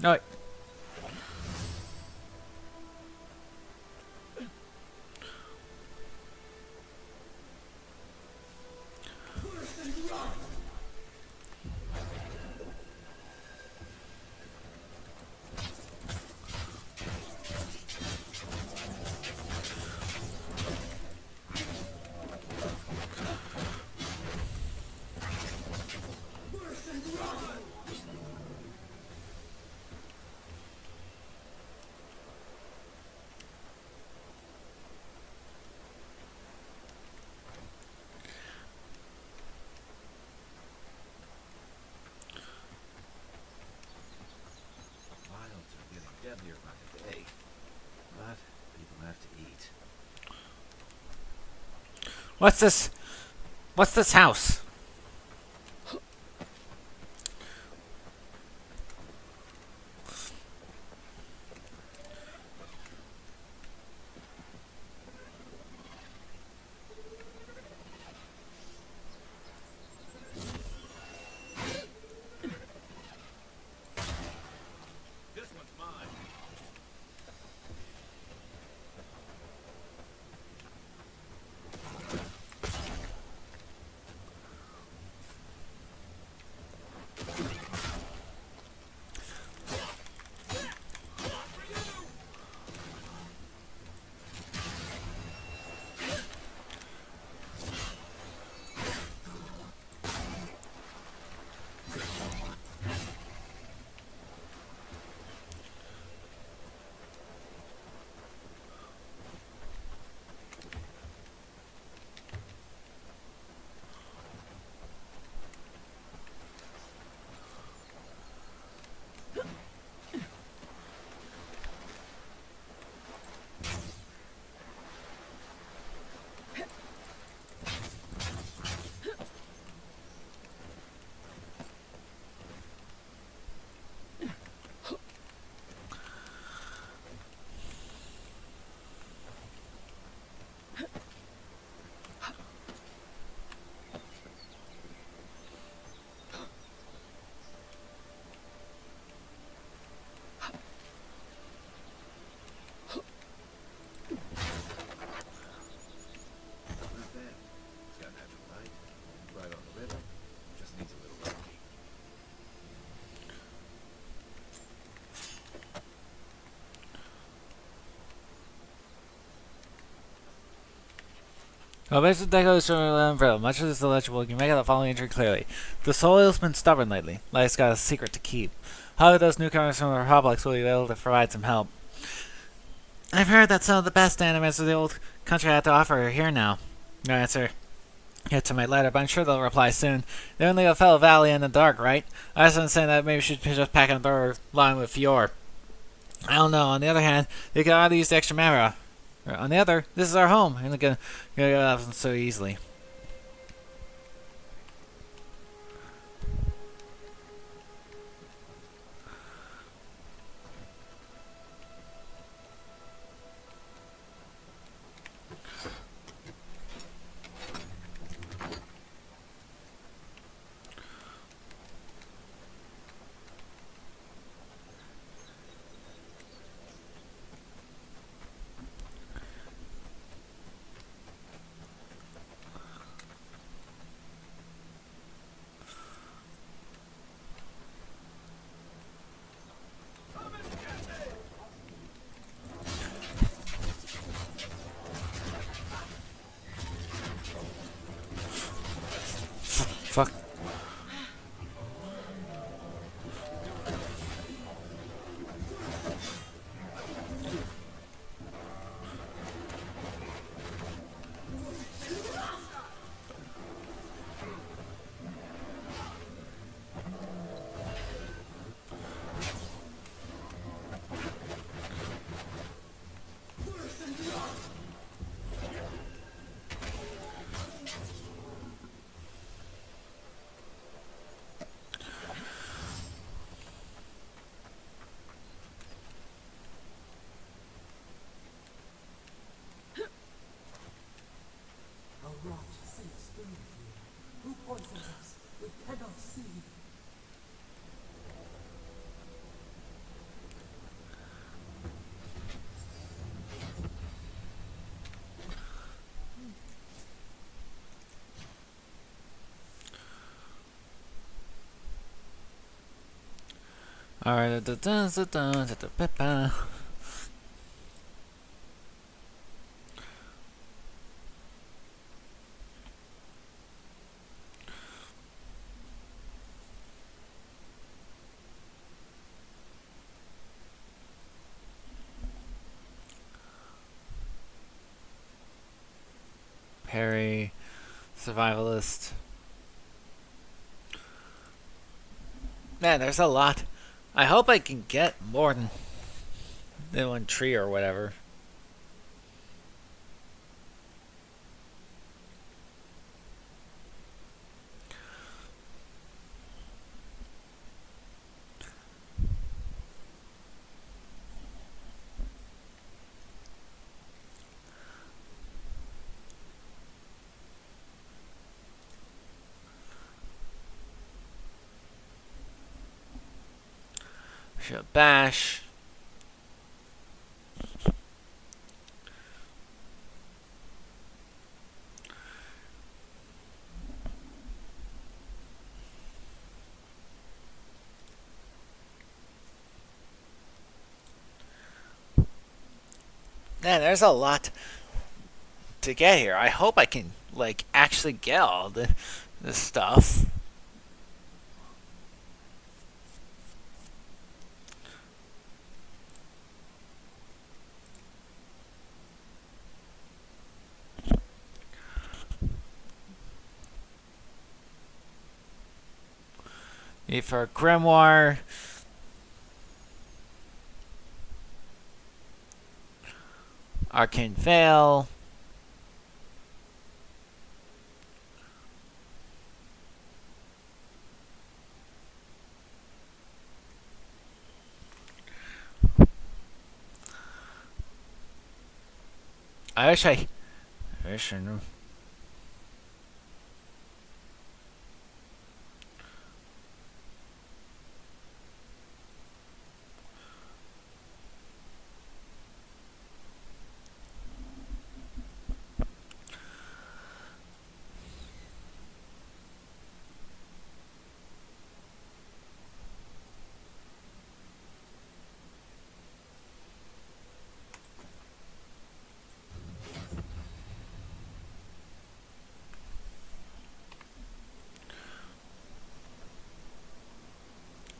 No.
Deadlier by the day, but people have to eat.
What's this? What's this house?
This one's mine.
Well, based on Deco's umbrella, much of this is illegible. You can make out the following entry clearly. The soil's been stubborn lately. Life's got a secret to keep. However, those newcomers from the Republic will be able to provide some help. I've heard that some of the best animes of the old country have to offer are here now. No answer yet to my letter, but I'm sure they'll reply soon. They only leave a fellow valley in the dark, right? I was saying that maybe we should just pack another line with Fior. I don't know. On the other hand, they could already use the extra mana. On the other, this is our home. I'm not gonna get out of them so easily. Fuck. Alright, Perry, survivalist. Man, there's a lot. I hope I can get more than one tree or whatever. Should bash. Man, there's a lot to get here. I hope I can, like, actually get all this stuff. Need for a grimoire. Arcane Veil. I wish I knew.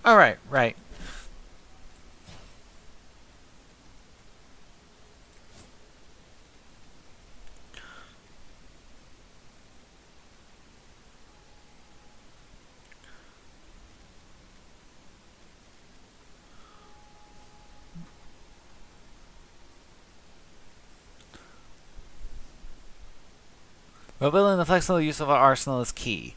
Alright, right. Rebuilding the flexible use of our arsenal is key.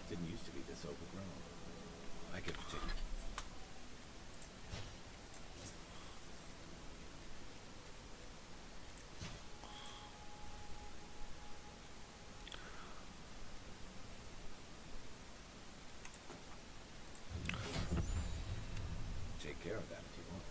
Didn't used to be this overgrown. I could take it. Take care of that if you want.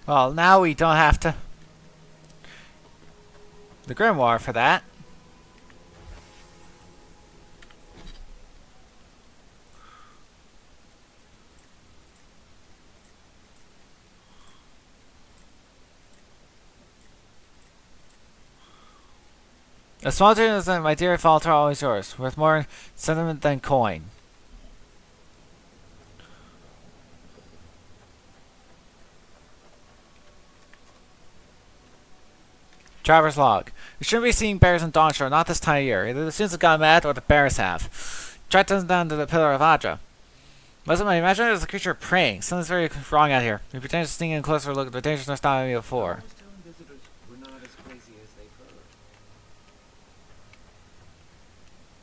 Well, now we don't have to... the Grimoire for that. A small dream is that my dear Falter always yours, worth more sentiment than coin. Traverse log. We shouldn't be seeing bears in Dawnshore, not this time of year. Either the students have gone mad or the bears have. Try to down to the pillar of Aedyran. Most of my imagination is a creature praying. Something's very wrong out here. We pretend to sneak in a closer look at the dangers not stopping me before.
I was telling visitors we're not as crazy as they've heard.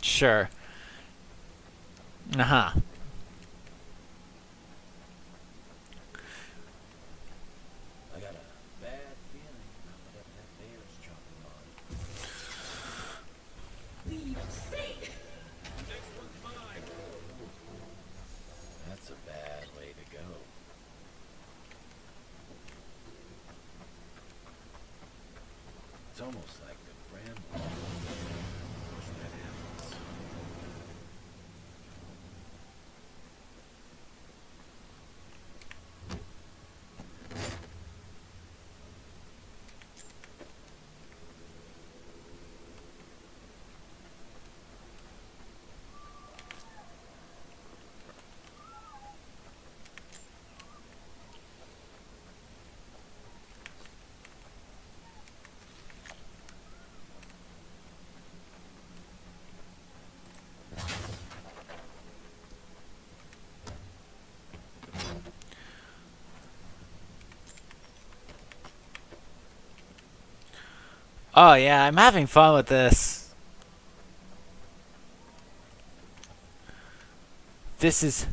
Sure. Uh-huh.
I got a bad feeling about whatever that bear's chomping on. Next one's mine. That's a bad way to go. It's almost like the brambles. That happens.
Oh yeah, I'm having fun with this. This is...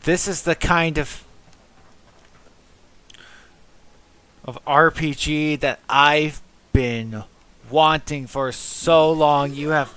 this is the kind of RPG that I've been wanting for so long. You have...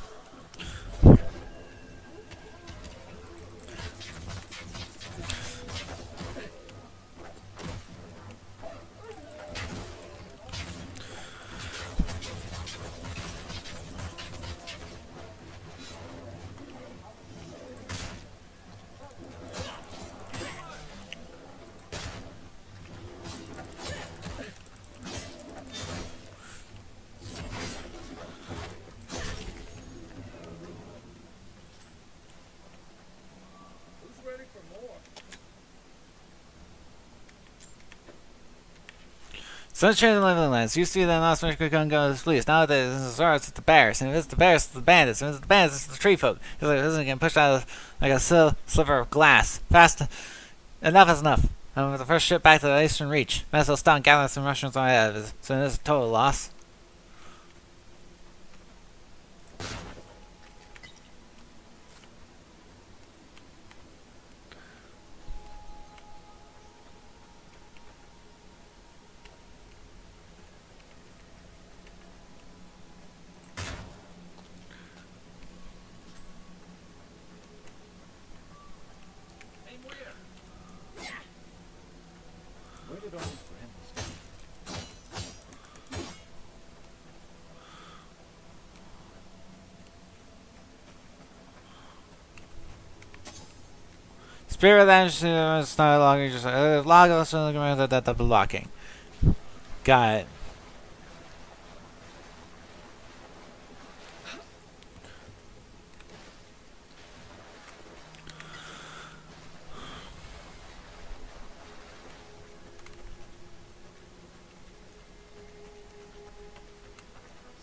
Who's ready for more?
Sunshine and Living Lands. Used to be that last one could come go to the police. Nowadays, it's the bears. And if it's the bears, it's the bandits. And if it's the bandits, it's the tree folk. It's like this is getting pushed out of like a sliver of glass. Fast. Enough is enough. I'm with the first ship back to the Eastern Reach. Might as well stop gathering some Russians on my head. So it's a total loss. Spirit damage is no longer just log also the blocking. Got it.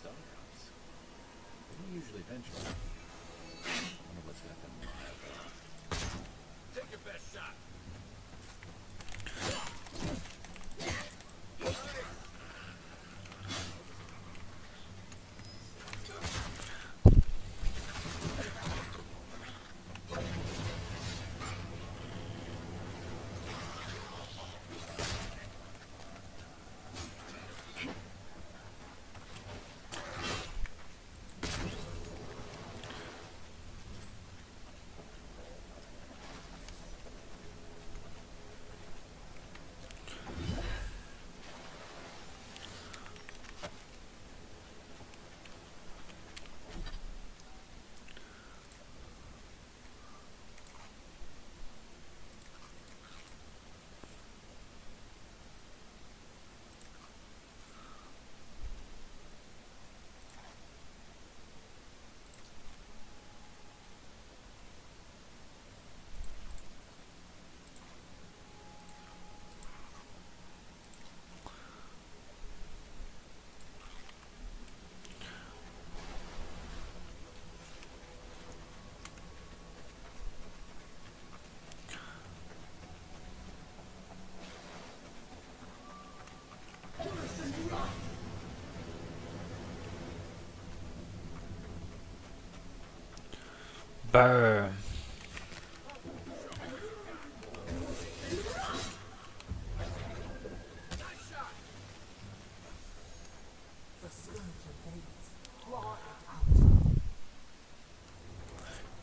Some cops. They don't usually venture. I wonder what's got them riled up. Take your best shot.
Burn.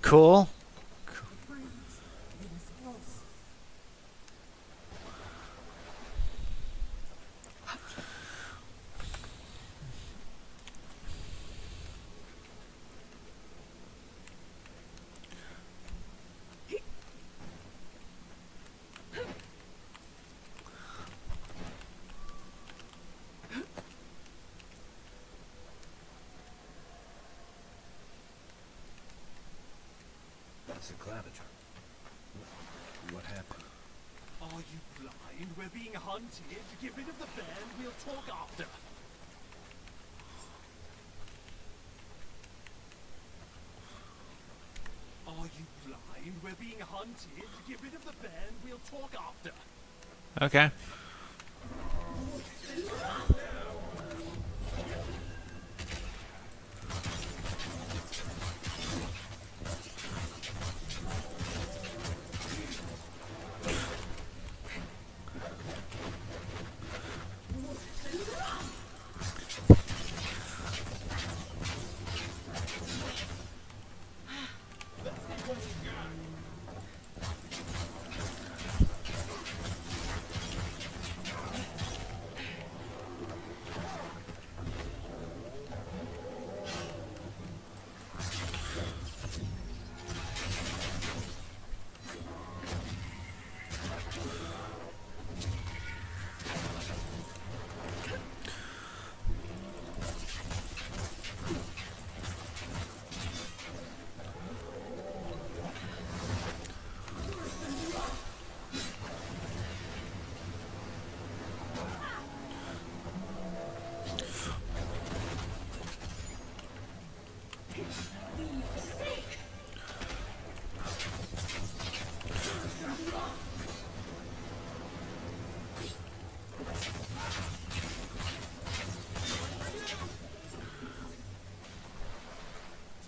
Cool.
That's a claviger. What happened?
Are you blind? We're being hunted. Get rid of the band. We'll talk after. Are you blind? We're being hunted. Get rid of the band. We'll talk after.
Okay.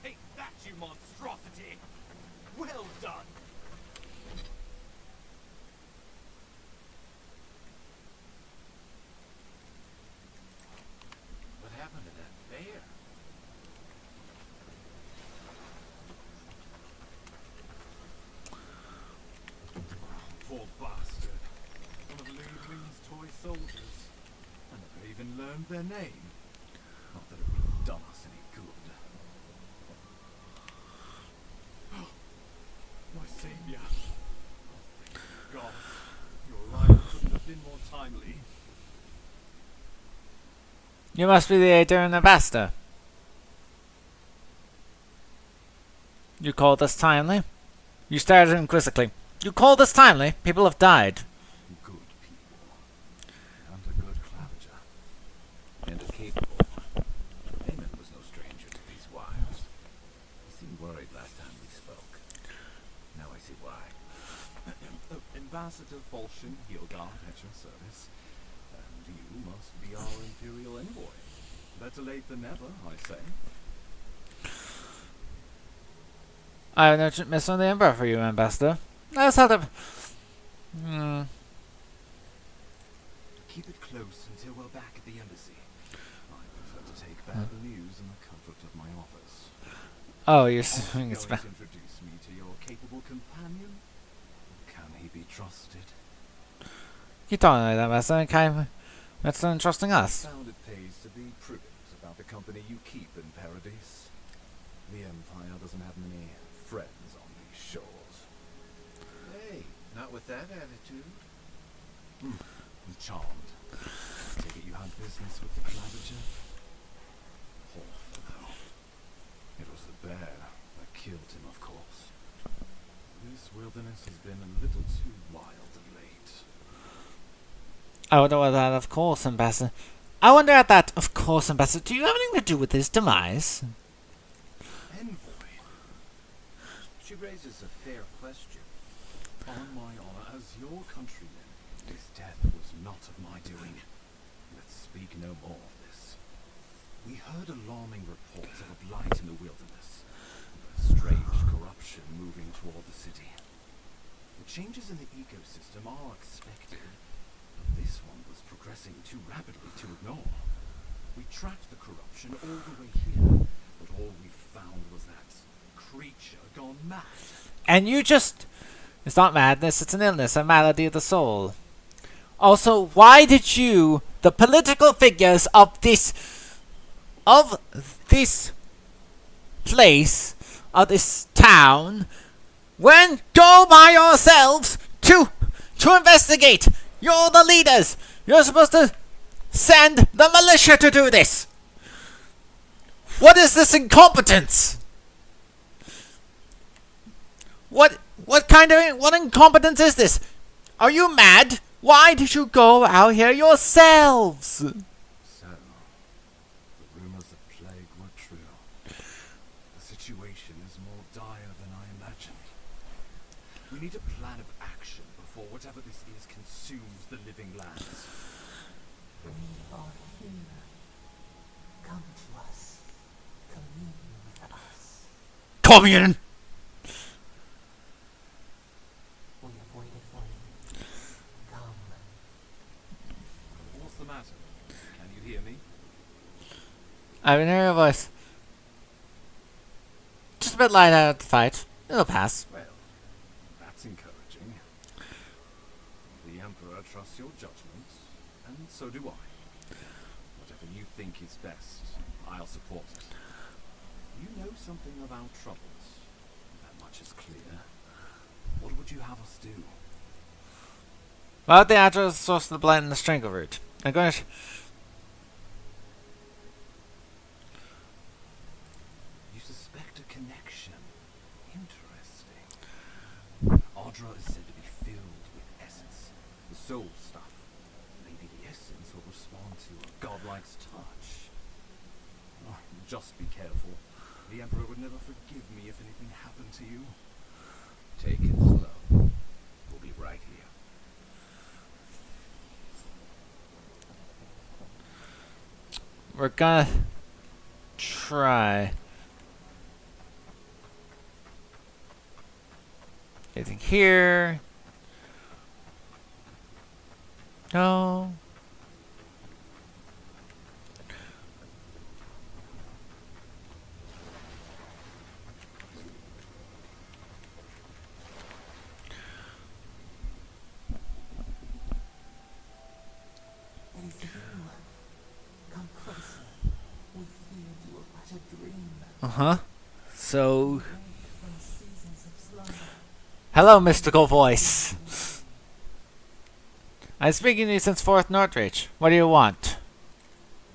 Take that, you monstrosity! Well done!
What happened to that bear?
Poor bastard. One of Ludwig's toy soldiers. I never even learned their name. Not that it would have done us any good. My savior. Our God, your arrival couldn't have been more timely.
You must be the Aedyran Ambassador. You call this timely? You started inquisitively. You call this timely? People have died.
Good people. And a good clavager.
And a capable one. Eamon was no stranger to these wilds. He seemed worried last time we spoke. Now I see why.
Ambassador Volshin Hildgard at your service. And you must be our Imperial envoy. Better late than never, I say.
I have no mission on the Emperor for you, Ambassador. I just have to...
Keep it close until we're back at the embassy. I prefer to take bad news in the comfort of my office.
Oh, you're
Are
saying
you
it's
going
bad.
to introduce me to your capable companion? Can he be trusted?
You don't know that, Ambassador. Okay, that's entrusting us.
Found it pays to be prudent about the company you keep in Paradise. The Empire doesn't have many friends on these shores.
Hey, not with that attitude.
I'm charmed. Take it you had business with the clavager? Poor fellow. It was the bear that killed him, of course. This wilderness has been a little too wild of late.
I wonder what that, of course, Ambassador. I wonder at that, of course, Ambassador. Do you have anything to do with his demise?
Envoy?
She raises a fair question.
On my honor as your countryman, his death was not of my doing. Let's speak no more of this. We heard alarming reports of a blight in the wilderness, and a strange corruption moving toward the city. The changes in the ecosystem are expected, but this one was progressing too rapidly to ignore. We tracked the corruption all the way here, but all we found was that creature gone mad.
And you just... It's not madness, it's an illness, a malady of the soul. Also, why did you, the political figures of this place, of this town, when go by yourselves to investigate? You're the leaders. You're supposed to send the militia to do this. What is this incompetence? What incompetence is this? Are you mad? Why did you go out here yourselves?
So, the rumors of plague were true. The situation is more dire than I imagined. We need a plan of action before whatever this is consumes the living lands.
We are here. Come to us. Commune with us.
Commune!
We have waited for you. Come.
What's the matter? Can you hear me?
I can hear your voice. Just a bit light out of the fight. It'll pass.
Well, that's encouraging. The Emperor trusts your judgment, and so do I. Whatever you think is best, I'll support it. You know something of our troubles. That much is clear. What would you have us do?
About the address source of the blight and the strangle root. I'm going to...
You suspect a connection. Interesting. Aedyran is said to be filled with essence, the soul stuff. Maybe the essence will respond to a godlike's touch. Oh, just be careful. The Emperor would never forgive me if anything happened to you.
Take it slow. We'll be right here.
We're gonna try. Anything here? No.
It is you. Come closer. We feared you were but a dream.
Uh-huh. So...
Awake from seasons of slumber.
Hello, mystical voice. I'm speaking to you since 4th Northreach. What do you want?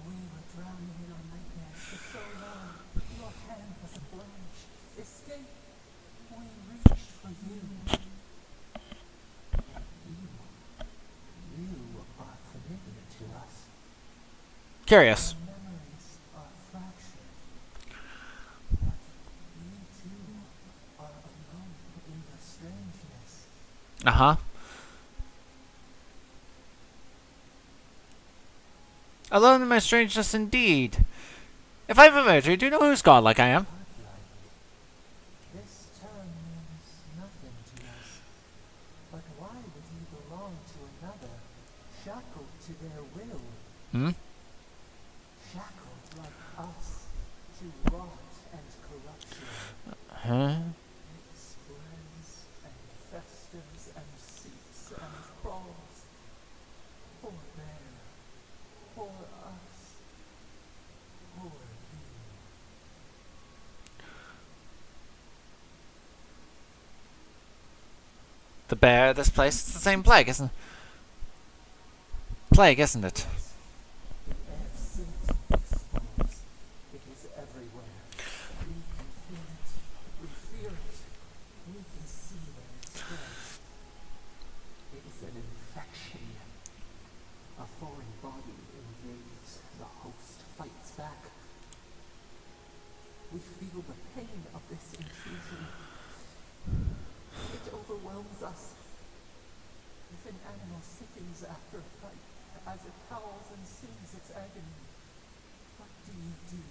We were drowning in our nightmares for so long. Your hand was obliged. Escape. We reached for you. You are familiar to us.
Curious.
Our memories are fractured. But you too are alone in your strangeness.
Uh-huh. Alone in my strangeness indeed. If I'm familiar, do you know who's God like I am?
This term means nothing to us. But why would you belong to another, shackled to their will?
Hmm?
Shackled like us to rot and corruption.
Huh?
It spreads and festers and seeps and crawls. Poor bear. Poor us. Poor you.
The bear, this place, it's the same plague, isn't it? Plague, isn't it?
The air sinks exposed. It is everywhere. We can feel it. We fear it. We can see where it spreads. It is an infection. A foreign body invades. The host fights back. We feel the pain of this intrusion. It overwhelms us. If an animal sickens after a fight, as it howls and sings its agony, what do you do?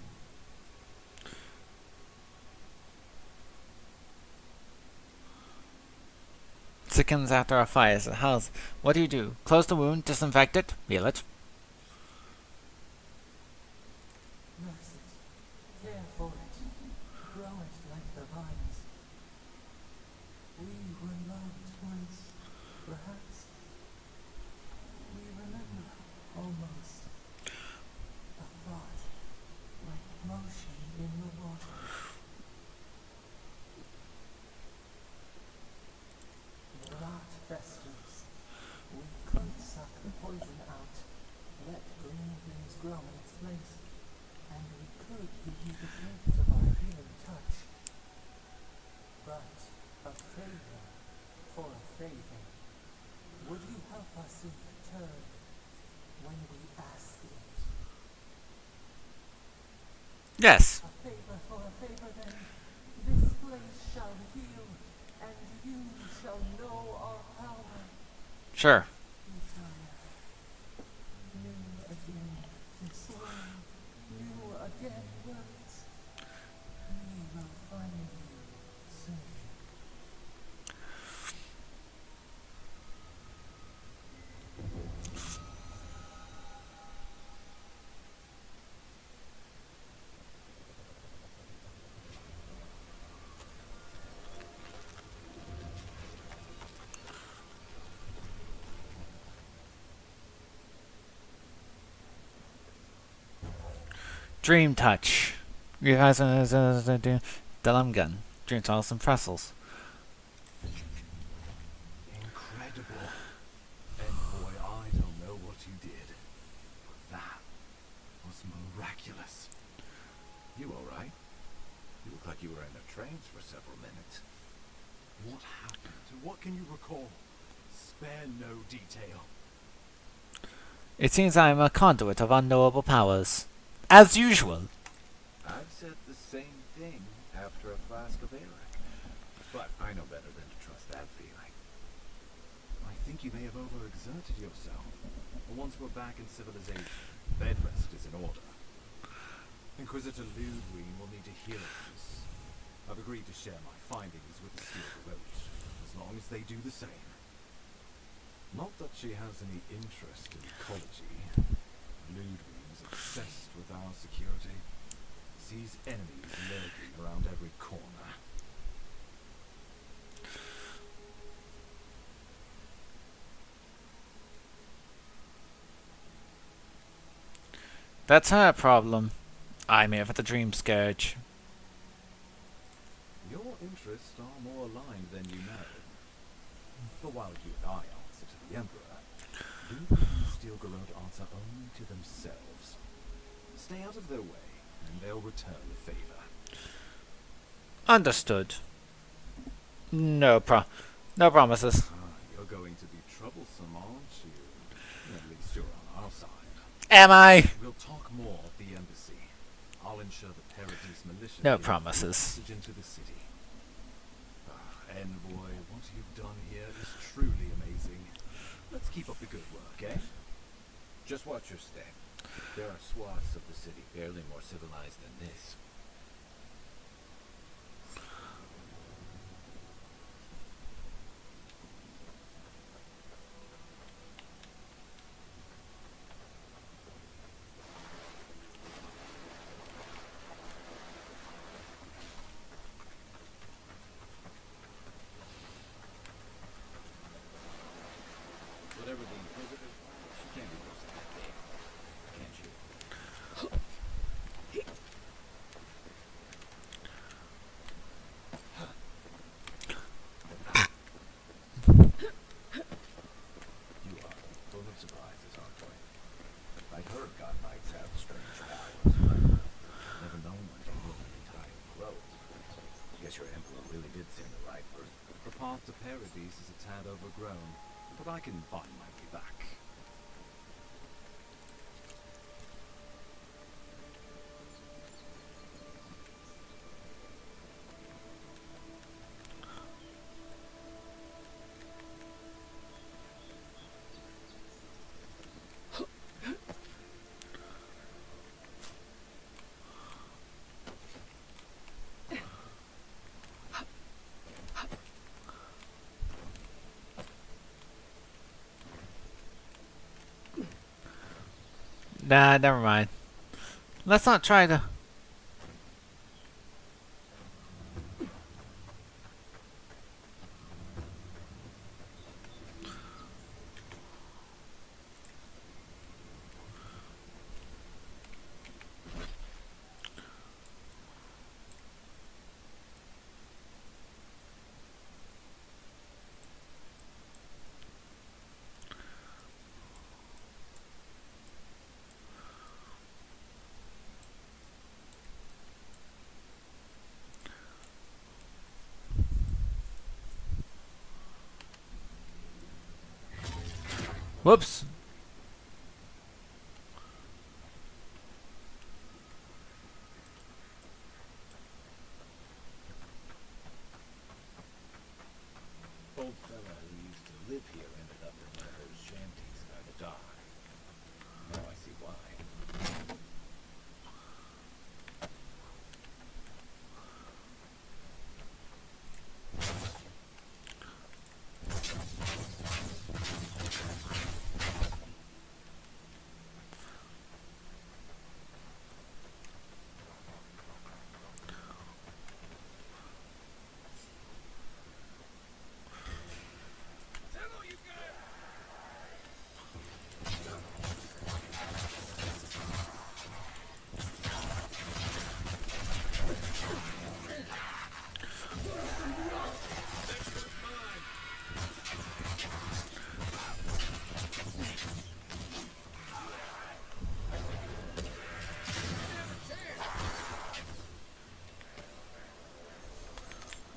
Sickens after a fire, so how's... What do? Close the wound, disinfect it, heal it.
Nurse it. Care for it. Grow it like the vines. We were loved once, perhaps. We remember, almost. A thought, like motion in the water. The rot festers. We could suck the poison out, let green things grow in its place, and we could give you the gift of our healing touch. But a favor for a favor. Would you help us in return when we ask it?
Yes.
A favor for a favor then. This place shall heal, and you shall know our power.
Sure.
New again this world, new again words. We will find you soon.
Dream touch. You guys Delum gun. Dream tunnels and pretzels.
Incredible. Envoy, I don't know what you did. But that was miraculous.
You alright? You look like you were in a trance for several minutes.
What happened? What can you recall? Spare no detail.
It seems I am a conduit of unknowable powers. As usual.
I've said the same thing after a flask of Aedyran. But I know better than to trust that feeling.
I think you may have overexerted yourself. Once we're back in civilization, bed rest is in order. Inquisitor Ludwig will need to hear of this. I've agreed to share my findings with the Steel Roach, as long as they do the same. Not that she has any interest in ecology. Ludwig is obsessed with our security. Sees enemies lurking around every corner.
That's her problem. I'm here for the Dreamscourge.
Your interests are more aligned than you know. But while you and I answer to the Emperor, Who these Stilgarrod answer only to themselves. Stay out of their way, and they'll return the favor.
Understood. No promises.
You're going to be troublesome, aren't you? At least you're on our side.
Am I?
We'll talk more at the embassy. I'll ensure the Paradise militia
No
get
promises.
passage into the city. Envoy, what you've done here is truly amazing. Let's keep up the good work, eh?
Just watch your step. There are swaths of the city barely more civilized than this. Whatever the Inquisitor finds, she can't be worse than that thing. Can't you? You are full of surprises, aren't you? I've heard God Knights have strange powers, but never known one to rule an entire grove. Guess your Emperor really did send the right person.
The path to Paradise is a tad overgrown, but I can find my way back.
Nah, never mind. Let's not try to... Whoops.
Old fella who used to live here ended up in one of those shanties by the dock. Now I see why.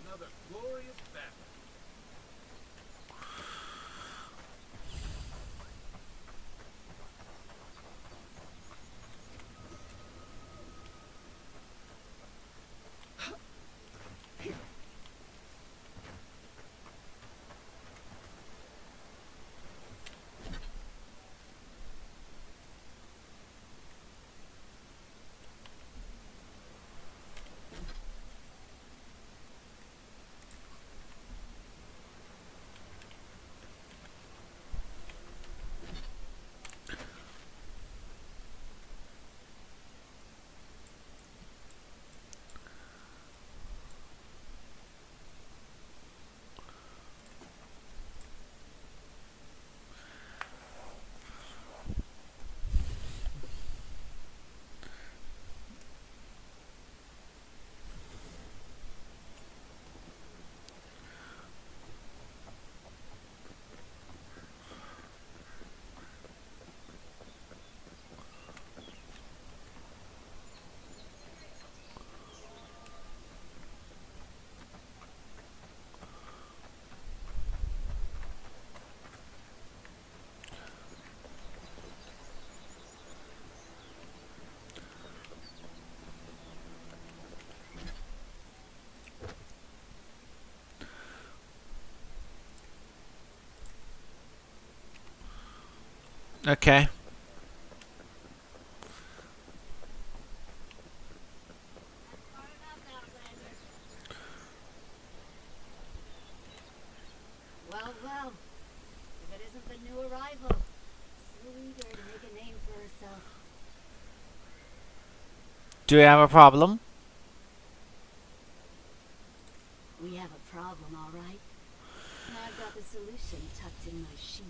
Another glorious battle.
Okay.
Well, well. If it isn't the new arrival. So eager to make a name for herself.
Do we have a problem?
We have a problem, all right. And I've got the solution tucked in my sheath.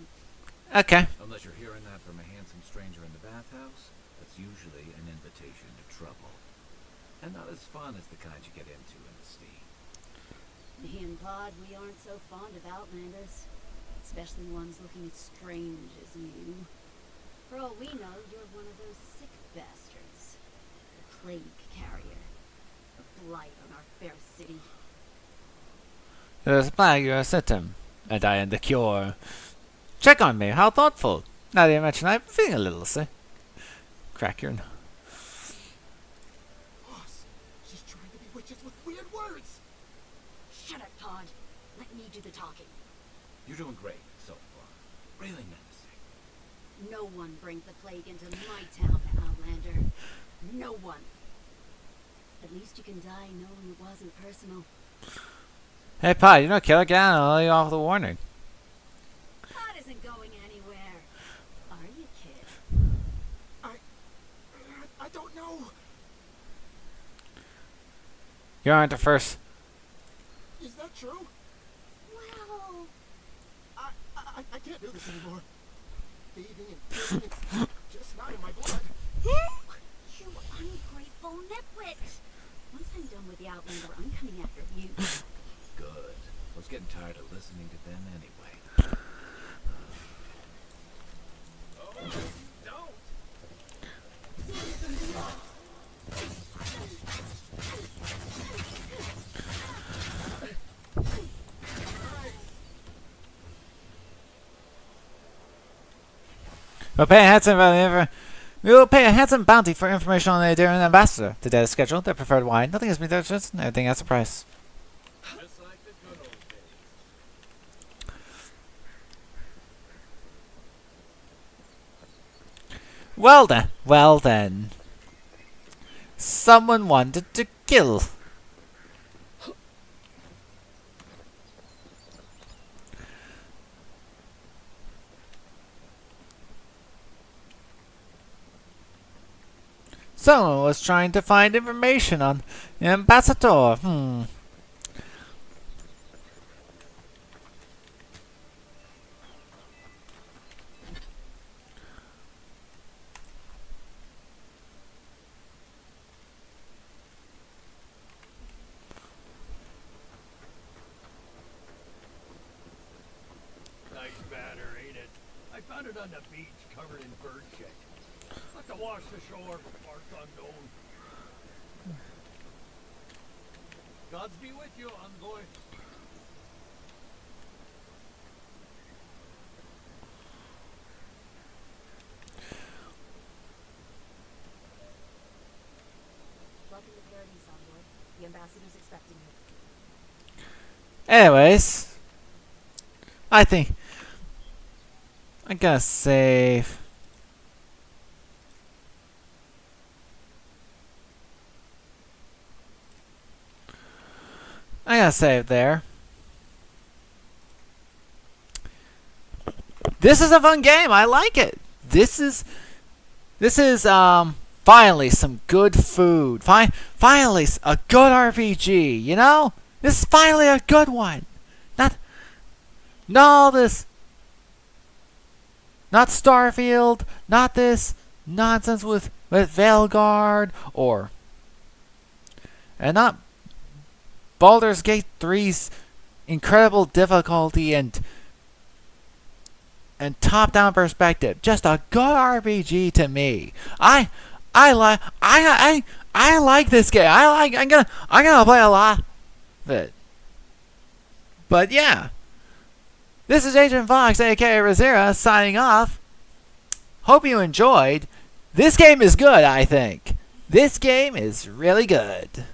Okay.
Unless you're hearing that from a handsome stranger in the bathhouse, that's usually an invitation to trouble. And not as fun as the kind you get into in the sea.
Me and Pod, we aren't so fond of Outlanders. Especially ones looking as strange as you. For all we know, you're one of those sick bastards. A plague carrier. A blight on our fair city.
There's a plague, you're a symptom, and I am the cure. Check on me, how thoughtful. Now that you mention, I'm feeling a little sick. Crack your nose.
Boss, she's trying to be witches with weird words.
Shut up, Pod. Let me do the talking.
You're doing great so far. Really menacing.
No one brings the plague into my town, Outlander. No one. At least you can die knowing it wasn't personal.
Hey, Pod, you're no killer. Get out, I'll let you off the warning.
Pod isn't going anywhere. Are you, kid?
I don't know.
You aren't the first.
Is that true?
Well...
I can't do this anymore. Thieving and killing, it's just not in my blood.
You ungrateful nitwit! Once I'm done with the Outlander, I'm coming after you.
Good. I was getting tired of listening to them anyway. Oh, don't!
We will pay a handsome bounty for information on the Aedyran Ambassador. The date is scheduled, their preferred wine, nothing has been touched, and everything has a price.
Just like the good old days.
Well then. Someone wanted to kill. Someone was trying to find information on the ambassador.
Nice banner, ain't it? I found it on the beach, covered in bird shit. Like to wash the shore for parts unknown. Gods be with you, envoy.
Welcome to Paradise, Envoy. The ambassador's expecting you.
Anyways, I think I'm gonna save. I'm gonna save there. This is a fun game. I like it. This is finally some good food. Finally a good RPG. You know, this is finally a good one. Not all this. Not Starfield. Not this nonsense with Veilguard and not Baldur's Gate 3's incredible difficulty and top-down perspective. Just a good RPG to me. I like this game. I'm gonna play a lot of it. But yeah. This is Agent Fox, aka Raziera, signing off. Hope you enjoyed. This game is good, I think. This game is really good.